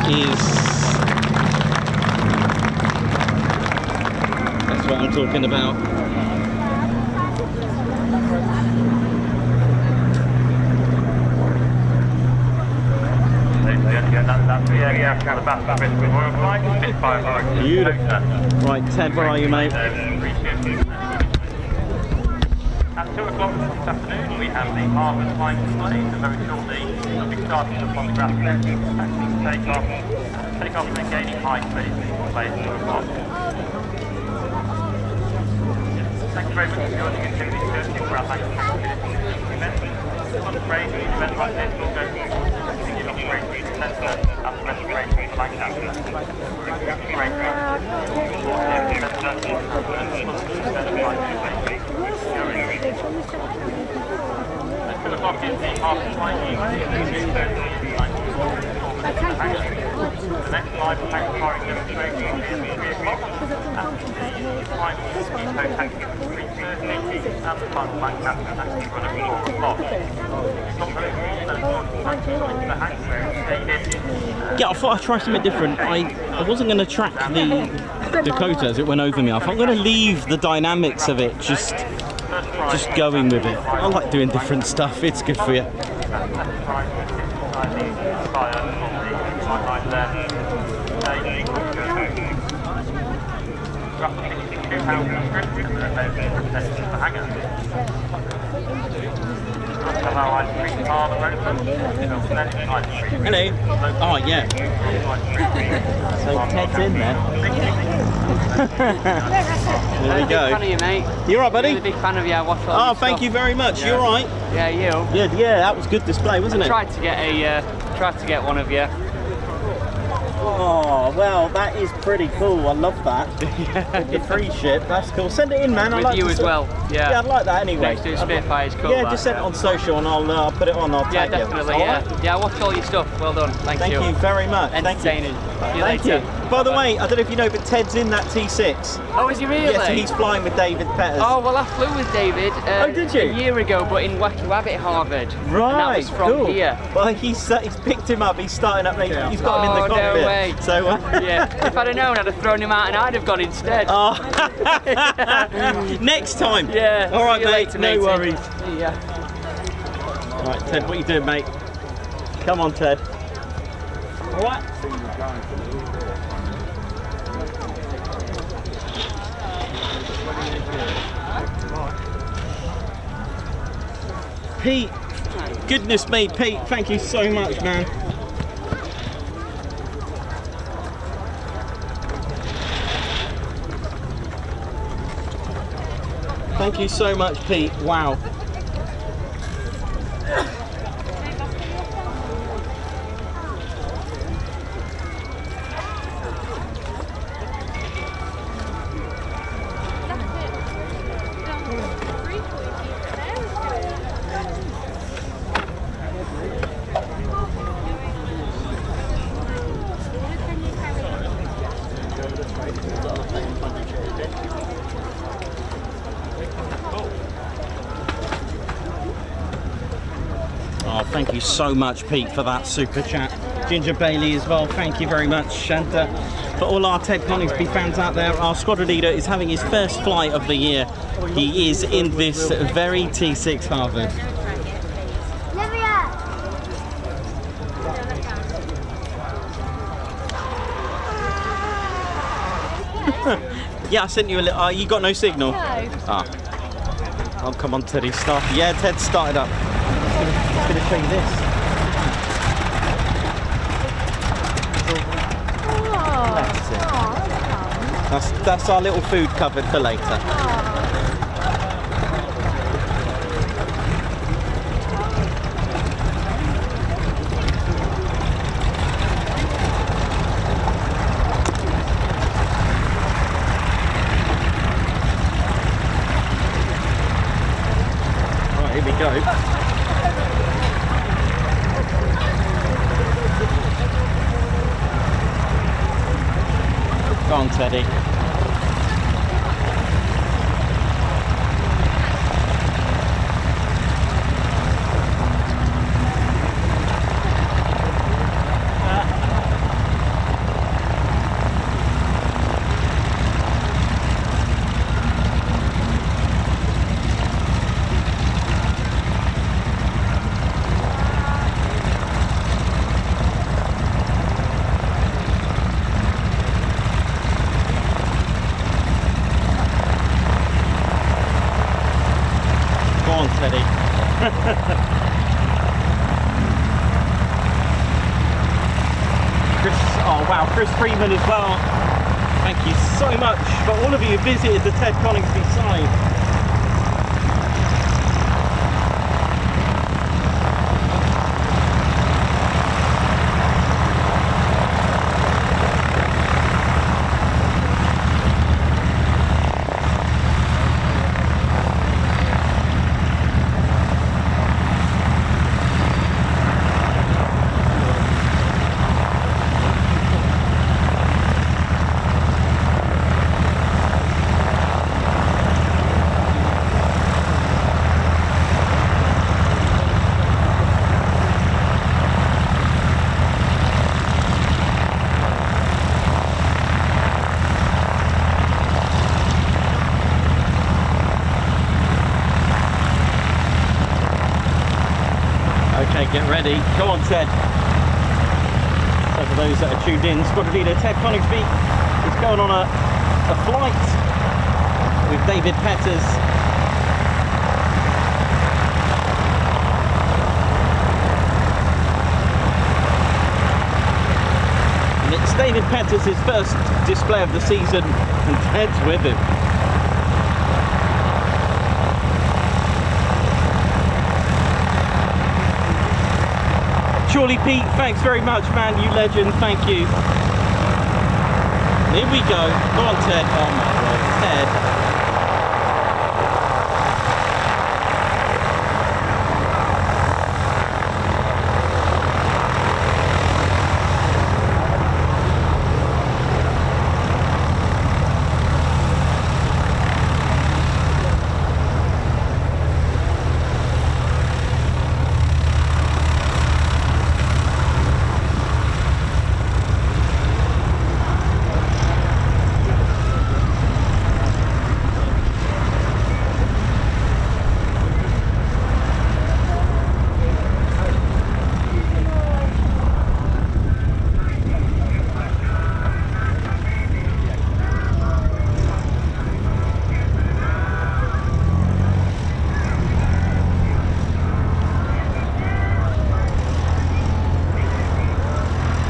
is... That's what I'm talking about. Beautiful. Right, Ted, where are you, mate? At 2 o'clock this afternoon, we have the Harvard flying display, and very shortly we'll be starting up on the ground set, take off and gaining high speed, display at 2 o'clock. Thank you very much for joining us in this 30th for our Lancaster event. On the break, the event like this will go to the continued operations centre and the restoration for Lancaster. At 2 o'clock is the Harvard flying the next live firing demonstration will be at 3 o'clock and the final Mosquito taxi at 3:30 and the final Lancaster taxi run at 4 o'clock. Yeah, I thought I'd try something different. I wasn't going to track the Dakota as it went over me. I thought I'm going to leave the dynamics of it, just going with it. I like doing different stuff. It's good for you. Hello. Oh yeah. So Ted's in there. There we go. Big fan of you, mate. You alright, buddy? I'm a big fan of you. I watch all Oh, your thank stuff. you very much. Yeah. You alright? Yeah, you. Yeah, that was good display, wasn't it? Tried to get one of you. Oh, well, that is pretty cool. I love that. The free ship, that's cool. Send it in, man. With like you as well. Yeah. Yeah, I'd like that anyway. Next to the Spitfire is cool. Yeah, just send it on social and I'll put it on. I'll Yeah, tag you. definitely. All right? Yeah, I watched all your stuff. Well done. Thank you. Thank you very much. Entertaining. See you Thank later. you. By the way, I don't know if you know, but Ted's in that T6. Oh, is he really? Yes, he's flying with David Petters. Oh, well, I flew with David did you? a year ago, but in Wacky Rabbit, Harvard. Right, And that was from cool. here. Well, he's picked him up. He's starting up. He's got him in the cockpit. No way. So yeah, if I'd have known, I'd have thrown him out and I'd have gone instead. Oh. Next time. Yeah. All right, See you mate. later, No matey. worries. See ya. Right, Ted, what are you doing, mate? Come on, Ted. All right. Pete, goodness me, Pete, thank you so much, man. Thank you so much, Pete. Wow. Oh, thank you so much, Pete, for that super chat. Ginger Bailey as well, thank you very much. And for all our Ted Coningsby fans out there, our squadron leader is having his first flight of the year. He is in this very T6 Harvard. Yeah, I sent you a little. You got no signal? No. Ah. Oh, come on, Teddy, start. Yeah, Ted started up. I'm going to show you this. That's it. That's our little food cupboard for later. Right, here we go. Go on, Teddy. on, Teddy. Chris, oh wow, Chris Freeman as well. Thank you so much for all of you who visited the Ted Coningsby site. Get ready. Go on, Ted. So for those that are tuned in, Squadron Leader Ted Coningsby is going on a flight with David Petters. And it's David Petters' first display of the season, and Ted's with him. Surely Pete, thanks very much, man, you legend, thank you. Here we go. Go on, Ted. Oh my God, Ted.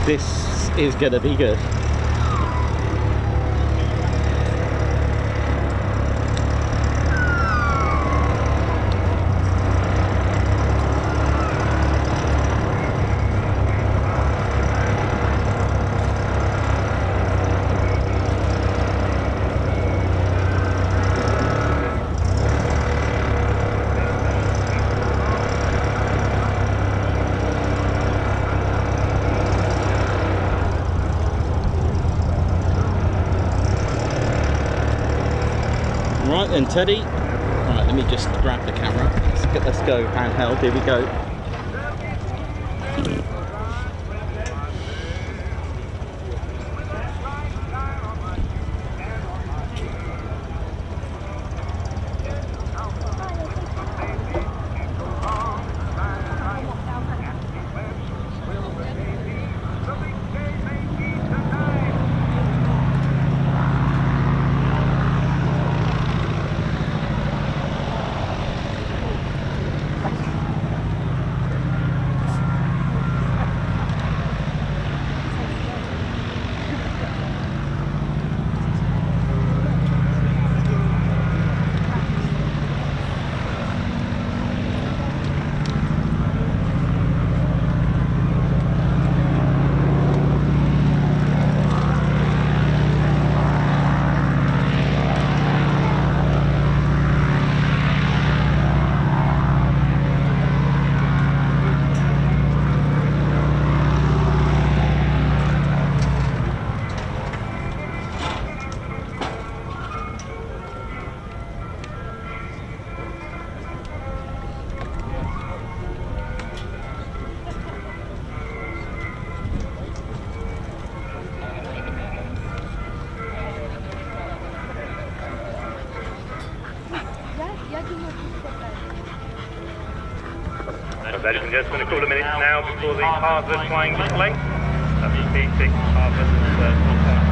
This is gonna be good. Right then, Teddy. Right, let me just grab the camera. Let's go handheld. Here we go. Ladies and gentlemen, a couple of minutes now before the harbour flying display. That's the P6 harbour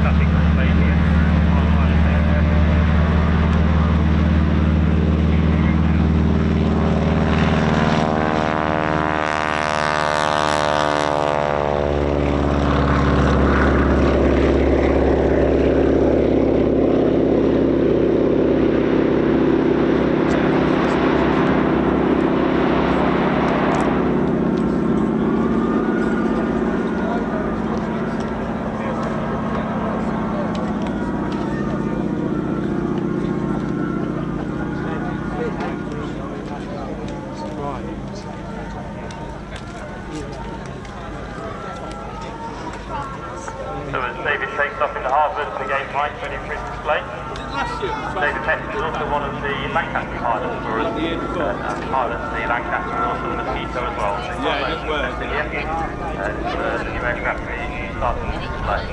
traffic display here. the Lancaster pilots for us. Pilots the Lancaster and also the Mosquito as well. Yeah, it does work. The new aircraft starting to display.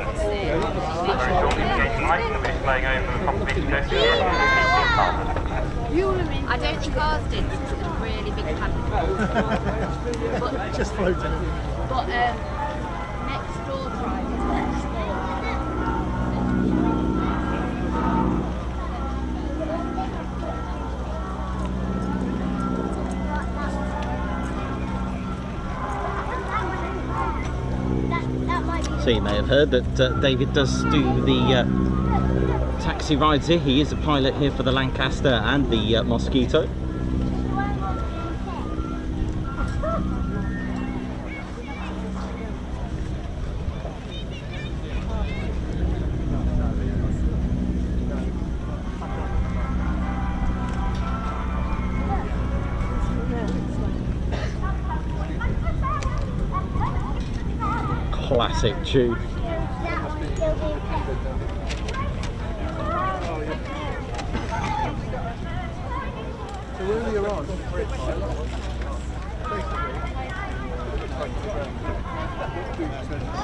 Very shortly, the engine lights will be displaying over the cockpit coast here. I don't think ours did, because it's a really big cabin. But, just floating. But next door drive. So you may have heard that David does do the taxi rides here. He is a pilot here for the Lancaster and the Mosquito. Classic tune. So earlier on,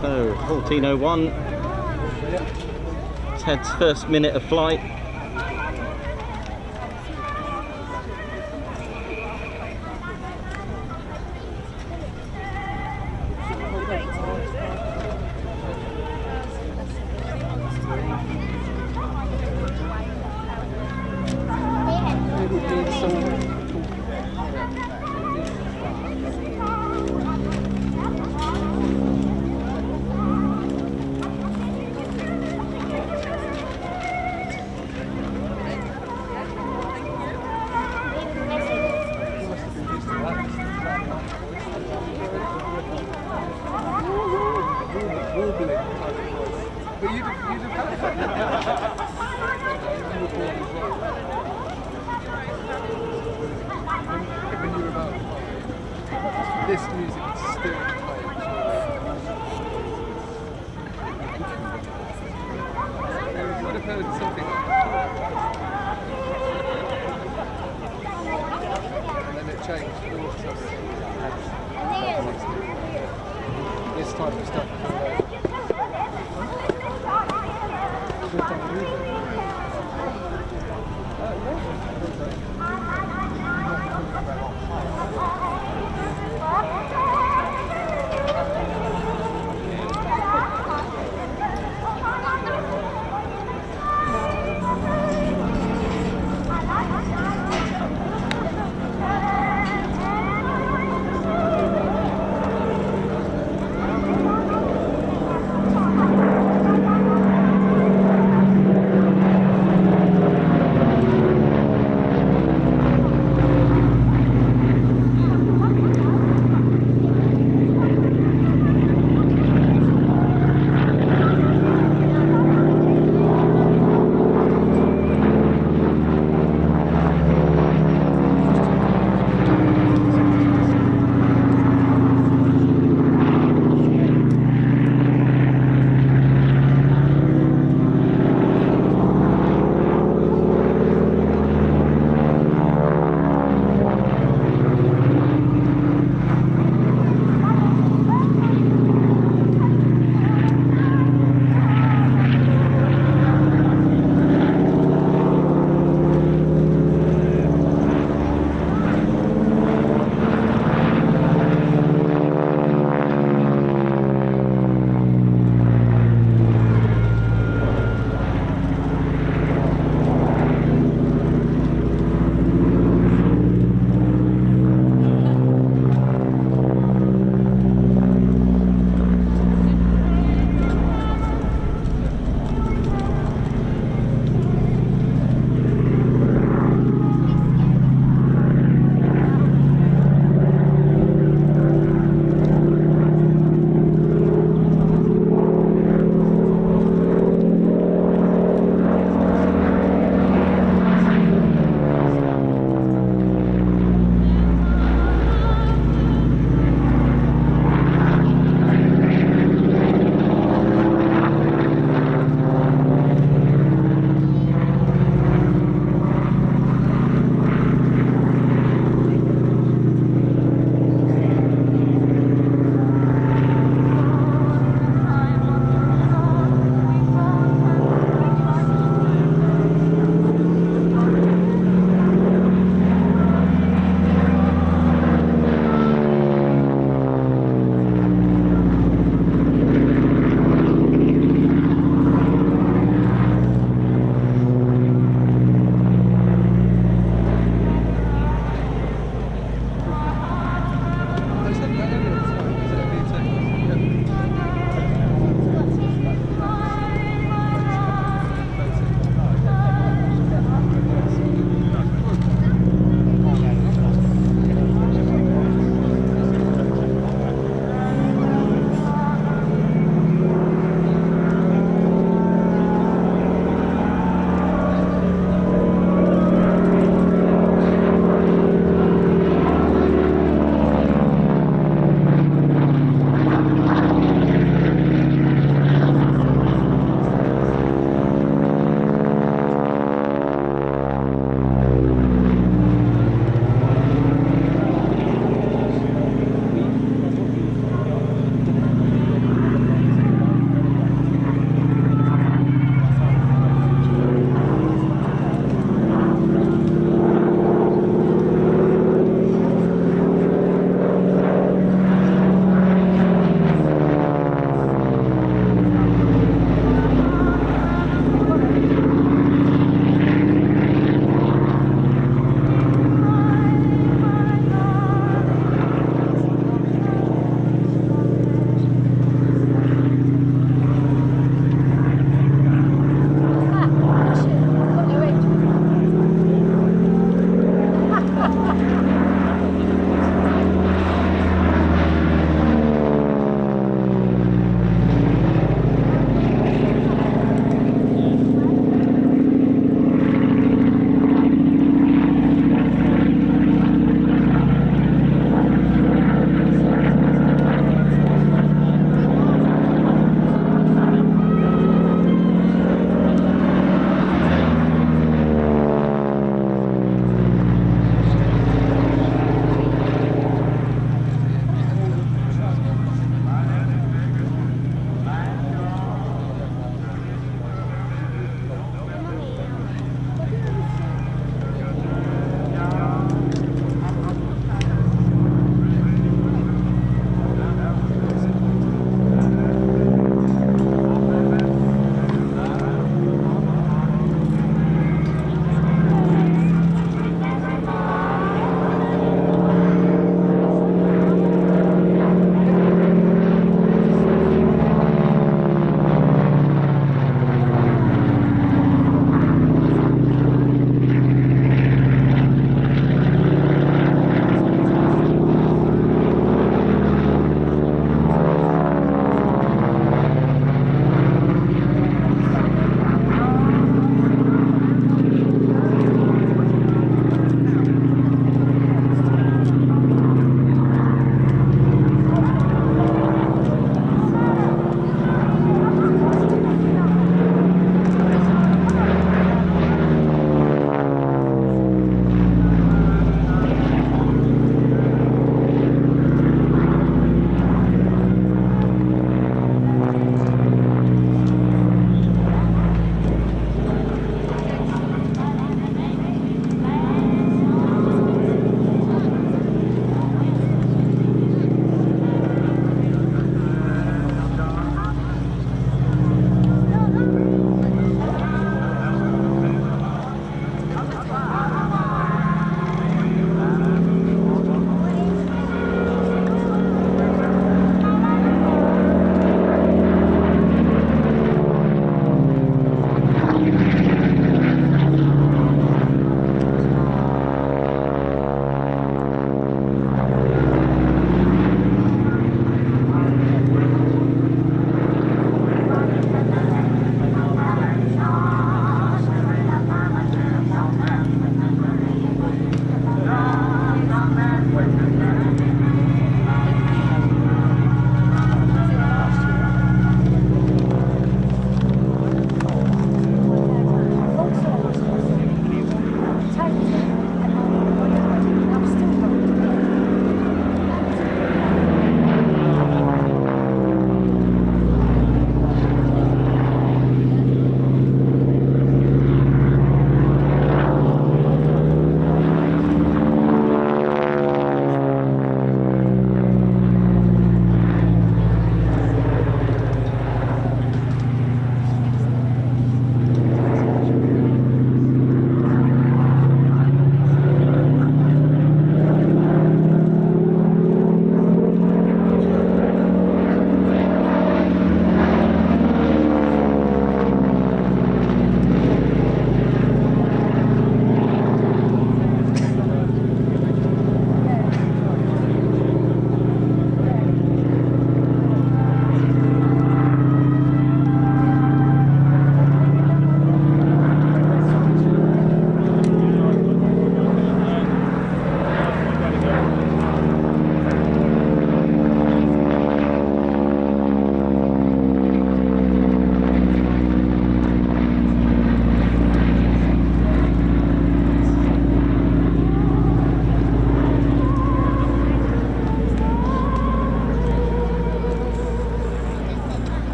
so 14:01, Ted's first minute of flight. This music is still playing. You would have heard something like that. And then it changed. All of a sudden. This type of stuff.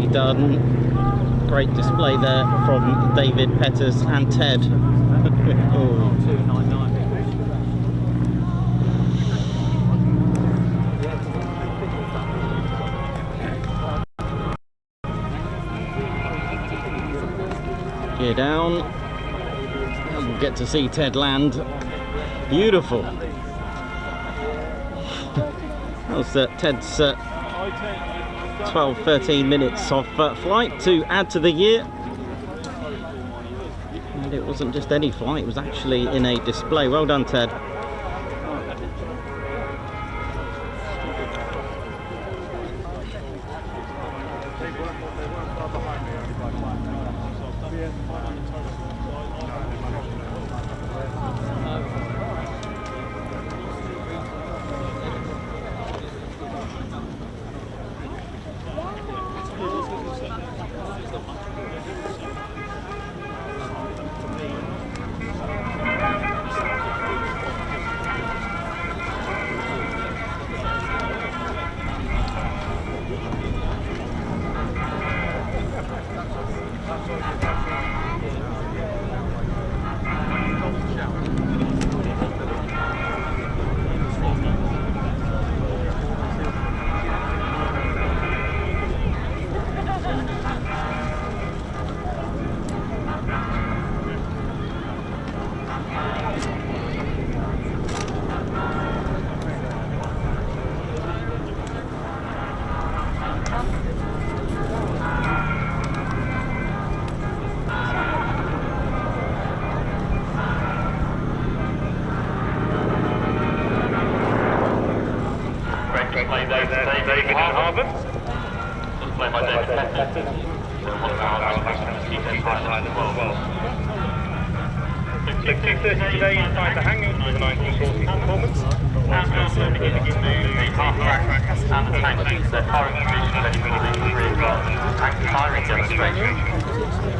nicely done. Great display there from David, Petters and Ted. Oh. 299. Gear down. And we'll get to see Ted land. Beautiful. That was Ted's 12-13 minutes of flight to add to the year. And it wasn't just any flight, it was actually in a display. Well done, Ted.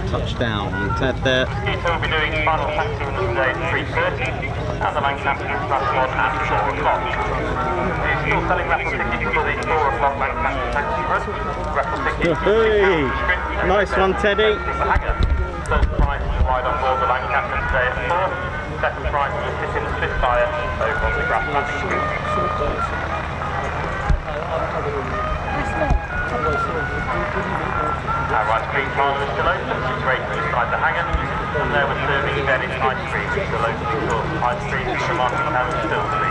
Touchdown, Ted there. Mosquito will be doing final taxi run today at 3:30 and the Lancaster Nx611 at 4 o'clock. We're still selling raffle tickets for the 4 o'clock Lancaster taxi run. Raffle tickets. Hey, nice one, Teddy. First prize is ride on board the Lancaster today at 4. Second prize is sit in the Spitfire over on the grass landing strip. Our right screen parlour is still open, situated inside the hangar, and there we're serving Venice ice cream, which is the locally sourced ice cream from the market town of Spilsby.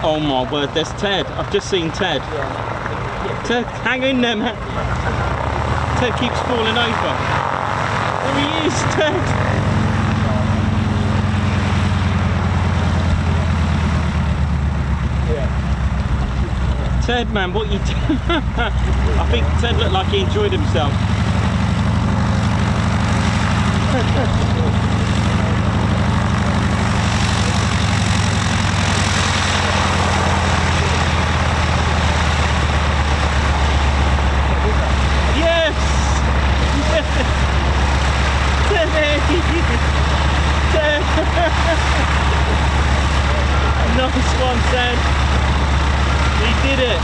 Oh my word, there's Ted. I've just seen Ted. Ted, hang in there, man. Ted keeps falling over. There he is, Ted. Ted, man, what you doing? I think Ted looked like he enjoyed himself. Yes! Ted! Ted! Nice one, Ted! He did it!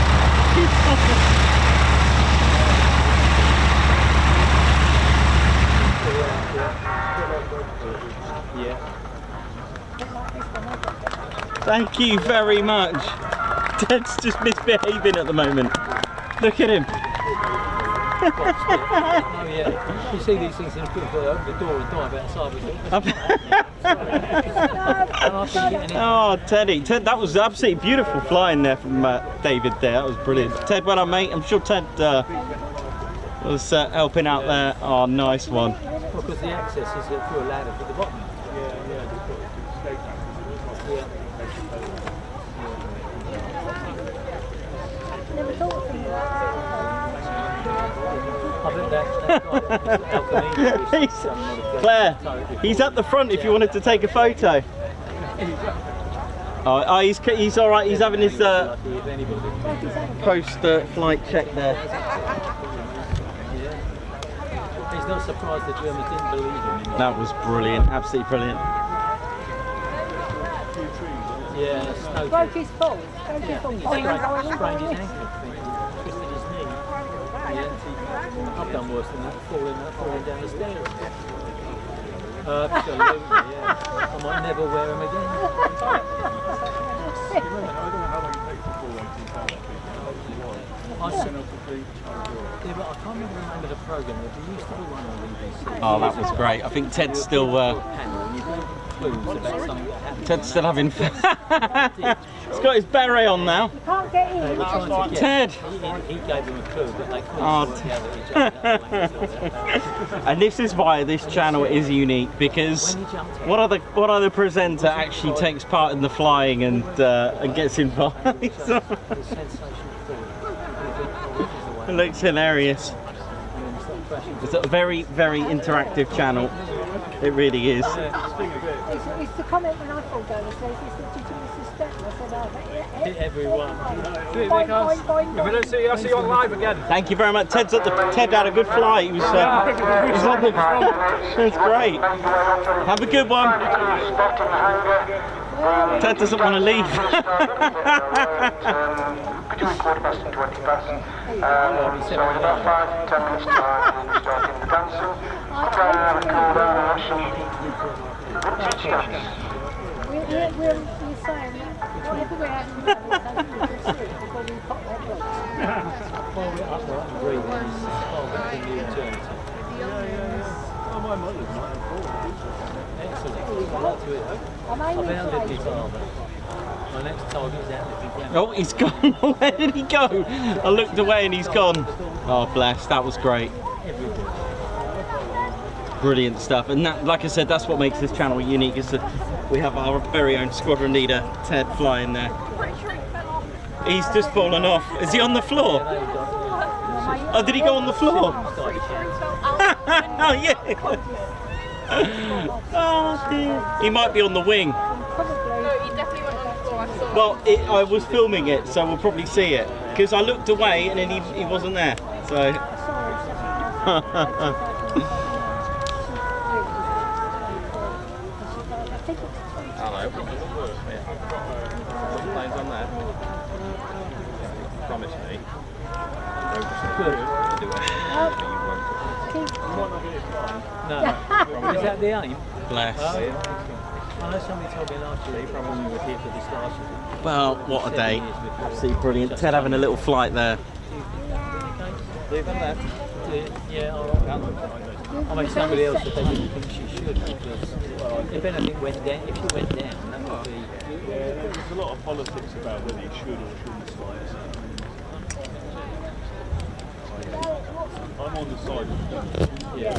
Thank you very much. Ted's just misbehaving at the moment. Look at him. Oh yeah, you see these things in a good open the door and dive outside. Oh, Teddy, Ted, that was absolutely beautiful flying there from David there. That was brilliant. Ted, well done, mate. I'm sure Ted was helping out there. Oh, nice one. Well, because the access is through a ladder to the bottom. Never thought of things like that. I think that's Claire, he's at the front if you wanted to take a photo. Oh, he's all right. He's having his post-flight check there. He's not surprised the Germans didn't believe him. That was brilliant, absolutely brilliant. Yeah, snow. Broke his foot. Broke his foot. Sprained his ankle, twisted his knee. Yeah, I've done worse than that, falling down the stairs. Absolutely, yeah. I might never wear them again. Yeah, but I can't remember the programme, but there used to be one on BBC. Oh, that was great. I think Ted's still Ted's still having fun. He's got his beret on now. You can't get in. Ted! He gave him a clue, but they couldn't Oh, and this is why this channel is unique, because what other presenter actually takes part in the flying and gets involved? It looks hilarious. It's a very, very interactive channel. It really is. It's the comment when I fall down the stairs, it's the step. I said, hit everyone. If we don't see you, I'll see you on live again. Thank you very much. Ted had a good flight. He was on the. It's great. Have a good one. Ted doesn't want to leave. Between quarter past and 20 past. So in about 5-10 minutes time, we'll be starting the dancing. Come down, cool down, wash some vintage dance. we're saying that whatever we're having before we pop that box. My next target is out. Oh, he's gone. Where did he go? I looked away and he's gone. Oh, bless. That was great. Brilliant stuff. And that, like I said, that's what makes this channel unique, is that we have our very own squadron leader, Ted, flying there. He's just fallen off. Is he on the floor? Oh, did he go on the floor? Oh, yeah. Oh, dear. He might be on the wing. Well, I was filming it, so we'll probably see it. Because I looked away and then he wasn't there. So. Hello. Some planes on there. Promise me. No. Is that the aim? Bless. Oh, I know somebody told me last year they probably were here for this last year. Well, what a day. Absolutely brilliant. Ted having a little flight there. Leave them there. Yeah, I mean, somebody else said they didn't think she should, because if anything went down, if she went down, that would be... Yeah, there's a lot of politics about whether you should or shouldn't fly. I'm on the side of yeah.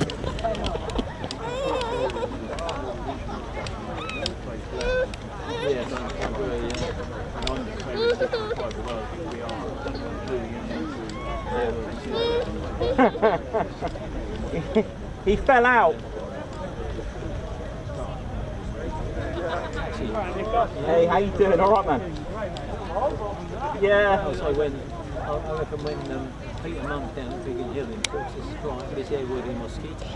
He fell out. Hey, how you doing? All right, man. Yeah. Also, when I reckon when Peter Mum's down at Biggin Hill in Texas, this airworthy Mosquito.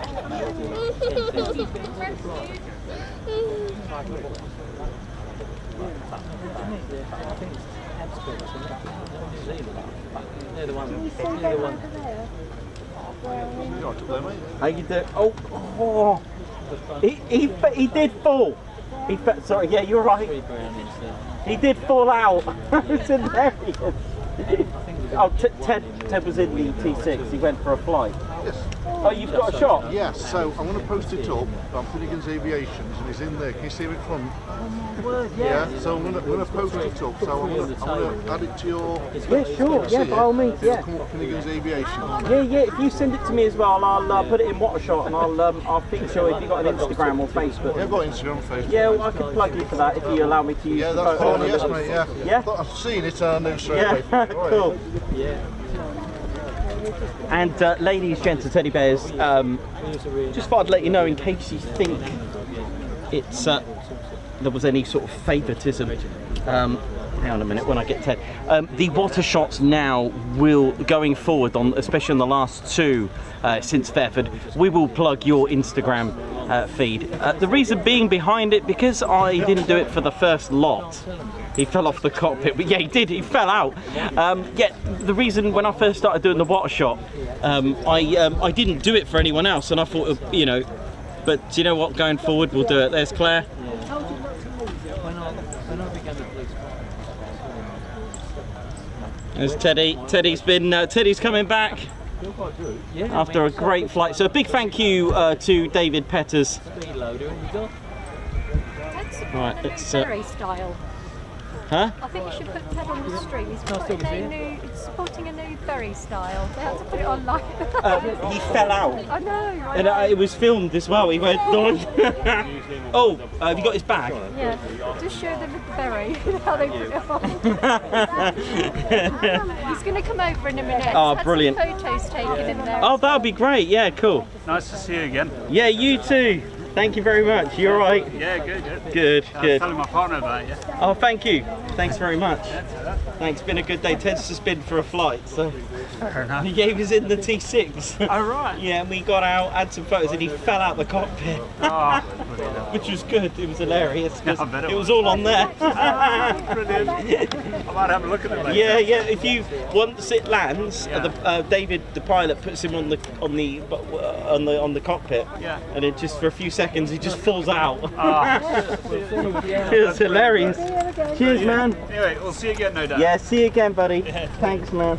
They're the one. How you doing? Oh. He did fall. Sorry, yeah, you're right. He did fall out. It's hilarious. Oh, Ted was in the T6. He went for a flight. Yes. Oh, you've got a shot? Yes, so I'm going to post it up on Lincolnshire Aviation, and he's in there. Can you see him in front? Yeah, so I'm going to post it up, so I'm going to add it to your... Yeah, sure, yeah, by all means, yeah. Come up Lincolnshire Aviation. Yeah, if you send it to me as well, I'll put it in Shot, and I'll feature if you've got an Instagram or Facebook. Yeah, I've got Instagram and Facebook. Yeah, well, I can plug you for that if you allow me to use the that's photo. fine, yes mate, yeah. Yeah? I've seen it and I knew straight away. Cool. Yeah. And ladies, gents and teddy bears, just thought I'd let you know in case you think it's there was any sort of favouritism. hang on a minute, when I get Ted. The water shots now will, going forward, on especially on the last two since Fairford, we will plug your Instagram feed. The reason being behind it, because I didn't do it for the first lot. He fell off the cockpit, but yeah, he did. He fell out. Yeah, the reason when I first started doing the water shot, I didn't do it for anyone else, and I thought, you know, but do you know what? Going forward, we'll do it. There's Claire. There's Teddy. Teddy's coming back after a great flight. So a big thank you to David Petters. Right, it's ferry style. Huh? I think you should put Ted on the street. He's supporting a new ferry style. They had to put it online. He fell out. I know. And it was filmed as well. He went, oh, have you got his bag? Yeah. Just show them the ferry how they put it on. He's going to come over in a minute. Oh, brilliant. Some photos taken in there. Oh, that would be great. Yeah, cool. Nice to see you again. Yeah, you too. Thank you very much. You all right? Yeah, good. Good. I was telling my partner about you. Oh, thank you. Thanks very much. Thanks. Been a good day. Ted's just been for a flight, so he gave us in the T6. Oh, right. Yeah, and we got out, had some photos, and he fell out the cockpit. Oh, which was good. It was hilarious. Yeah, I bet it was all on there. Brilliant. I might have a look at it later. Yeah. If you once it lands, David, the pilot, puts him on the cockpit. Yeah. And it just for a few seconds he just falls out. It was hilarious. Cheers, man. Anyway, we'll see you again, no doubt. Yeah, see you again, buddy. Thanks, man.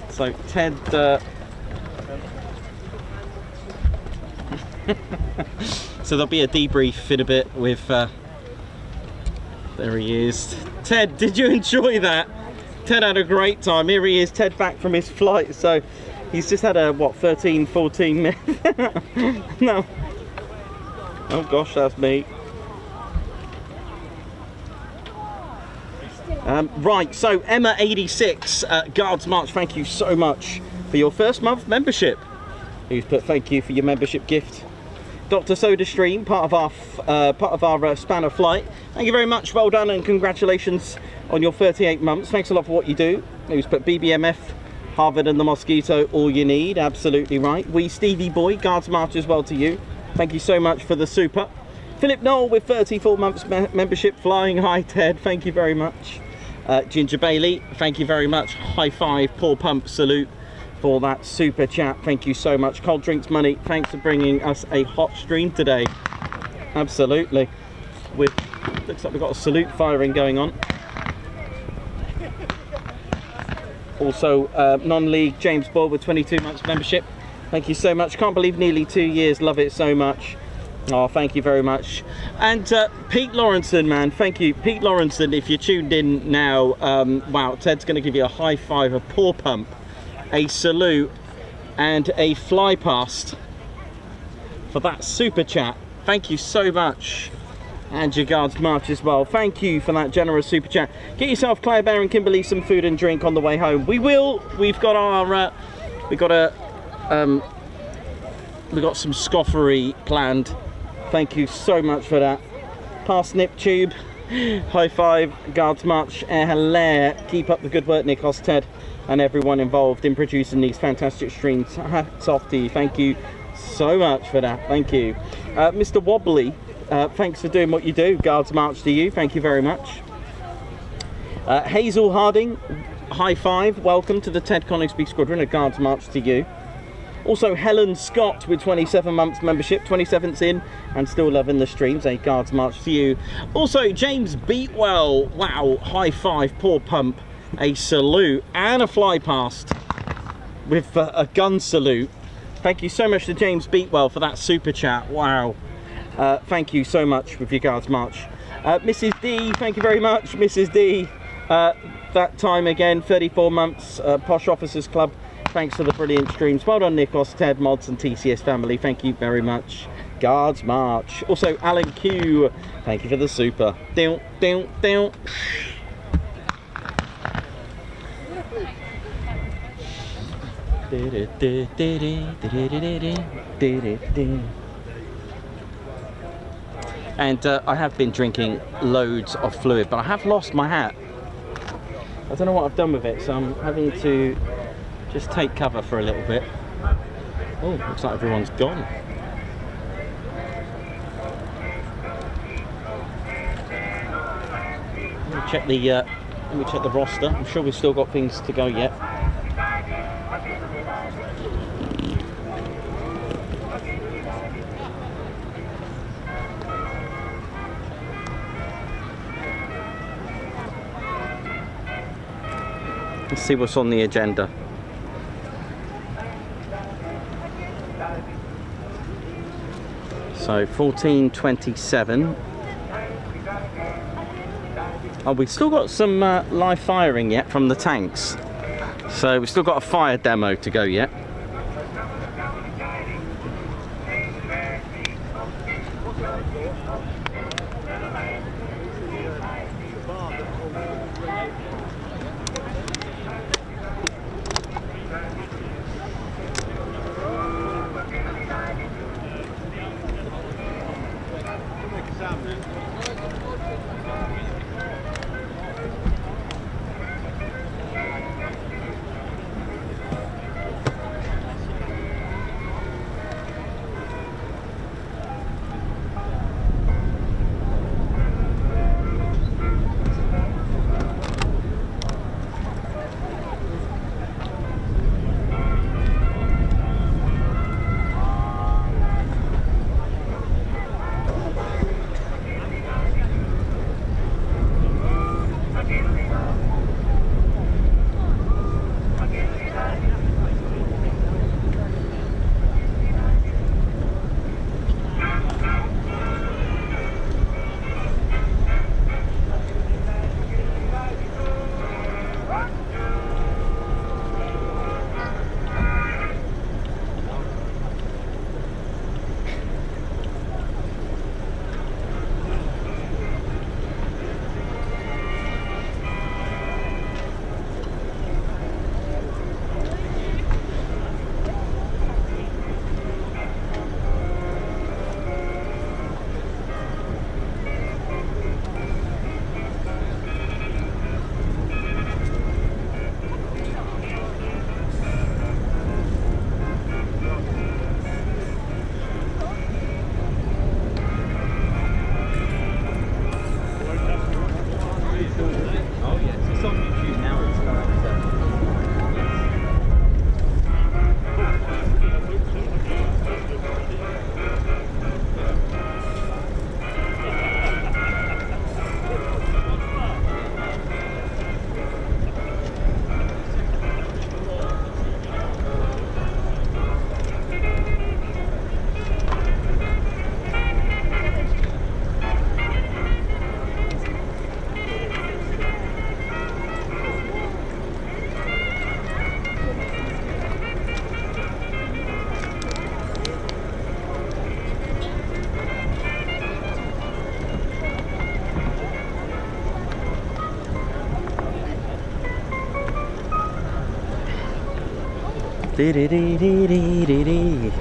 So Ted. So there'll be a debrief in a bit with. There he is. Ted, did you enjoy that? Ted had a great time. Here he is, Ted back from his flight. So he's just had a, what, 13, 14 minutes? No. Oh gosh, that's me. Right, so Emma86, Guards March, thank you so much for your first month membership. Who's put thank you for your membership gift. Dr. SodaStream, part of our spanner flight. Thank you very much, well done, and congratulations on your 38 months. Thanks a lot for what you do. Who's put BBMF, Harvard and the Mosquito, all you need, absolutely right. We Stevie Boy, Guards March as well to you. Thank you so much for the super. Philip Knoll with 34 months membership, flying high Ted, thank you very much. Ginger Bailey, thank you very much. High five, Paul Pump, salute for that super chat. Thank you so much. Cold Drinks Money, thanks for bringing us a hot stream today. Absolutely. Looks like we've got a salute firing going on. Also, non-league James Ball with 22 months membership. Thank you so much. Can't believe nearly 2 years. Love it so much. Oh, thank you very much. And Pete Lawrenson, man, thank you. Pete Lawrenson, if you're tuned in now, wow, Ted's going to give you a high five, a paw pump, a salute, and a fly past for that super chat. Thank you so much. And your Guards March as well. Thank you for that generous super chat. Get yourself, Claire Bear and Kimberly, some food and drink on the way home. We've got our, we've got some scoffery planned. Thank you so much for that. Parsnip Tube, high five, Guards March, Hilaire. Keep up the good work, Nikos, Ted, and everyone involved in producing these fantastic streams. Hats off to you. Thank you so much for that. Thank you. Mr. Wobbly, thanks for doing what you do. Guards March to you. Thank you very much. Hazel Harding, high five. Welcome to the Ted Coningsby Squadron. A Guards March to you. Also Helen Scott with 27 months membership, 27th in and still loving the streams. A Guards March to you. Also James Beatwell, wow, high five, paw pump, a salute and a fly past with a gun salute. Thank you so much to James Beatwell for that super chat. Wow. Thank you so much with your Guards March. Mrs. D, thank you very much, Mrs. D. That time again, 34 months, Posh Officers Club. Thanks for the brilliant streams. Well done, Nikos, Ted, Mods, and TCS family. Thank you very much. Guards March. Also, Alan Q. Thank you for the super. Down, down, down. And I have been drinking loads of fluid, but I have lost my hat. I don't know what I've done with it, so I'm having to just take cover for a little bit. Oh, looks like everyone's gone. Let me check the roster. I'm sure we've still got things to go yet. Let's see what's on the agenda. So 1427. Oh, we've still got some live firing yet from the tanks. So we've still got a fire demo to go yet. Dee dee dee dee dee dee dee.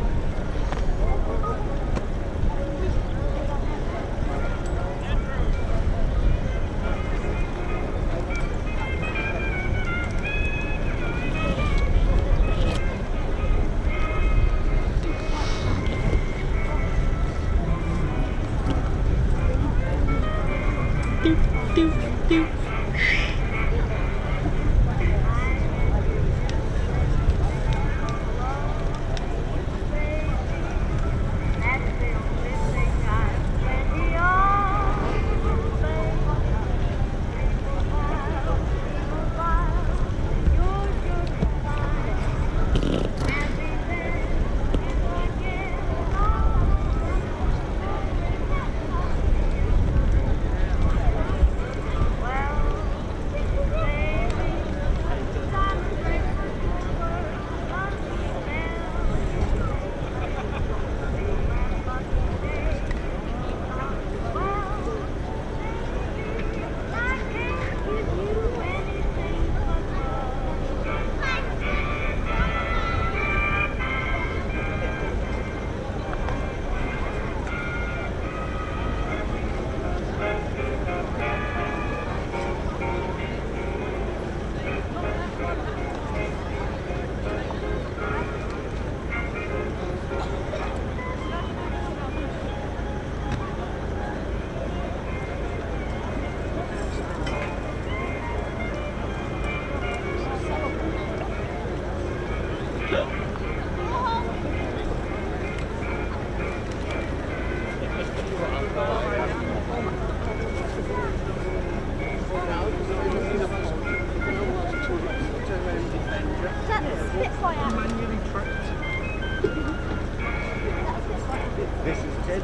manually tracked. This is Ted.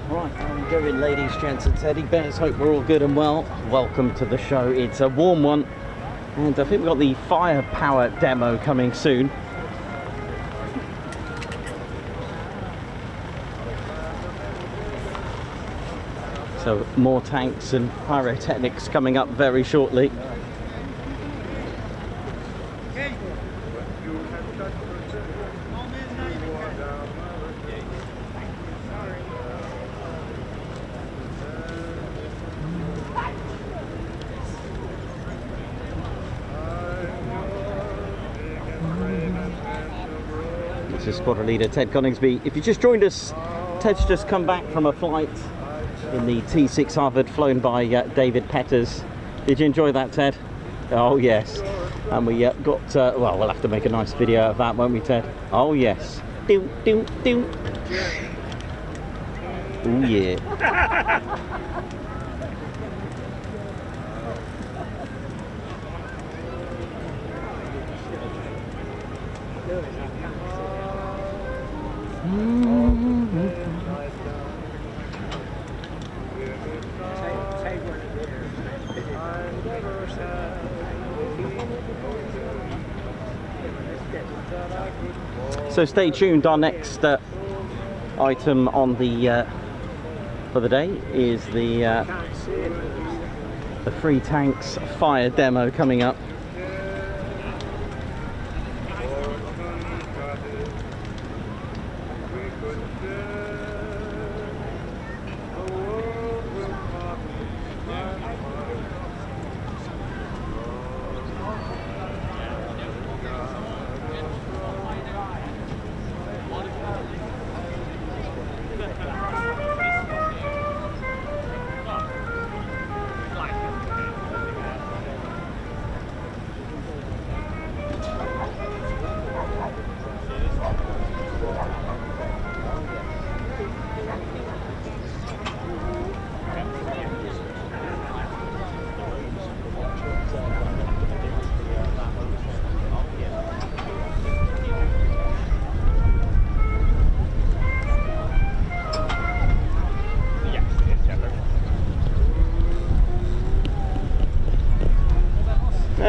Right, how are we doing, ladies, gents and teddy bears? Hope we're all good and well. Welcome to the show. It's a warm one, and I think we've got the firepower demo coming soon. So more tanks and pyrotechnics coming up very shortly. This is Squadron Leader Ted Coningsby. If you just joined us, Ted's just come back from a flight in the T6 Harvard flown by David Petters. Did you enjoy that, Ted? Oh yes. And we got, well, we'll have to make a nice video of that, won't we, Ted? Oh yes. Do, do, do. Oh yeah. So stay tuned. Our next item on the for the day is the Free Tanks fire demo coming up.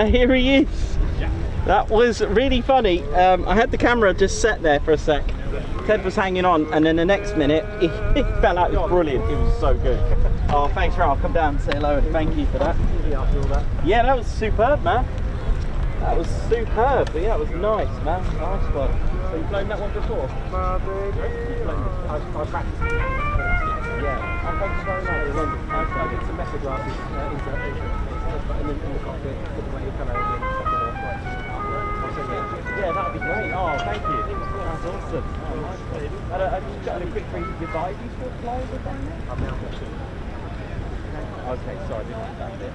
Here he is. That was really funny. I had the camera just set there for a sec. Ted was hanging on, and then the next minute he fell out. It was brilliant. It was so good. Oh, thanks, Ralph. Come down and say hello, and thank you for that. Yeah, that was superb, man. That was superb. But yeah, it was nice, man. Nice one. So you've flown that one before? I've practiced. Yeah. Oh, thank you very much. I did some method classes in the cockpit, put the way hello and yeah, that would be great. Oh, thank you. That's awesome. Oh, nice. Just got a quick goodbye. Do you still fly with them? I'm now watching. Okay, sorry, I didn't understand it.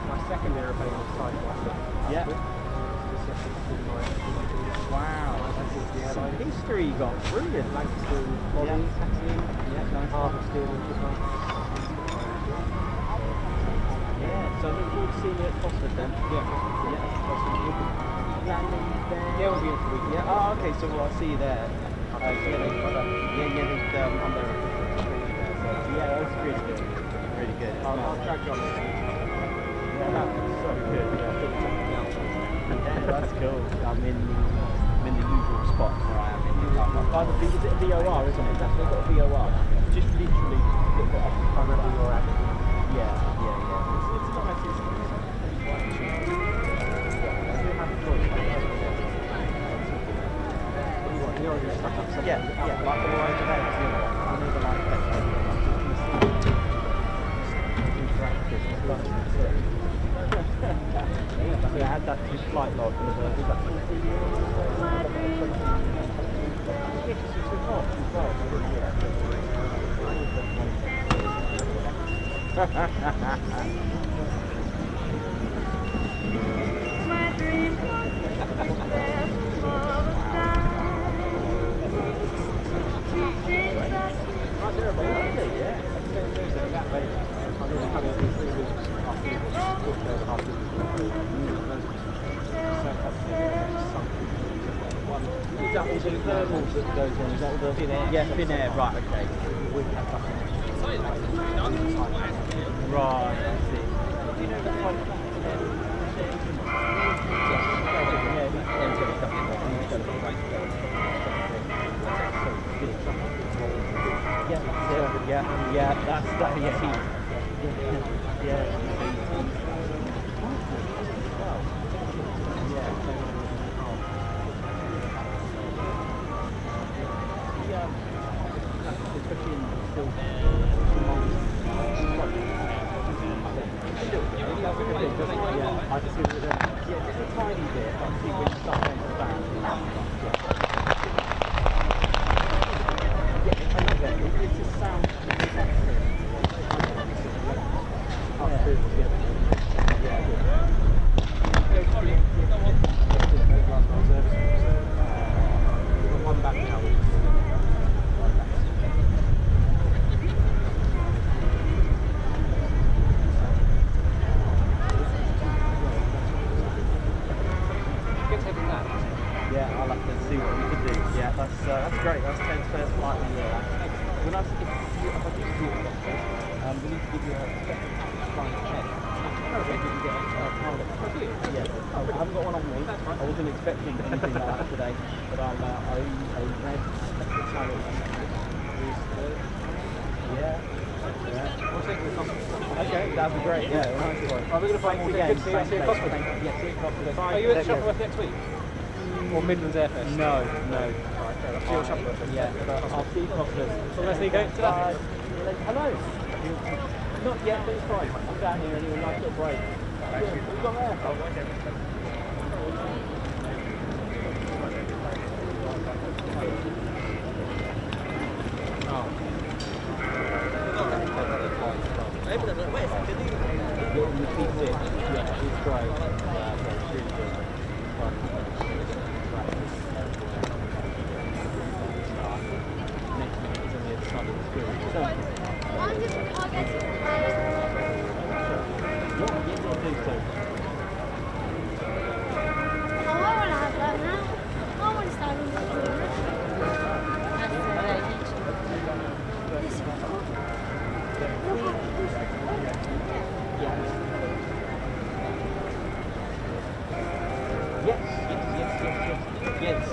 My second aeroplane was sideways. Yeah. Wow. Some history you got. Brilliant. Lancaster body, TAXY. Yeah, nice. Harvested. Yeah, so I look forward to seeing you at Cosford then. Yeah, Cosford. Landing there. Yeah, we'll be in for a week. Yeah. Oh, okay, so I'll see you there. I'm there. Yeah, that was really good. Really good. I'll track you on this. Yeah, that was so good. Yeah, that's cool. I'm in the usual spot where I am in the car park. Is it a VOR, isn't it? That's got a VOR. Just literally a little bit off the front of your app. Yeah. It's nice. It's yeah, like all over there. I know the light I had that to flight log and Is that all the thermals that goes on? Is that all the thin air? Yeah, thin air, right, okay. Right, I see. Do you know the type of yeah, that's that, especially in still I can see with just a tiny bit. I see when you start going to the band. It just sounds one back now. Yeah, I'll have to see what we can do. Yeah, that's great. That's Ted's first flight in the year. When I do see it, we need to give you a special flying test. So you can get a pilot. Yeah, I haven't got one on me. I wasn't expecting anything like that today, but I read special pilot. Yeah. Okay, that'd be great. Yeah, nice one. We're going to find more again. See you at Cosford. Yeah, see you at Cosford. Are you at Shuttleworth next week? Or Midlands Airfest? No. Right, see you at Shuttleworth. Yeah, I'll see you at Cosford. So let's go to that. Hello. Not yet, but it's fine. I'm down here anyway, nice little break. What have you got there? Yeah, it's great. Yeah, it's really good. Next minute is only at the start of the school. Please do. Yes,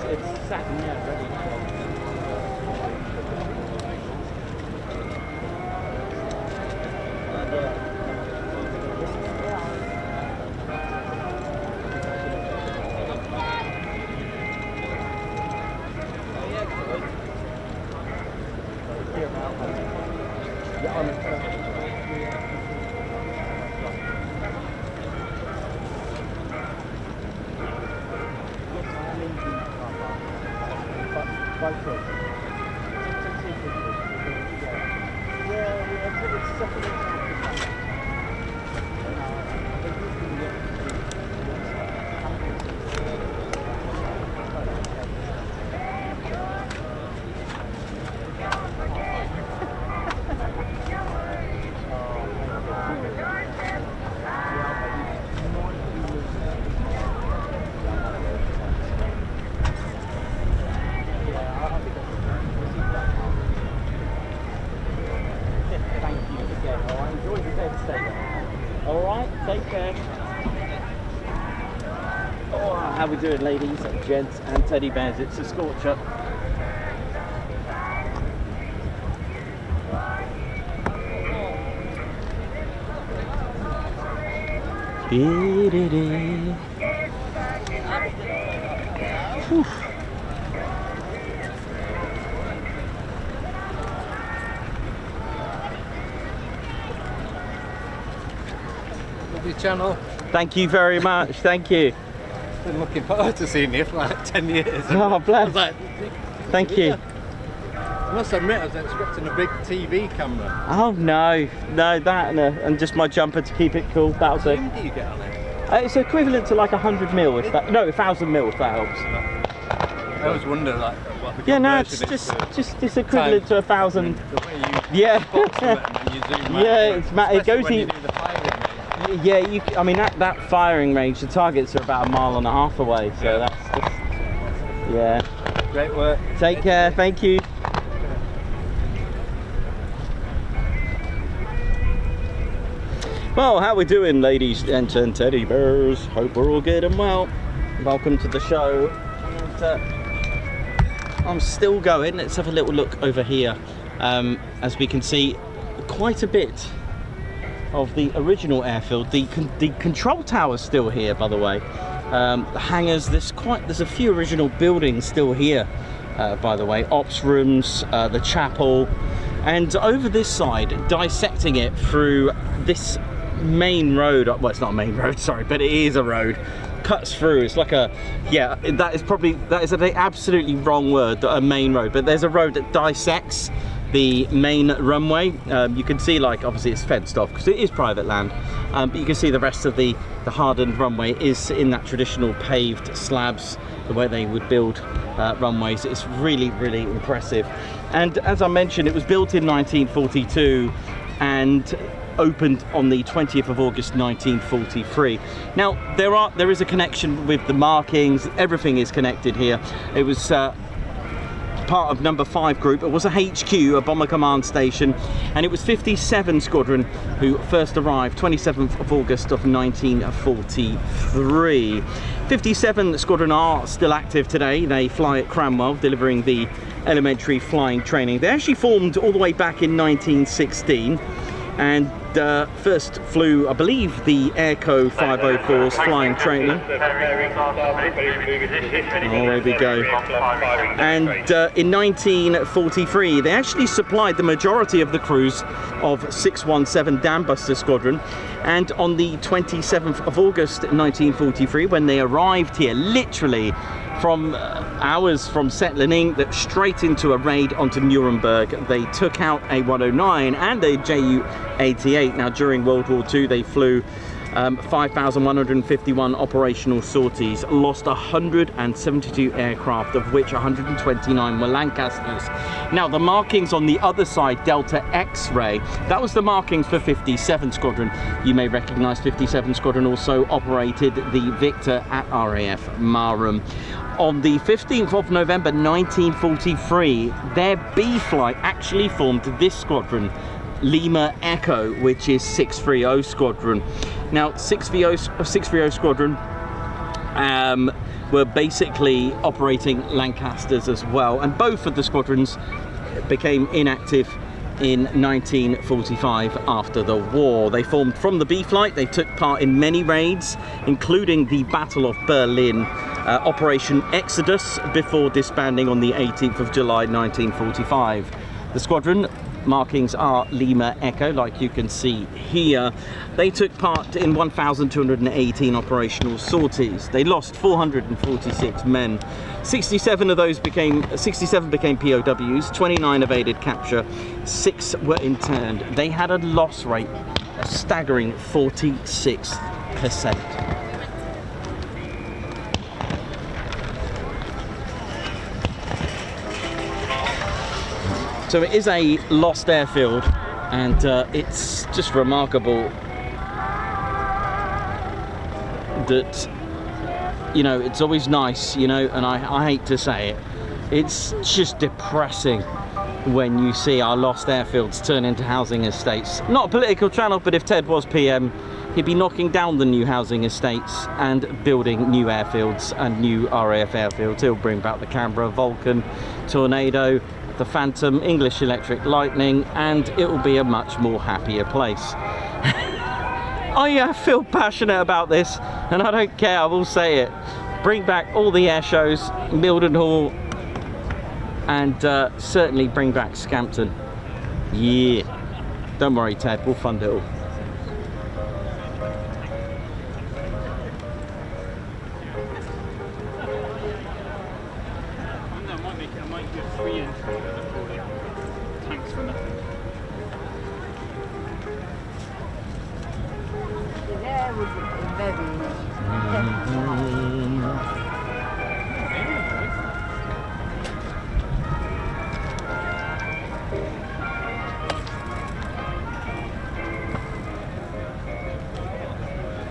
it's sat in there ready to go. How we doing, ladies, gents and teddy bears? It's a scorcher. Lovely channel. Thank you very much. Thank you. Been looking forward to seeing you for like 10 years. Oh, bless. Thank you. I must admit, I was expecting a big TV camera. Oh no, that and just my jumper to keep it cool. That was it. What do you get on it? It's equivalent to like 100 mil, if that. No, 1,000 mil, if that helps. I always wonder like what the it's just equivalent to 1,000. The way you yeah. and you zoom out, yeah, it's it goes when you do the firing range. Yeah, I mean that firing range, the targets are about 1.5 miles away, so that's just, yeah. Great work. Take care, thank you. Well, how we doing, ladies and teddy bears? Hope we're all good and well. Welcome to the show. And, I'm still going. Let's have a little look over here. As we can see, quite a bit of the original airfield. The control tower's still here, by the way. The hangars, there's a few original buildings still here, by the way. Ops rooms, the chapel, and over this side, dissecting it through this main road. Well, it's not a main road, sorry, but it is a road. Cuts through. It's like a, yeah, that is an absolutely wrong word, a main road, but there's a road that dissects the main runway. You can see, like, obviously it's fenced off because it is private land, but you can see the rest of the hardened runway is in that traditional paved slabs, the way they would build runways. It's really, really impressive. And as I mentioned, it was built in 1942 and opened on the 20th of August 1943. Now there is a connection with the markings. Everything is connected here. It was part of number 5 group. It was a HQ, a bomber command station, and it was 57 Squadron who first arrived 27th of August of 1943. 57 Squadron are still active today. They fly at Cranwell, delivering the elementary flying training. They actually formed all the way back in 1916 and first flew, I believe, the Airco 504's flying training. Oh, there we go. And in 1943, they actually supplied the majority of the crews of 617 Dambuster Squadron. And on the 27th of August 1943, when they arrived here, literally from hours from settling in, straight into a raid onto Nuremberg, they took out a 109 and a Ju-88. Now, during World War II, they flew 5,151 operational sorties, lost 172 aircraft, of which 129 were Lancasters. Now, the markings on the other side, Delta X-ray, that was the markings for 57 Squadron. You may recognise 57 Squadron also operated the Victor at RAF Marham. On the 15th of November 1943, their B flight actually formed this squadron, Lima Echo, which is 630 Squadron. Now, 630 Squadron were basically operating Lancasters as well, and both of the squadrons became inactive in 1945 after the war. They formed from the B Flight. They took part in many raids, including the Battle of Berlin, Operation Exodus, before disbanding on the 18th of July 1945. The squadron markings are Lima Echo, like you can see here. They took part in 1,218 operational sorties. They lost 446 men. 67 became POWs, 29 evaded capture, 6 were interned. They had a loss rate, a staggering 46%. So it is a lost airfield, and it's just remarkable that, you know, it's always nice, you know, and I hate to say it, it's just depressing when you see our lost airfields turn into housing estates. Not a political channel, but if Ted was PM, he'd be knocking down the new housing estates and building new airfields and new RAF airfields. He'll bring back the Canberra, Vulcan, Tornado, the Phantom, English Electric Lightning, and it will be a much more happier place. I feel passionate about this, and I don't care, I will say it. Bring back all the air shows, Mildenhall, and certainly bring back Scampton. Yeah. Don't worry, Ted, we'll fund it all.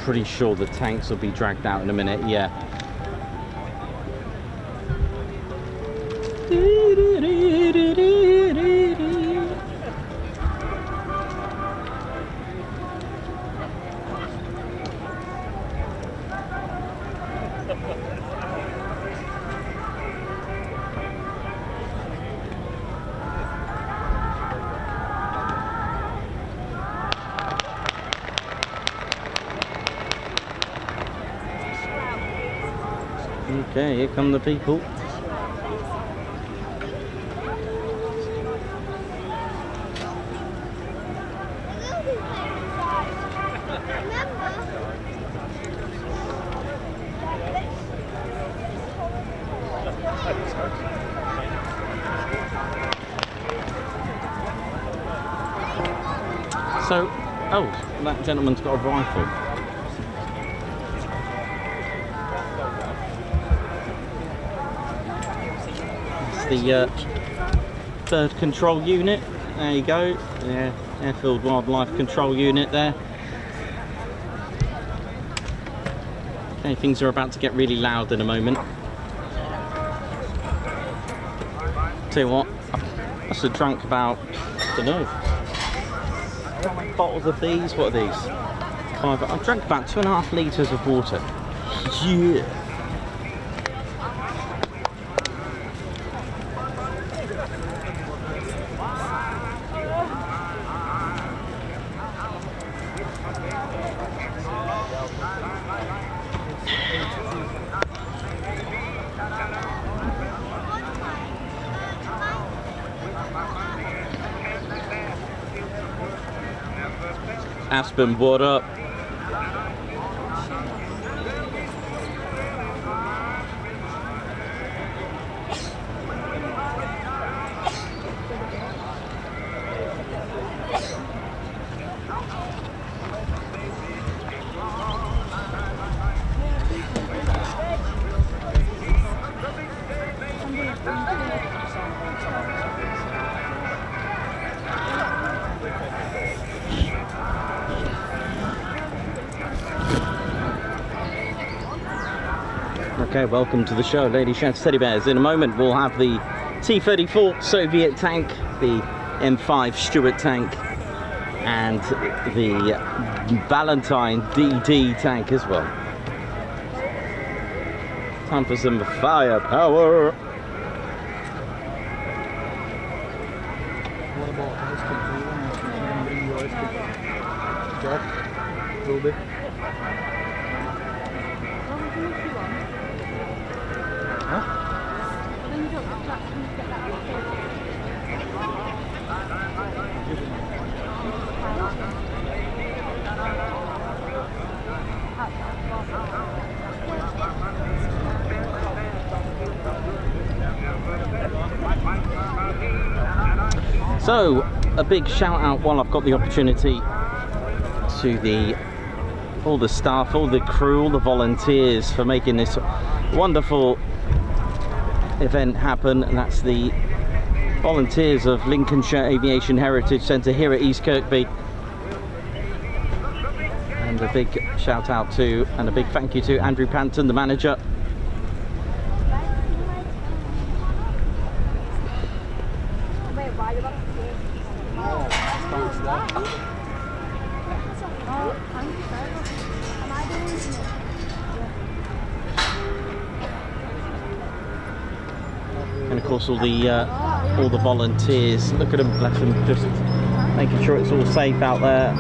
Pretty sure the tanks will be dragged out in a minute, yeah. Okay, here come the people. So, oh, that gentleman's got a rifle. The third control unit, there you go, yeah, Airfield Wildlife Control Unit there. Okay, things are about to get really loud in a moment. Tell you what, I must have drunk about, I don't know, how many bottles of these, what are these? 5, I've drank about 2.5 litres of water. Yeah. Aspen, what up? Okay, welcome to the show, ladies, gents, teddy bears. In a moment we'll have the T-34 Soviet tank, the M5 Stuart tank, and the Valentine DD tank as well. Time for some firepower. What about ice cream? Bring your ice cream. Jack, a little bit. Huh? So, a big shout out while I've got the opportunity to all the staff, all the crew, all the volunteers for making this wonderful event happen, and that's the volunteers of Lincolnshire Aviation Heritage Centre here at East Kirkby. And a big shout out to and a big thank you to Andrew Panton, the manager. And of course all the volunteers. Look at them, bless them, just making sure it's all safe out there.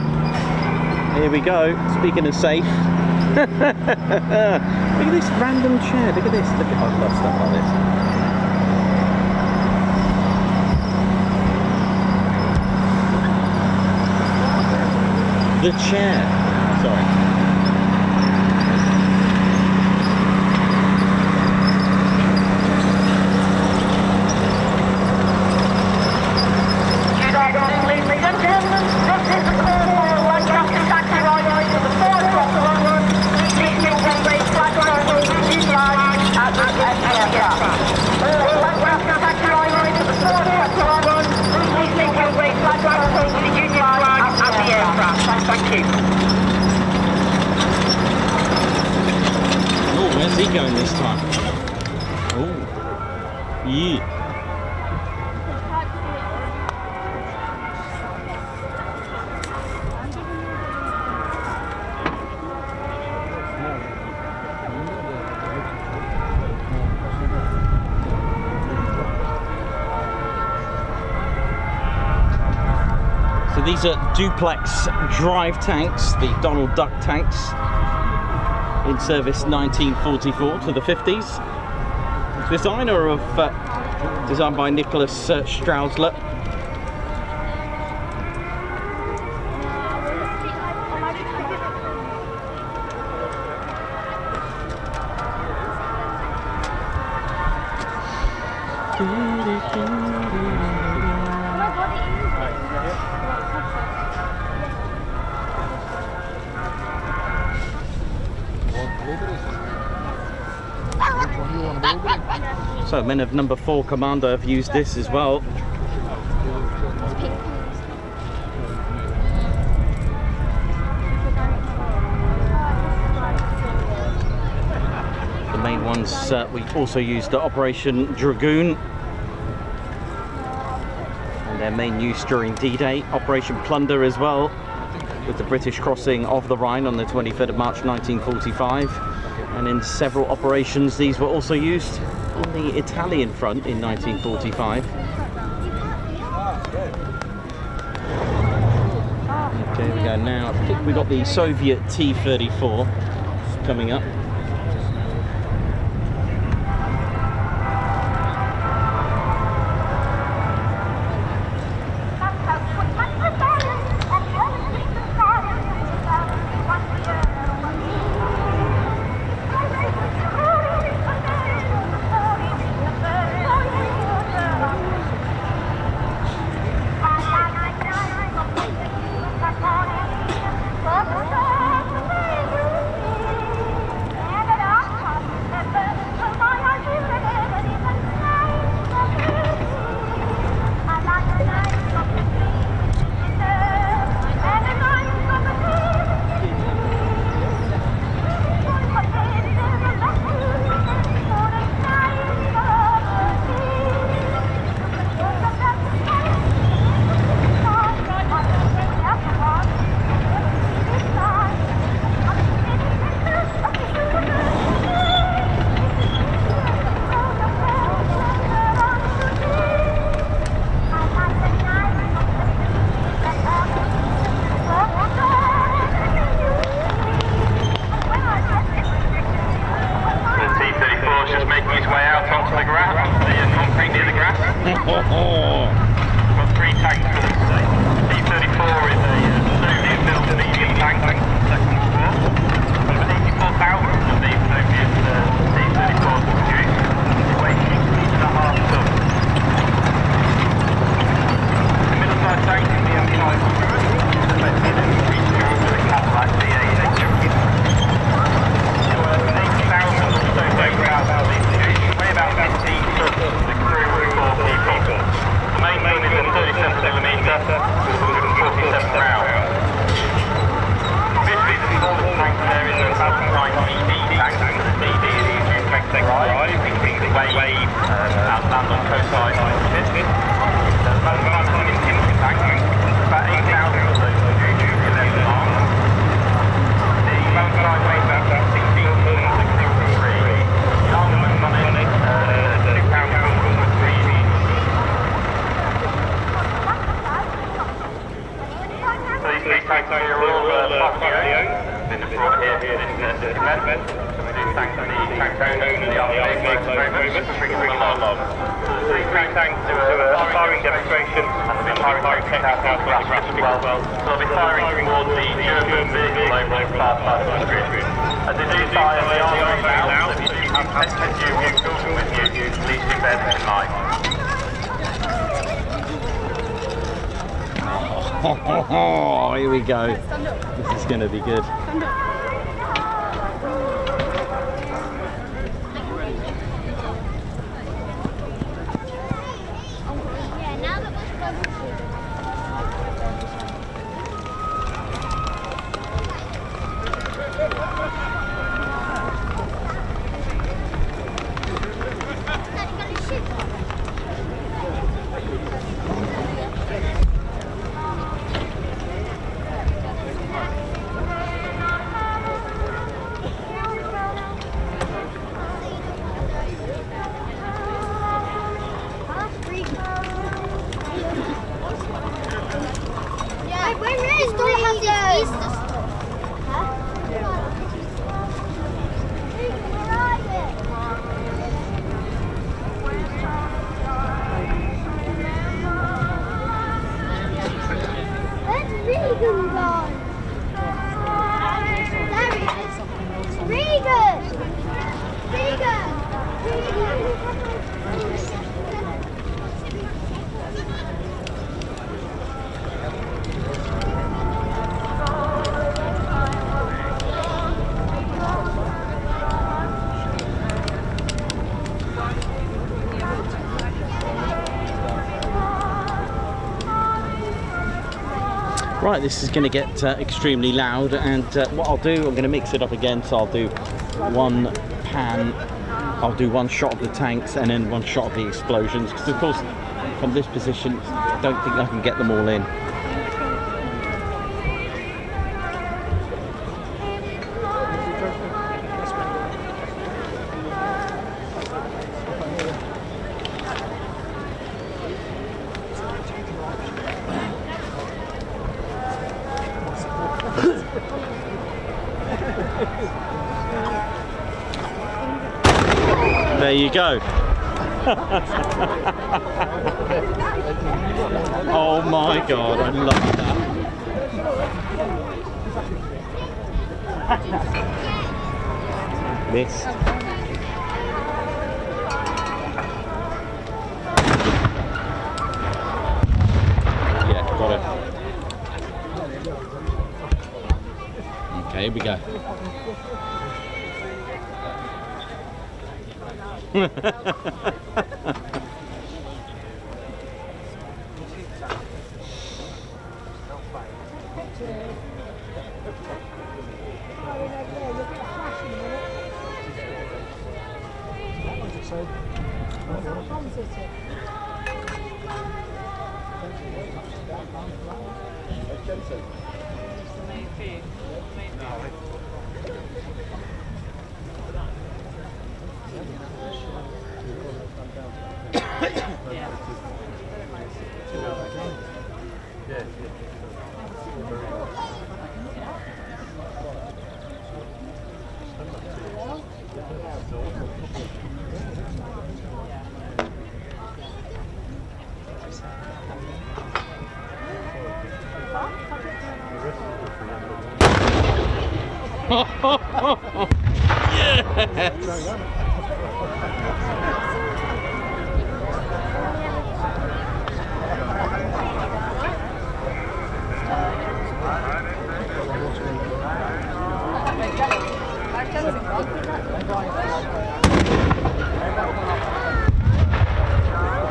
Here we go. Speaking of safe, look at this random chair. Look at this. Look at, I love stuff like this. The chair. Sorry. Ladies and gentlemen, this is the call for Lancaster taxi rider to the 4 o'clock London. Please make your way flat over to the line at the aircraft. Lancaster taxi rider to the 4 o'clock London. Please make your way flat over to the Union line at the aircraft. Thank you. Oh, where's he going this time? Oh, yeah. These are duplex drive tanks, the Donald Duck tanks, in service 1944 to the 50s. Designer of, designed by Nicholas Strausler. So men of number 4 Commander have used this as well. The main ones we also used at Operation Dragoon, and their main use during D-Day, Operation Plunder as well, with the British crossing of the Rhine on the 23rd of March 1945, and in several operations these were also used on the Italian front in 1945. Okay, here we go now. I think we got the Soviet T-34 coming up. taxi are all property owned, been brought here for this event. So we do thank the tank owners and the RAF very much for bringing them along. These tank tanks do a firing demonstration and they'll be firing technical grassroots as well. So they'll be firing towards the German vehicle over on the far side of the grid. As they do fire, they are very loud, so if you have sensitive vehicles with you, please do bear that in mind. Oh, here we go. This is going to be good. Right, this is going to get extremely loud, and what I'll do, I'm going to mix it up again, so I'll do one pan, I'll do one shot of the tanks and then one shot of the explosions, because of course from this position I don't think I can get them all in. There you go. Oh my god, I love that. Missed. Yeah, got it. Okay, here we go.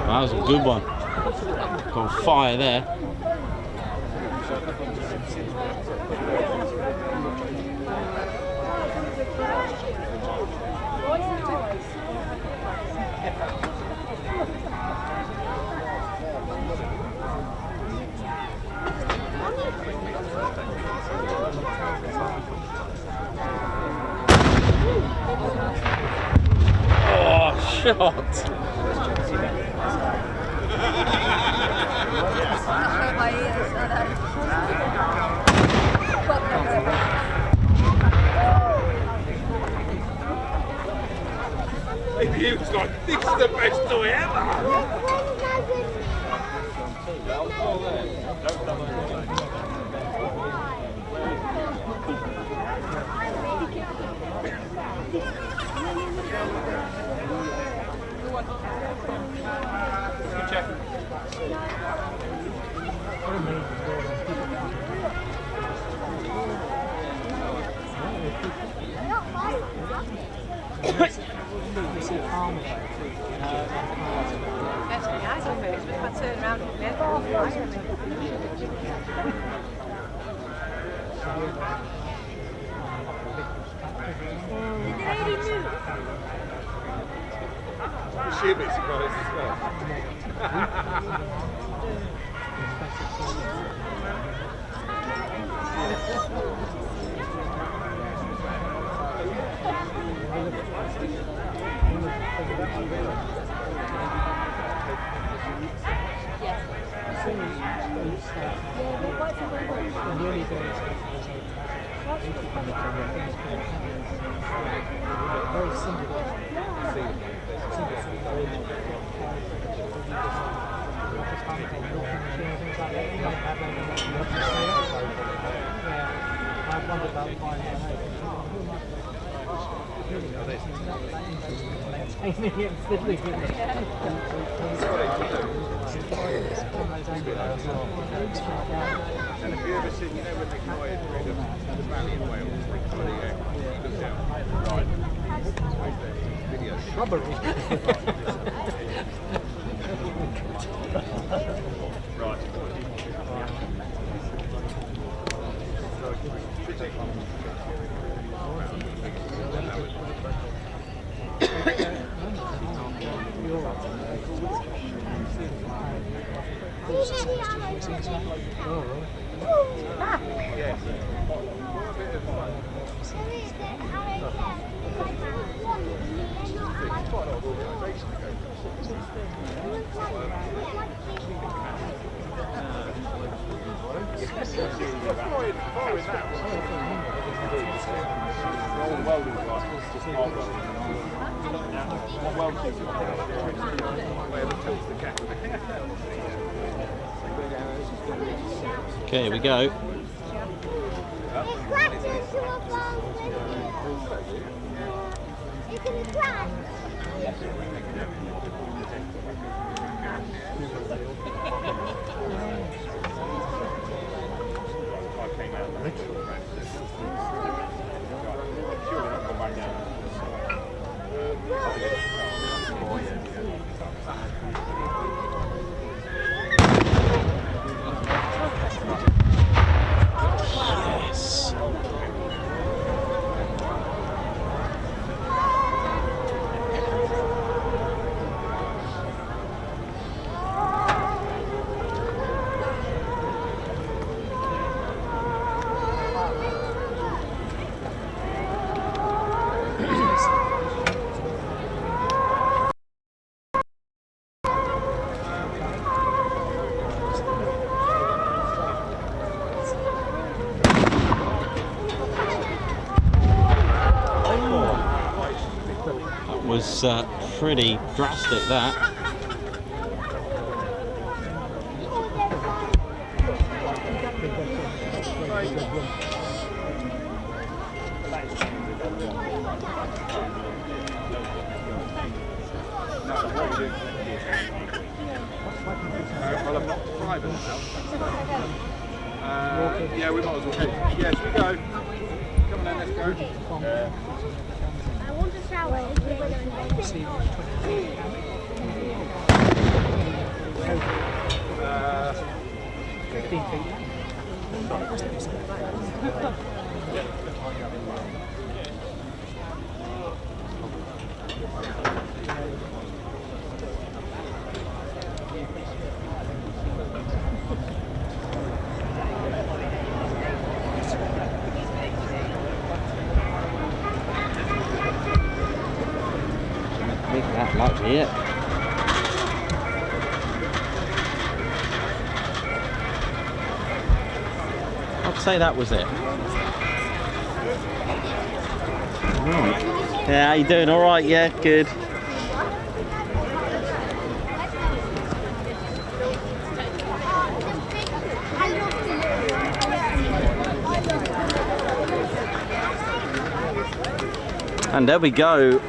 That was a good one. Got fire there. Oh, shot. the best toy ever! She'll be surprised as well. And have you ever seen, you know, when they fired rid of the valley in Wales, they kind of look down, right, video. Shrubbery. Right. Okay, here we go. Was pretty drastic, that. Well, I'm not private now. Yeah, we might as well. Yes, we go. Come on then, let's go. I want to shower. That might be it. I'd say that was it. Right. Yeah, how you doing? All right, yeah, good. And there we go.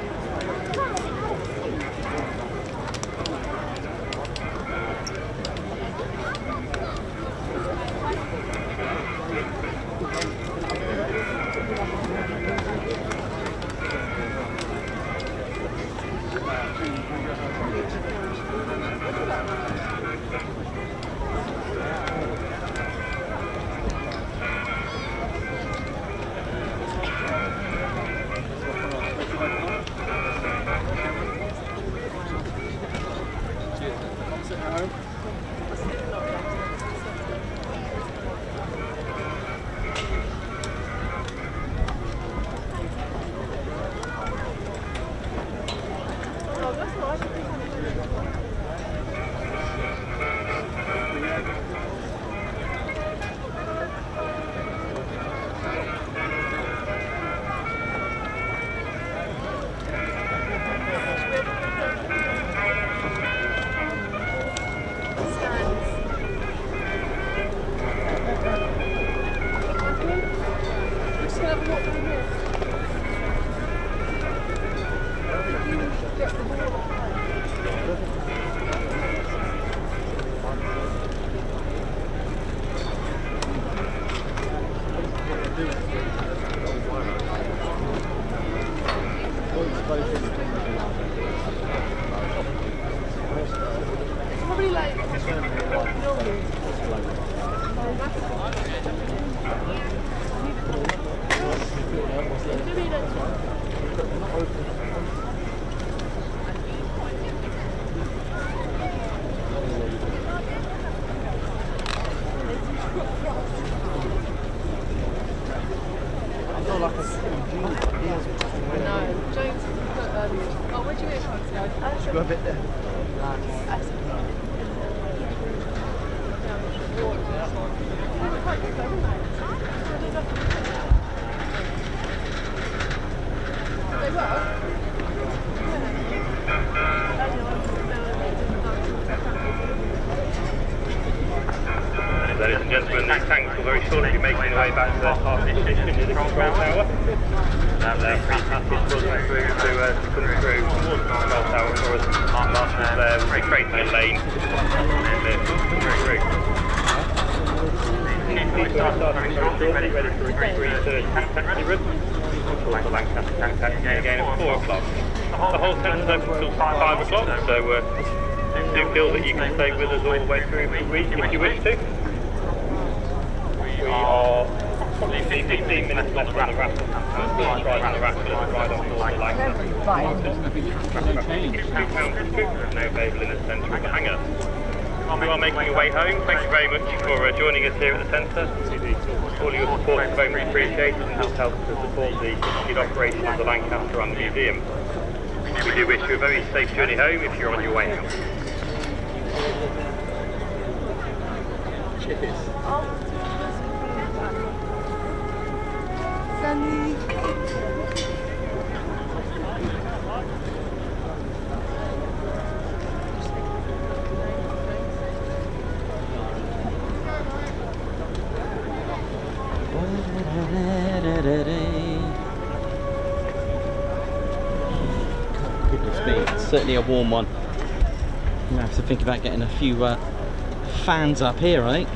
Ladies and gentlemen, these tanks will very shortly be making their way back to their parking station near the control tower. Their free passage will come through towards the control tower for us. Marshals there will be creating a lane and then through. People are starting very shortly, ready for a 3:30 tank taxi run. Called the Lancaster tank taxi again at 4 o'clock. The whole centre's open until 5 o'clock, so do feel that you can stay with us all the way through the week if you wish to. We are probably 15 minutes left on the RAF. Ride on the RAF and ride on board the Lancaster. £2 now available in the centre of the hangar. You are making your way home. Thank you very much for joining us here at the centre. All your support is very much appreciated and does help to support the continued operation of the Lancaster and the museum. We do wish you a very safe journey home if you're on your way out. Cheers. Goodness me, it's certainly a warm one. I'm gonna have to think about getting a few fans up here, I think.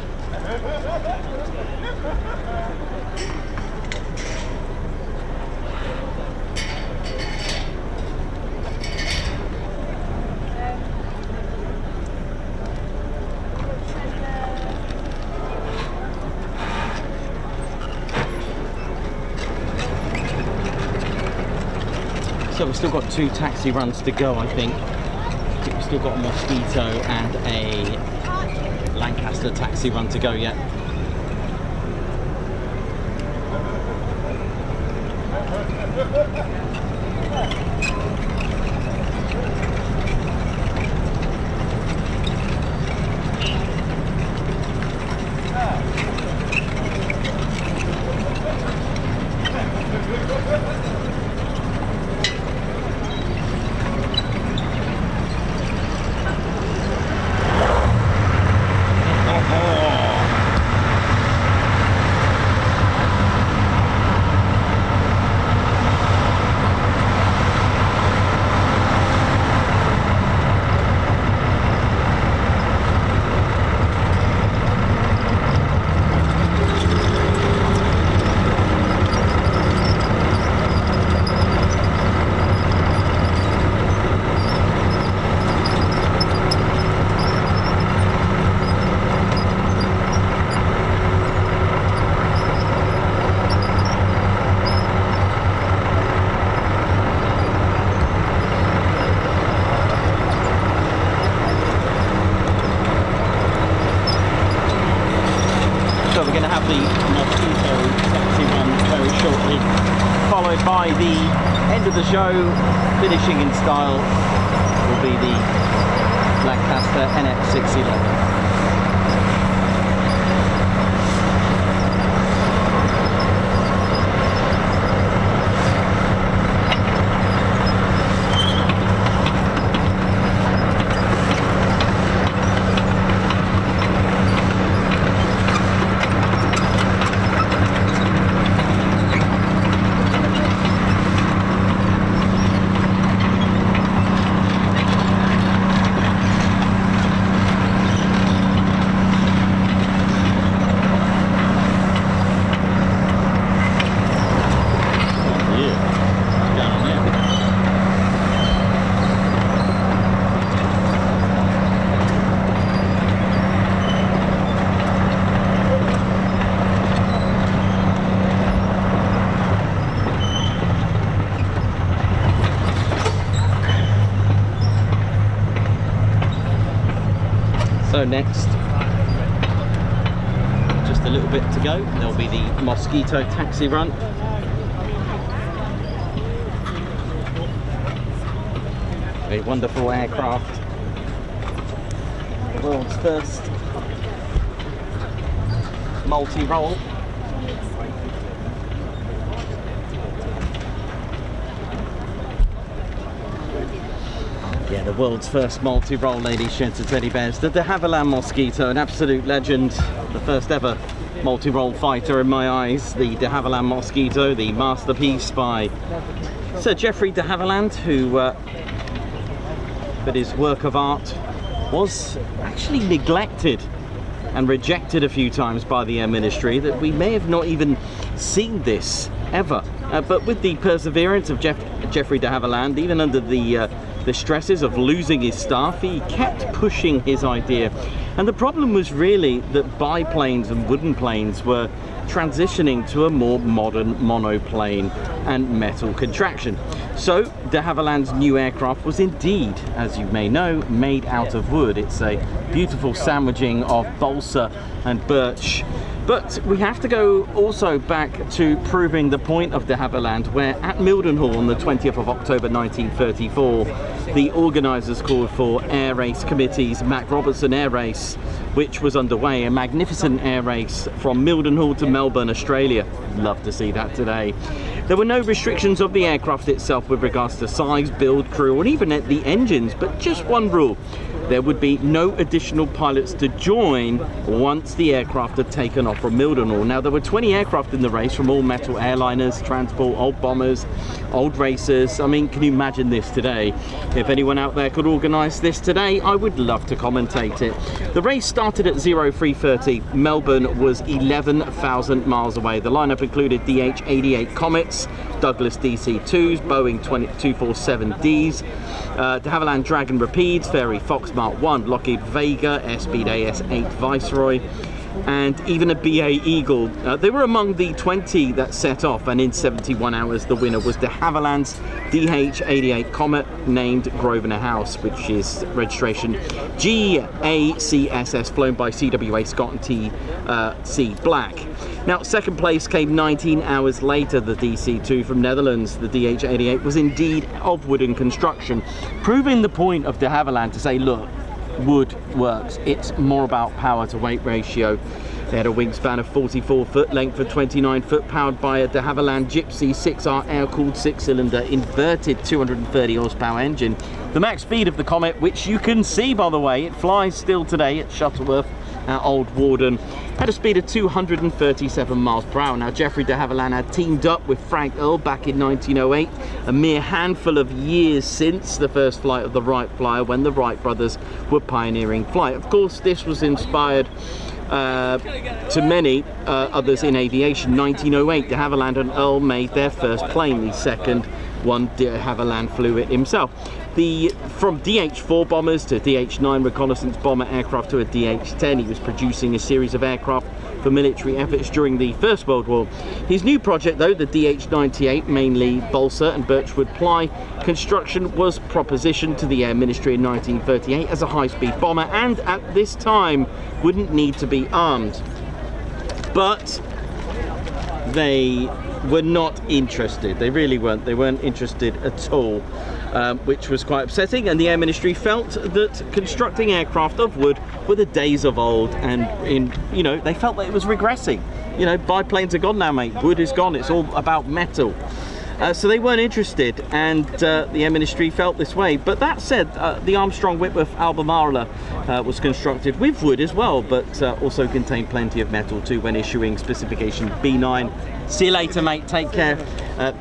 So we've still got 2 taxi runs to go, I think. We've still got a Mosquito and a Lancaster taxi run to go yet. have the Mosquito taxi run very shortly, followed by the end of the show, finishing in style, will be the Lancaster Nx611. So next, just a little bit to go, there'll be the Mosquito taxi run. A wonderful aircraft, the world's first multi-role. Yeah, the world's first multi-role, ladies, gents and teddy bears. The de Havilland Mosquito, an absolute legend. The first ever multi-role fighter in my eyes. The de Havilland Mosquito, the masterpiece by Sir Geoffrey de Havilland, who, but his work of art was actually neglected and rejected a few times by the Air Ministry, that we may have not even seen this ever. But with the perseverance of Geoffrey de Havilland, even under the stresses of losing his staff, he kept pushing his idea. And the problem was really that biplanes and wooden planes were transitioning to a more modern monoplane and metal contraction. So de Havilland's new aircraft was indeed, as you may know, made out of wood. It's a beautiful sandwiching of balsa and birch. But we have to go also back to proving the point of de Havilland, where at Mildenhall on the 20th of October 1934, the organisers called for Air Race Committee's Mac Robertson Air Race, which was underway, a magnificent air race from Mildenhall to Melbourne, Australia. Love to see that today. There were no restrictions of the aircraft itself with regards to size, build, crew, or even at the engines, but just one rule. There would be no additional pilots to join once the aircraft had taken off from Mildenhall. Now, there were 20 aircraft in the race from all metal airliners, transport, old bombers, old racers. I mean, can you imagine this today? If anyone out there could organise this today, I would love to commentate it. The race started at 0330. Melbourne was 11,000 miles away. The lineup included DH-88 Comets, Douglas DC-2s, Boeing 247Ds, de Havilland Dragon Rapides, Fairey Fox Mark 1, Lockheed Vega, Airspeed AS-8 Viceroy, and even a BA Eagle. They were among the 20 that set off, and in 71 hours the winner was de Havilland's DH-88 Comet, named Grosvenor House, which is registration GACSS, flown by CWA Scott and TC Black. Now, second place came 19 hours later, the DC-2 from Netherlands. The DH-88 was indeed of wooden construction, proving the point of de Havilland to say, look, wood works. It's more about power to weight ratio. They had a wingspan of 44 foot, length of 29 foot, powered by a de Havilland Gypsy 6R air-cooled 6-cylinder inverted 230 horsepower engine. The max speed of the Comet, which you can see, by the way, it flies still today at Shuttleworth at Old Warden, had a speed of 237 miles per hour. Now, Geoffrey de Havilland had teamed up with Frank Earl back in 1908, a mere handful of years since the first flight of the Wright Flyer, when the Wright brothers were pioneering flight. Of course, this was inspired to many others in aviation. 1908, de Havilland and Earl made their first plane. The second one, de Havilland flew it himself. From DH-4 bombers to DH-9 reconnaissance bomber aircraft to a DH-10, he was producing a series of aircraft for military efforts during the First World War. His new project, though, the DH-98, mainly balsa and birchwood ply construction, was propositioned to the Air Ministry in 1938 as a high-speed bomber, and at this time wouldn't need to be armed. but they were not interested. They really weren't. They weren't interested at all, which was quite upsetting. And the Air Ministry felt that constructing aircraft of wood were the days of old, and they felt that it was regressing. Biplanes are gone now, mate. Wood is gone. It's all about metal. So they weren't interested, and the Air Ministry felt this way. But that said, the Armstrong Whitworth Albemarle was constructed with wood as well, but also contained plenty of metal too when issuing specification B9. See you later, mate. Take care.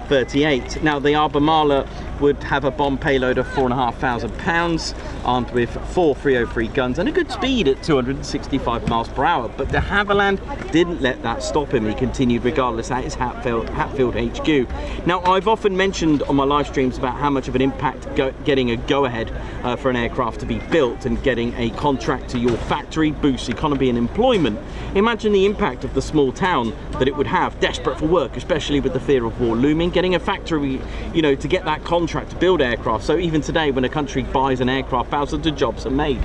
38. Now, the Albemarle would have a bomb payload of 4,500 pounds, armed with 4 303 guns and a good speed at 265 miles per hour. But de Havilland didn't let that stop him. He continued regardless at his Hatfield HQ. Now, I've often mentioned on my live streams about how much of an impact getting a go-ahead for an aircraft to be built and getting a contract to your factory boosts economy and employment. Imagine the impact of the small town that it would have, desperate for work, especially with the fear of war looming, getting a factory, to get that contract to build aircraft. So even today, when a country buys an aircraft, thousands of jobs are made.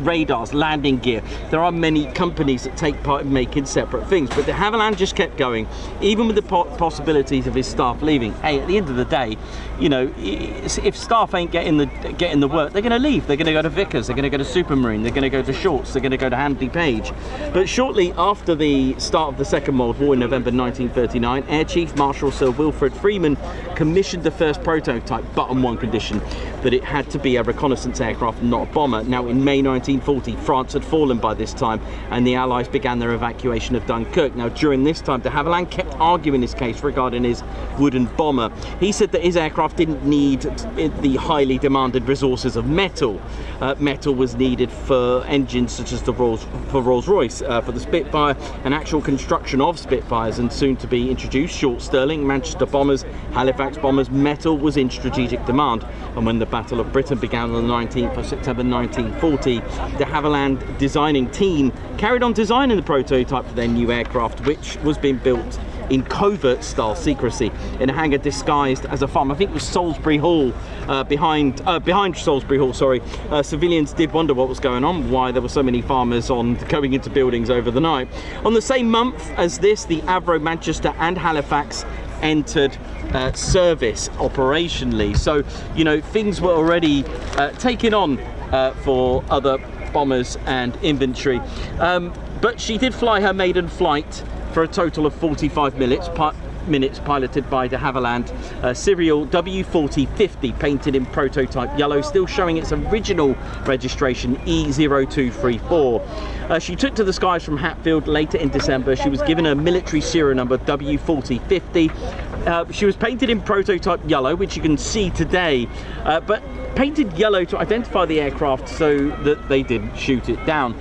Radars, landing gear. There are many companies that take part in making separate things, but de Havilland just kept going, even with the possibilities of his staff leaving. Hey, at the end of the day, if staff ain't getting the work, they're going to leave. They're going to go to Vickers, they're going to go to Supermarine, they're going to go to Shorts, they're going to go to Handley Page. But shortly after the start of the Second World War in November 1939, Air Chief Marshal Sir Wilfred Freeman commissioned the first prototype, but on one condition, that it had to be a reconnaissance aircraft, not a bomber. Now, in May 1940, France had fallen by this time, and the Allies began their evacuation of Dunkirk. Now, during this time, de Havilland kept arguing his case regarding his wooden bomber. He said that his aircraft didn't need the highly demanded resources of metal. Metal was needed for engines such as Rolls-Royce, for the Spitfire, and actual construction of Spitfires, and soon to be introduced short Stirling, Manchester bombers, Halifax bombers. Metal was in strategic demand, and when the Battle of Britain began on the 19th of September 1940, de Havilland designing team carried on designing the prototype for their new aircraft, which was being built in covert style secrecy in a hangar disguised as a farm. I think it was Salisbury Hall, behind Salisbury Hall, sorry. Civilians did wonder what was going on, why there were so many farmers going into buildings over the night. On the same month as this, the Avro, Manchester and Halifax entered service operationally. So, things were already taken on for other bombers and infantry. But she did fly her maiden flight for a total of 45 minutes, piloted by de Havilland, serial W4050, painted in prototype yellow, still showing its original registration E0234. She took to the skies from Hatfield later in December. She was given a military serial number W4050. She was painted in prototype yellow, which you can see today, but painted yellow to identify the aircraft so that they didn't shoot it down.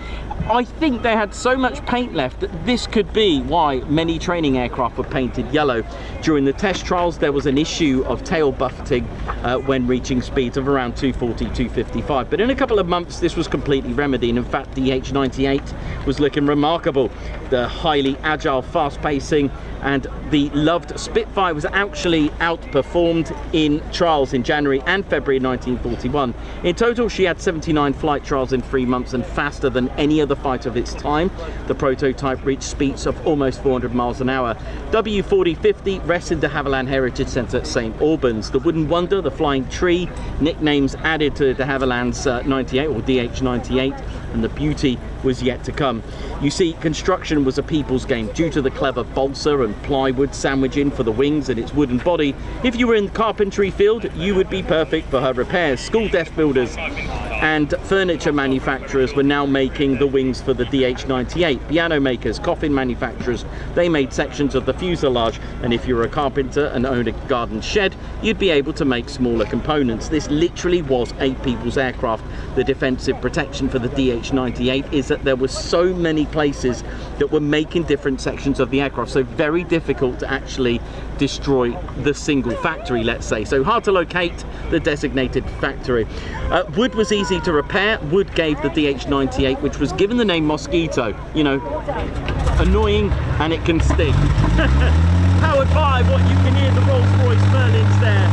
I think they had so much paint left that this could be why many training aircraft were painted yellow. During the test trials, there was an issue of tail buffeting when reaching speeds of around 240, 255. But in a couple of months, this was completely remedied. In fact, the H98 was looking remarkable. The highly agile, fast pacing, and the loved Spitfire was actually outperformed in trials in January and February 1941. In total, she had 79 flight trials in 3 months, and faster than any other fighter of its time. The prototype reached speeds of almost 400 miles an hour. W4050 rests in de Havilland Heritage Centre at St Albans. The Wooden Wonder, the Flying Tree, nicknames added to de Havilland's 98 or DH98, and the beauty was yet to come. You see, construction was a people's game due to the clever balsa and plywood sandwiching for the wings and its wooden body. If you were in the carpentry field, you would be perfect for her repairs. School desk builders and furniture manufacturers were now making the wings for the DH98. Piano makers, coffin manufacturers, they made sections of the fuselage, and if you were a carpenter and owned a garden shed, you'd be able to make smaller components. This literally was a people's aircraft. The defensive protection for the DH98 is that there were so many places that were making different sections of the aircraft, so very difficult to actually destroy the single factory, let's say. So hard to locate the designated factory. Wood was easy to repair. Wood gave the DH98, which was given the name Mosquito. Annoying, and it can sting. Powered by what you can hear the Rolls-Royce Merlins there.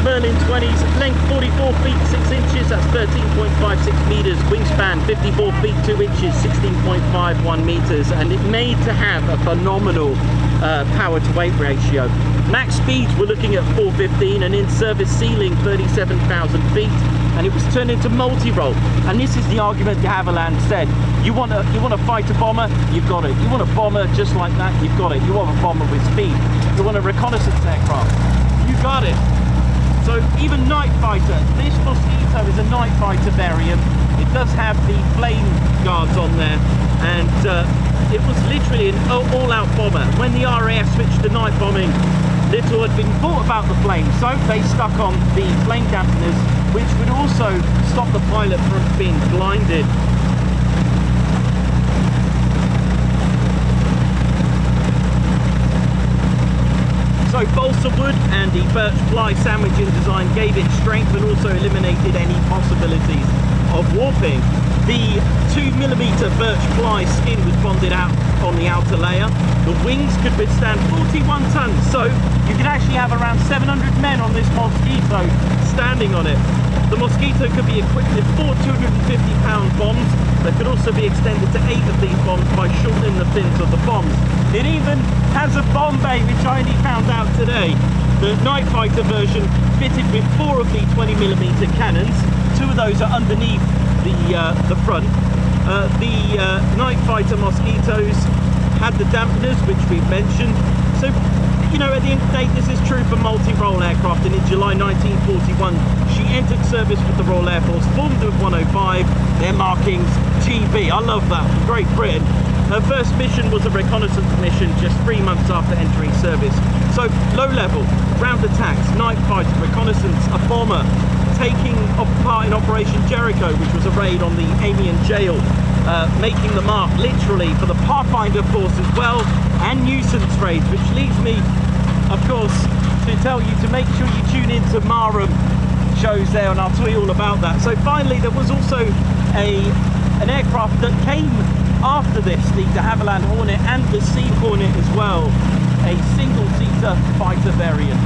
Merlin 20s, length 44 feet 6 inches, that's 13.56 meters, wingspan 54 feet 2 inches, 16.51 meters, and it made to have a phenomenal power to weight ratio. Max speeds we're looking at 415, and in-service ceiling 37,000 feet, and it was turned into multi-role. And this is the argument de Havilland said: you want a fighter bomber, you've got it. You want a bomber just like that, you've got it. You want a bomber with speed. You want a reconnaissance aircraft, you got it. So even night fighter, this Mosquito is a night fighter variant. It does have the flame guards on there, and it was literally an all-out bomber. When the RAF switched to night bombing, little had been thought about the flame, so they stuck on the flame dampeners, which would also stop the pilot from being blinded. So balsa wood and the birch ply sandwiching design gave it strength and also eliminated any possibilities of warping. The 2mm birch ply skin was bonded out on the outer layer. The wings could withstand 41 tons, so you could actually have around 700 men on this Mosquito standing on it. The Mosquito could be equipped with 4 250-pound bombs that could also be extended to 8 of these bombs by shortening the fins of the bombs. It even has a bomb bay, which I only found out today. The night fighter version fitted with 4 of the 20mm cannons. 2 of those are underneath the front. The night fighter Mosquitoes had the dampeners, which we've mentioned. So, you know, at the end of the day, this is true for multi-role aircraft, and in July 1941 she entered service with the Royal Air Force, formed with 105, their markings GB. I love that, Great Britain. Her first mission was a reconnaissance mission just 3 months after entering service. So low level, ground attacks, night fighter, reconnaissance, a bomber, taking part in Operation Jericho, which was a raid on the Amiens jail, making the mark literally for the Pathfinder Force as well, and nuisance raids, which leads me, of course, to tell you to make sure you tune into Marham shows there, and I'll tell you all about that. So finally, there was also an aircraft that came after this, the de Havilland Hornet and the Sea Hornet as well, a single-seater fighter variant.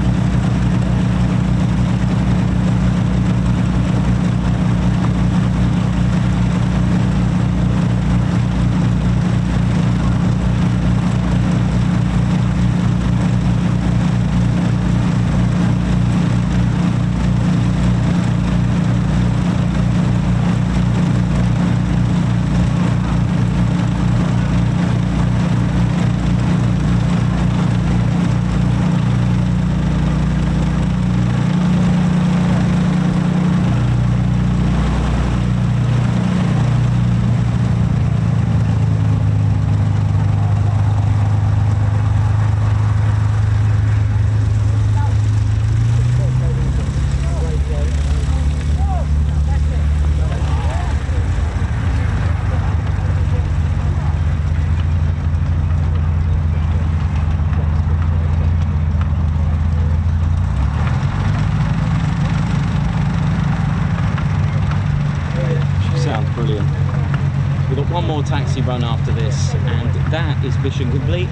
Taxi run after this, and that is mission complete.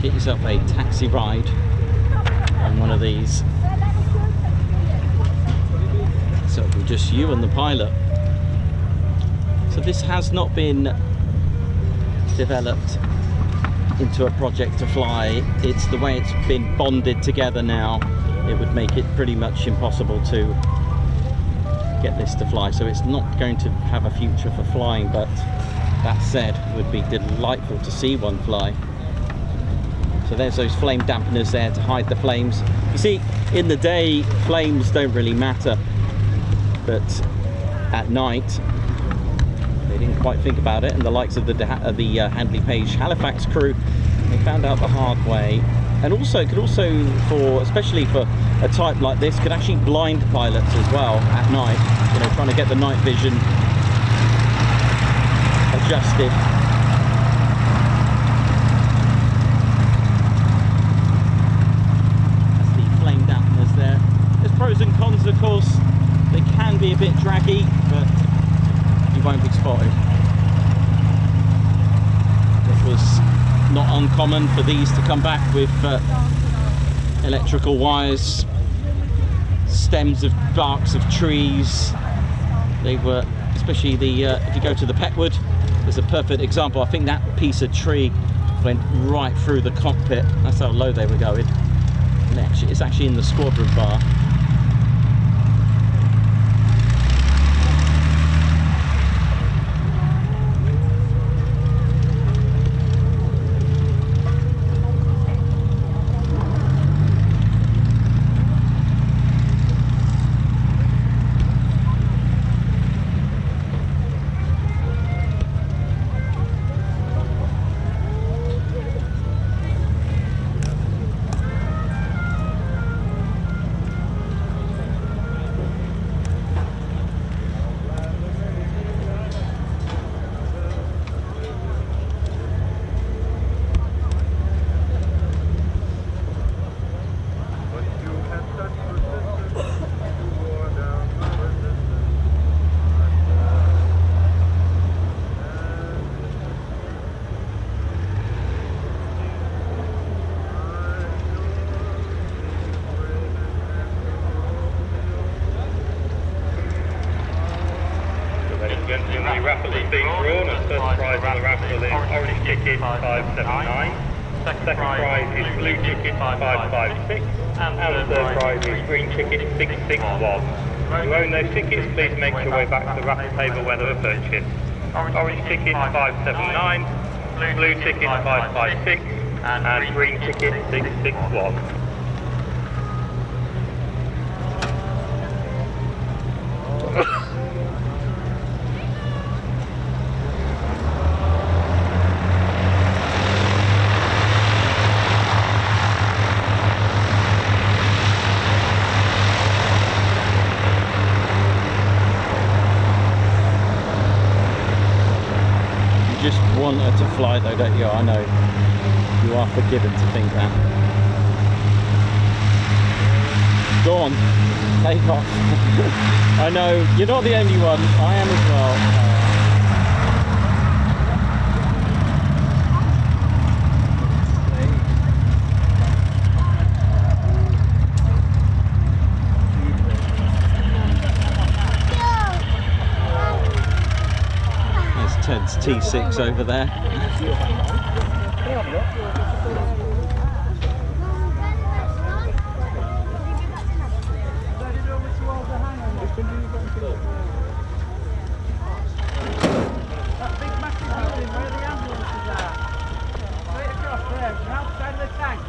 Get yourself a taxi ride on one of these. So it'll be just you and the pilot. So this has not been developed into a project to fly. It's the way it's been bonded together now. It would make it pretty much impossible to get this to fly. So it's not going to have a future for flying, but that said, it would be delightful to see one fly. So there's those flame dampeners there to hide the flames. You see, in the day, flames don't really matter, but at night, they didn't quite think about it, and the likes of the Handley Page Halifax crew, they found out the hard way. And also, it could also, especially for a type like this, could actually blind pilots as well at night, you know, trying to get the night vision adjusted. That's the flame dampeners there. There's pros and cons, of course. They can be a bit draggy, but you won't be spotted. It was not uncommon for these to come back with electrical wires, stems of barks of trees. They were, especially the if you go to the Petwood, there's a perfect example. I think that piece of tree went right through the cockpit. That's how low they were going. And it's actually in the squadron bar. The raffle is being drawn, and first prize on the raffle is orange ticket 579, second prize is blue ticket 556, and the third prize is green ticket 661. If you own those tickets, please make your way back to the raffle table where they were purchased. Orange ticket 579, blue ticket 556, and green ticket 661. Want her to fly though, don't you? I know you are forgiven to think that. Go on, take off. I know you're not the only one. I am as well. Ted's T6 over there. That big massive building where the ambulances are. Straight across there, outside the tank.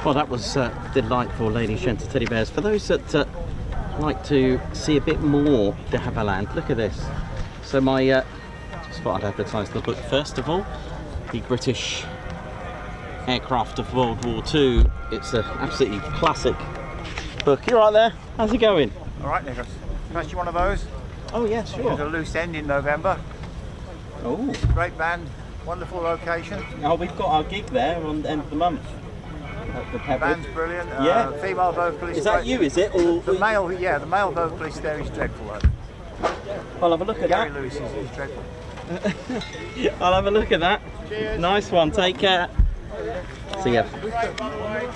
Well, that was delightful, ladies, gents, teddy bears. For those that like to see a bit more de Havilland, look at this. So my, just thought I'd advertise the book first of all. The British Aircraft of World War II. It's an absolutely classic book. You right there? How's it going? All right, Nicholas. First, you one of those? Oh, yeah, sure. There's a loose end in November. Oh. Great band, wonderful location. Oh, we've got our gig there on the end of the month. The band's brilliant. Yeah. Female vocalist. Is that you, is it? Or the male, yeah, the male vocalist there is dreadful though. I'll have a look at Gary that. Lewis is dreadful. I'll have a look at that. Cheers. Nice one, take care. See ya.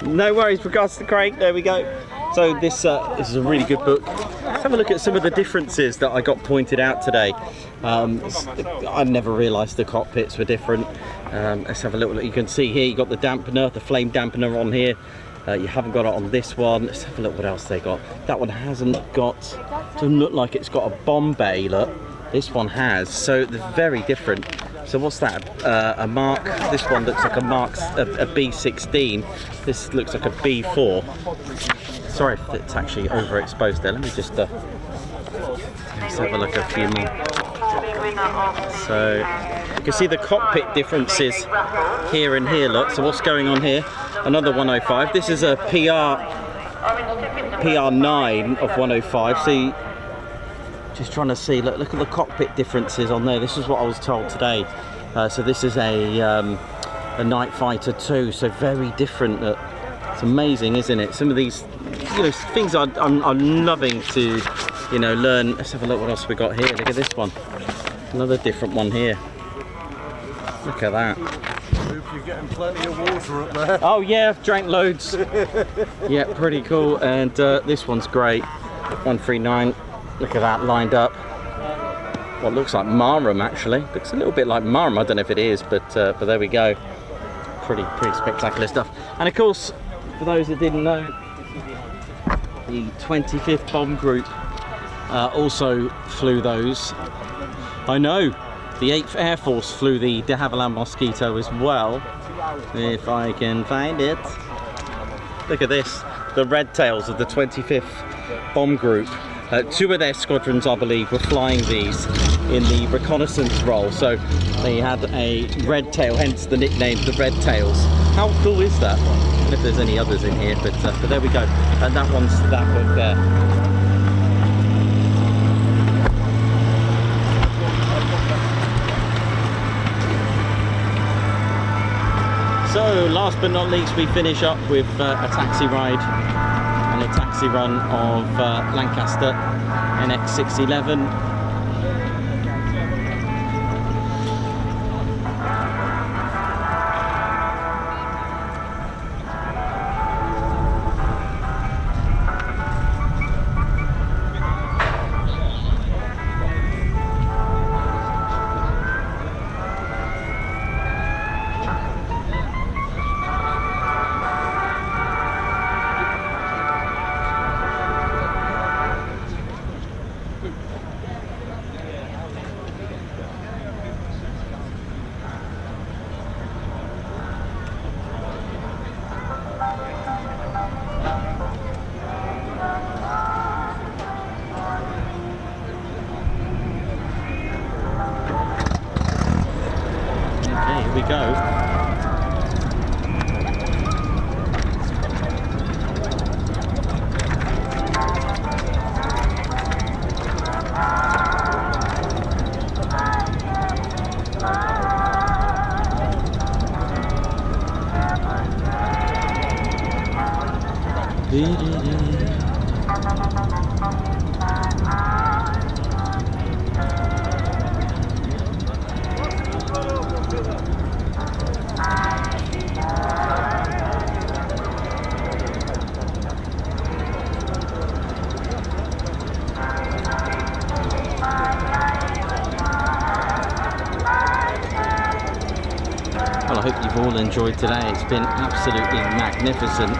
No worries, regards to Craig, there we go. So this is a really good book. Let's have a look at some of the differences that I got pointed out today. I never realised the cockpits were different. Let's have a little look. You can see here you got the dampener, the flame dampener on here. You haven't got it on this one. Let's have a look what else they got. That one hasn't got, doesn't look like it's got a bomb bay, look. This one has, so they're very different. So what's that? A Mark, this one looks like a B16. This looks like a B4. Sorry if it's actually overexposed there. Let me just let's have a look at a few more. So you can see the cockpit differences here and here, look. So what's going on here? Another 105. This is a PR9 of 105. See, just trying to see, look at the cockpit differences on there. This is what I was told today. So this is a Night Fighter 2, so very different. It's amazing, isn't it? Some of these, you know, things I'm loving to, you know, learn. Let's have a look what else we got here. Look at this one. Another different one here. Look at that. You're getting plenty of water up there. Oh yeah, I've drank loads. Yeah, pretty cool. And this one's great. 139. Look at that lined up. What looks like Marham actually. Looks a little bit like Marham. I don't know if it is, but there we go. Pretty spectacular stuff. And of course, for those that didn't know, the 25th Bomb Group also flew those. I know, the 8th Air Force flew the de Havilland Mosquito as well, if I can find it. Look at this, the red tails of the 25th Bomb Group. 2 of their squadrons, I believe, were flying these in the reconnaissance role, so they had a red tail, hence the nickname, the Red Tails. How cool is that? I don't know if there's any others in here, but there we go. And that one's that book there. So, last but not least, we finish up with a taxi ride and a taxi run of Lancaster Nx611. We go. Well, I hope you've all enjoyed today. It's been absolutely magnificent.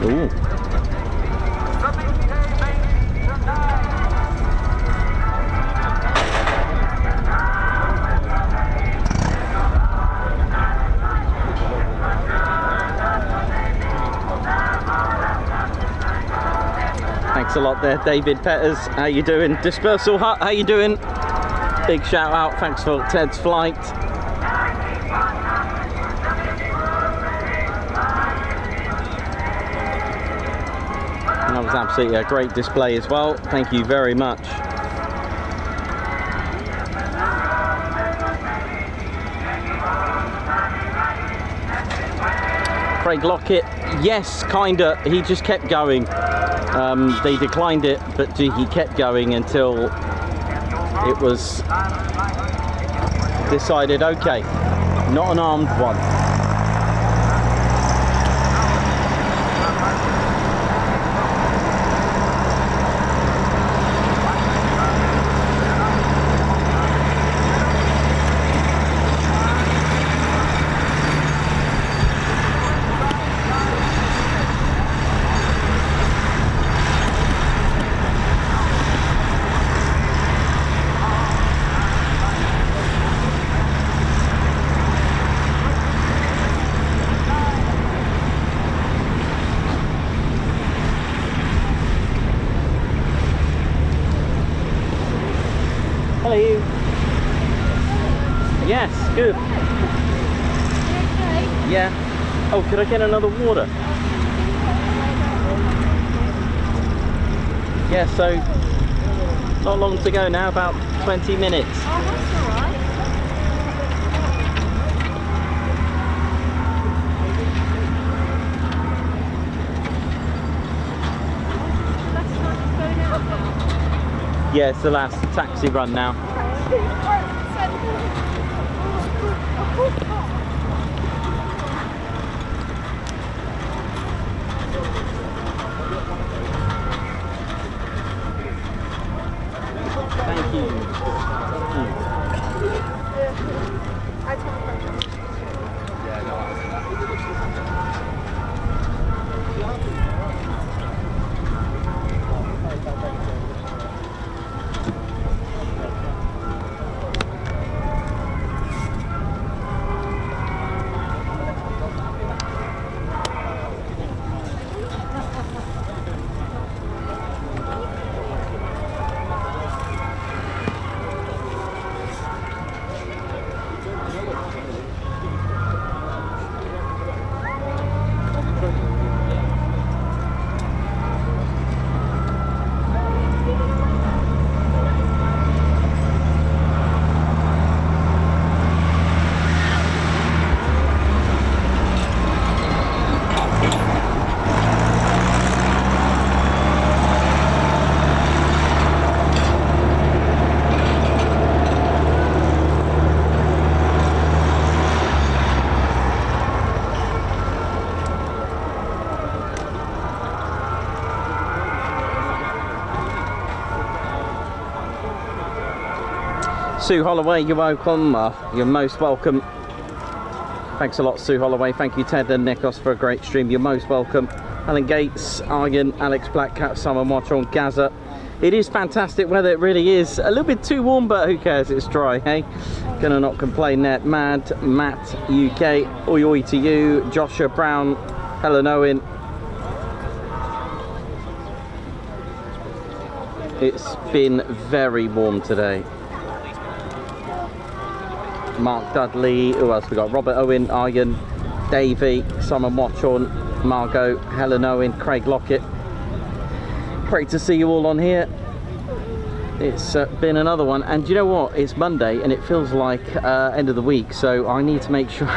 Ooh. Thanks a lot there, David Petters. How you doing? Dispersal Hut, how you doing? Big shout out, thanks for Ted's flight. That was absolutely a great display as well. Thank you very much. Craig Lockett, yes, kinda. He just kept going. They declined it, but he kept going until it was decided, okay, not an armed one. Hello. Yes, good. Yeah. Oh, could I get another water? Yeah, so not long to go now, about 20 minutes. Oh, that's all right. Yeah, it's the last taxi run now. Thank you. Sue Holloway, you're welcome. You're most welcome. Thanks a lot, Sue Holloway. Thank you, Ted and Nikos, for a great stream. You're most welcome. Alan Gates, Argan, Alex Blackcat, Simon Watcher on Gaza. It is fantastic weather, it really is. A little bit too warm, but who cares, it's dry, hey? Gonna not complain there. Matt UK, oi oi to you. Joshua Brown, Helen Owen. It's been very warm today. Mark Dudley, who else we got? Robert Owen, Aryan, Davey, Simon Watchorn, Margot, Helen Owen, Craig Lockett. Great to see you all on here. It's been another one, and you know what? It's Monday and it feels like end of the week, so I need to make sure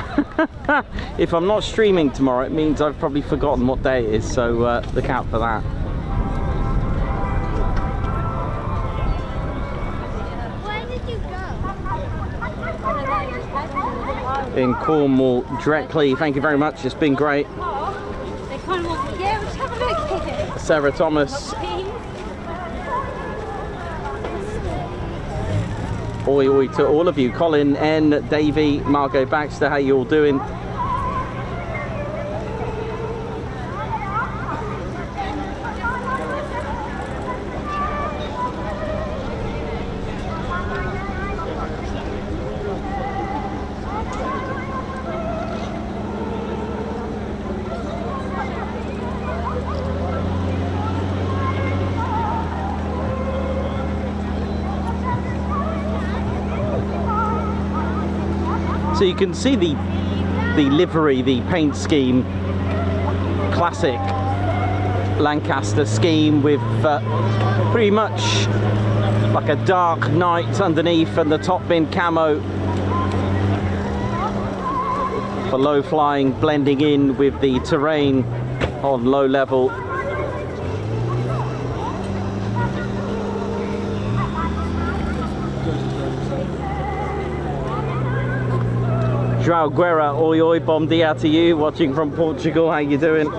if I'm not streaming tomorrow, it means I've probably forgotten what day it is, so look out for that. In Cornwall, directly, thank you very much, it's been great. Sarah Thomas, oi oi to all of you. Colin N, Davey, Margot Baxter, how you all doing? So you can see the livery, the paint scheme, classic Lancaster scheme with pretty much like a dark night underneath and the top being camo for low flying, blending in with the terrain on low level. João Guerra, oi oi, bom dia to you, watching from Portugal, how you doing?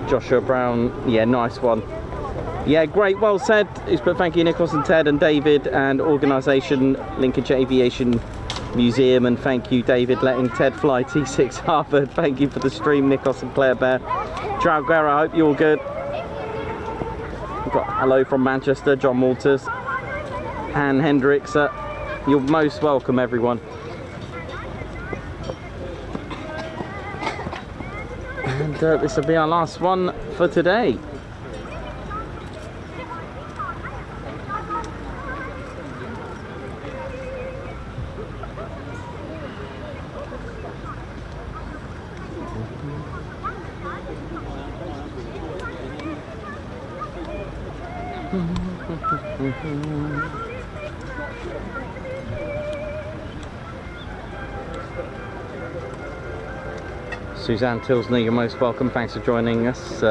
Joshua Brown, yeah, nice one. Yeah, great, well said. But thank you, Nicholas and Ted and David and organisation Lincolnshire Aviation Museum, and thank you, David, letting Ted fly T6 Harvard. Thank you for the stream, Nicholas and Claire Bear. João Guerra, I hope you're all good. Got hello from Manchester, John Walters, Anne Hendricks. You're most welcome, everyone. And this will be our last one for today. Suzanne Tilsney, you're most welcome. Thanks for joining us.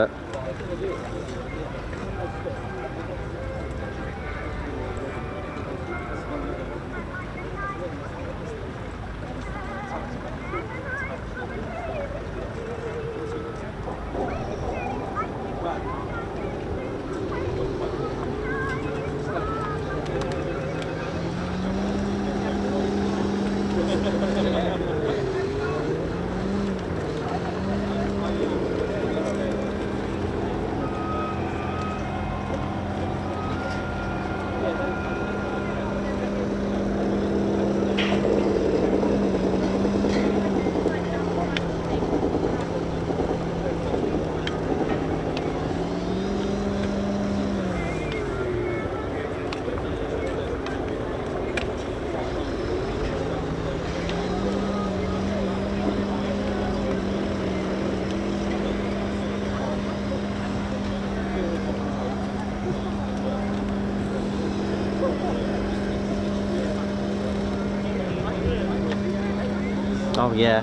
Oh yeah,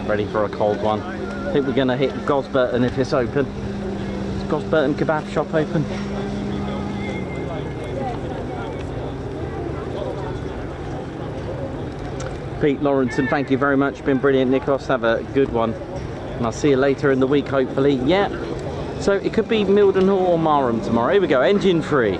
ready for a cold one. I think we're going to hit Gosburton if it's open. Is Gosburton kebab shop open? Pete Lawrenson, thank you very much. Been brilliant, Nikos. Have a good one. And I'll see you later in the week, hopefully. Yeah. So it could be Mildenhall or Marham tomorrow. Here we go, engine free.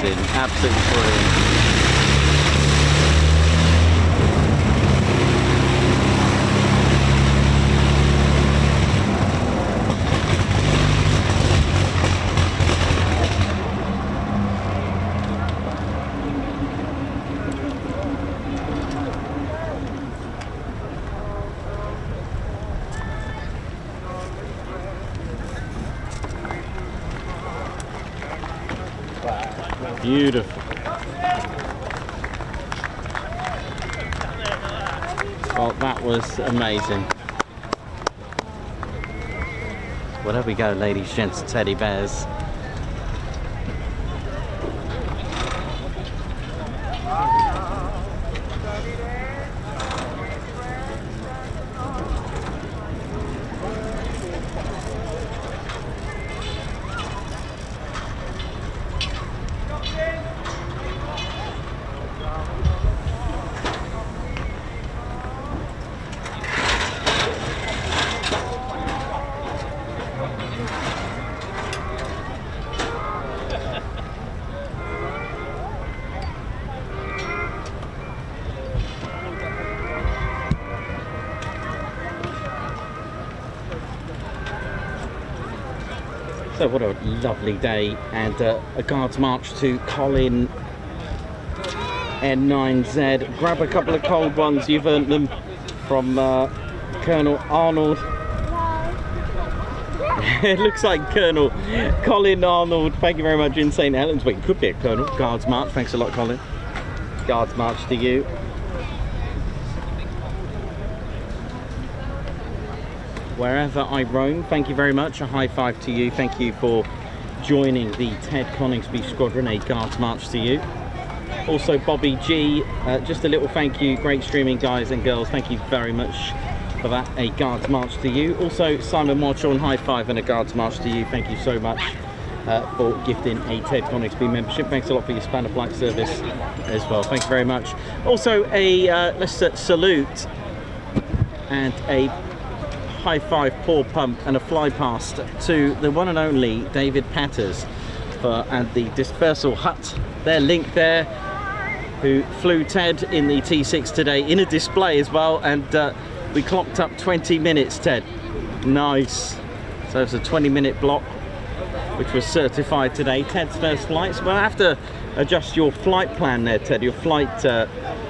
amazing, absolutely brilliant. Beautiful. Well, that was amazing. Well, there we go, ladies, gents, teddy bears. So what a lovely day, and a guards march to Colin N9Z. Grab a couple of cold ones, you've earned them, from Colonel Arnold. It looks like Colonel Colin Arnold, thank you very much, in St Helens. Wait, it could be a Colonel. Guards march, thanks a lot, Colin. Guards march to you. Wherever I roam, thank you very much. A high five to you. Thank you for joining the Ted Coningsby Squadron. A guards march to you. Also, Bobby G, just a little thank you. Great streaming, guys and girls. Thank you very much for that. A guards march to you. Also, Simon Marshall, high five and a guards march to you. Thank you so much for gifting a Ted Coningsby membership. Thanks a lot for your spanner flight service as well. Thank you very much. Also, a let's salute and a high five, paw pump and a fly past to the one and only David Patters and the dispersal hut, their link there, who flew Ted in the T6 today in a display as well, and we clocked up 20 minutes, Ted. Nice. So it's a 20-minute block which was certified today. Ted's first flights. We'll have to adjust your flight plan there, Ted, your flight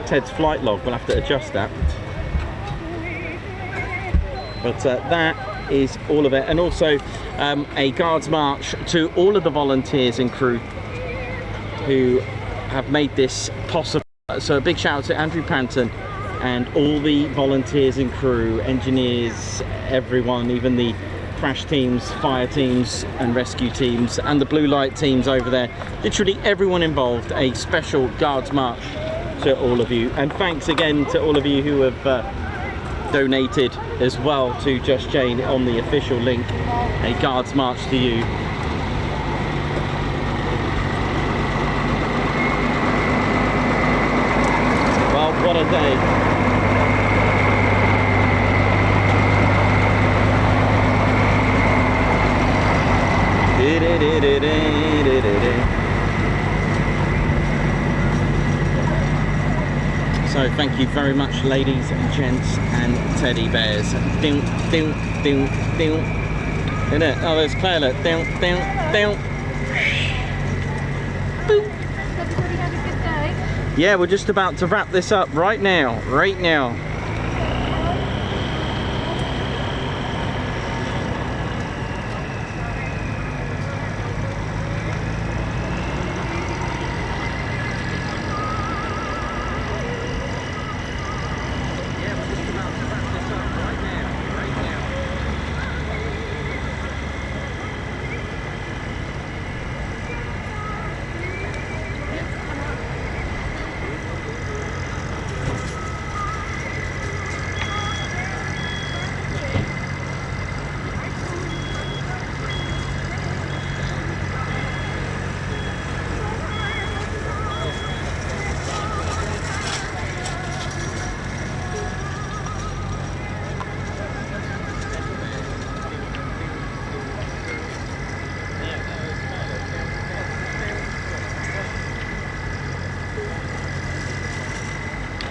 Ted's flight log. We'll have to adjust that. But that is all of it. And also a guards march to all of the volunteers and crew who have made this possible. So a big shout out to Andrew Panton and all the volunteers and crew, engineers, everyone, even the crash teams, fire teams and rescue teams and the blue light teams over there. Literally everyone involved. A special guards march to all of you. And thanks again to all of you who have donated as well to Just Jane on the official link. A guards march to you. Well, what a day. So thank you very much, ladies and gents and teddy bears. Ding, ding, ding, ding. Isn't it? Oh, there's Claire. Look. Ding, ding, ding. Boop. Everybody had a good day? Yeah, we're just about to wrap this up right now. Right now.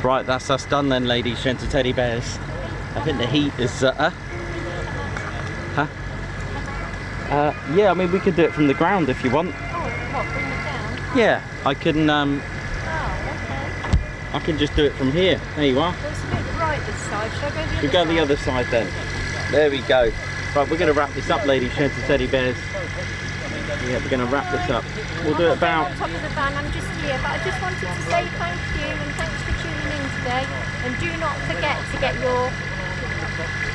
Right, that's us done then, ladies, gents and teddy bears. I think the heat is, yeah, I mean, we could do it from the ground if you want. Oh, what, bring it down? Yeah, I can, Oh, okay. I can just do it from here. There you are. It's a bit bright this side. Shall I go the other We go the other side then. There we go. Right, we're going to wrap this up, ladies, gents and teddy bears. Yeah, we're going to wrap this up. We'll do it about... on top of the van, I'm just here, but I just wanted to say thank you and thanks for tuning in today. And do not forget to get your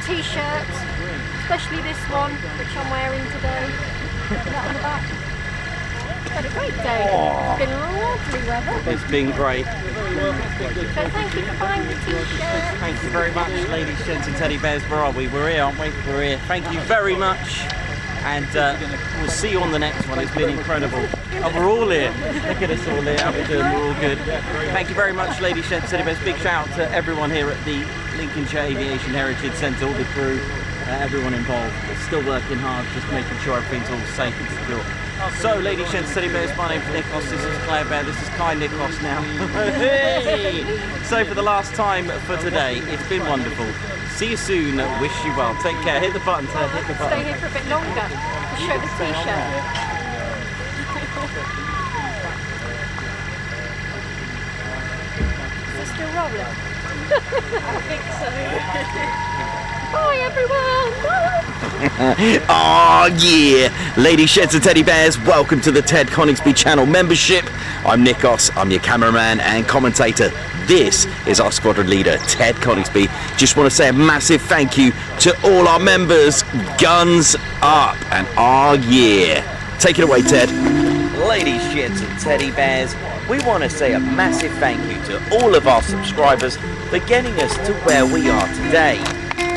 t-shirts, especially this one, which I'm wearing today. That on the back. Had a great day. It's been lovely weather. It's been great. So thank you for buying the t-shirt. Thank you very much, ladies, gents and teddy bears. Where are we? We're here, aren't we? We're here. Thank you very much. And we'll see you on the next one. It's been incredible. Oh, we're all here. Look at us all here. How we doing? We're all good. Thank you very much, ladies, gents, teddy bears. Big shout out to everyone here at the Lincolnshire Aviation Heritage Centre, all the crew, everyone involved. We're still working hard, just making sure everything's all safe and secure. So, ladies, gents, teddy bears, my name's Nikos, this is Claire Bear, this is Kai Nikos now. Hey! So, for the last time for today, it's been wonderful. See you soon, wish you well. Take care, hit the button, Ted, hit the button. Stay here for a bit longer to show the t-shirt. Is it still rolling? I think so. Bye everyone! Oh yeah! Ladies, gents and teddy bears, welcome to the Ted Coningsby channel membership. I'm Nikos, I'm your cameraman and commentator. This is our squadron leader, Ted Coningsby. Just want to say a massive thank you to all our members. Guns up and oh yeah! Take it away, Ted. Ladies, gents and teddy bears, we want to say a massive thank you to all of our subscribers for getting us to where we are today.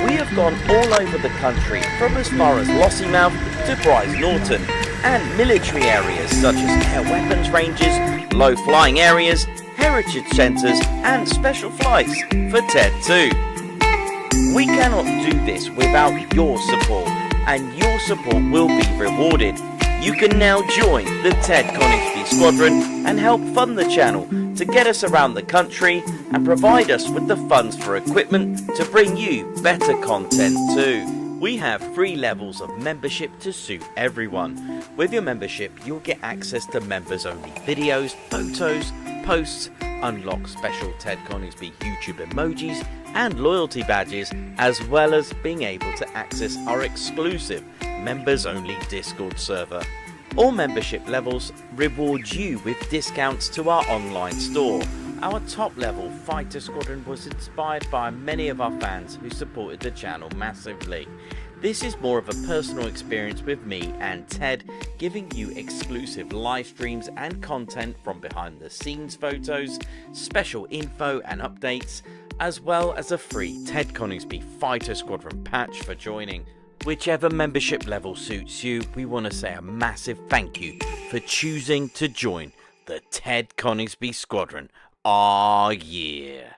We have gone all over the country, from as far as Lossiemouth to Bryce Norton, and military areas such as air weapons ranges, low flying areas, heritage centres and special flights for TED 2. We cannot do this without your support, and your support will be rewarded. You can now join the Ted Coningsby Squadron and help fund the channel to get us around the country and provide us with the funds for equipment to bring you better content too. We have 3 levels of membership to suit everyone. With your membership, you'll get access to members-only videos, photos, posts, unlock special Ted Coningsby YouTube emojis and loyalty badges, as well as being able to access our exclusive members-only Discord server. All membership levels reward you with discounts to our online store. Our top level fighter squadron was inspired by many of our fans who supported the channel massively. This is more of a personal experience with me and Ted, giving you exclusive live streams and content from behind the scenes photos, special info and updates, as well as a free Ted Coningsby Fighter Squadron patch for joining. Whichever membership level suits you, we want to say a massive thank you for choosing to join the Ted Coningsby Squadron. Ah, yeah.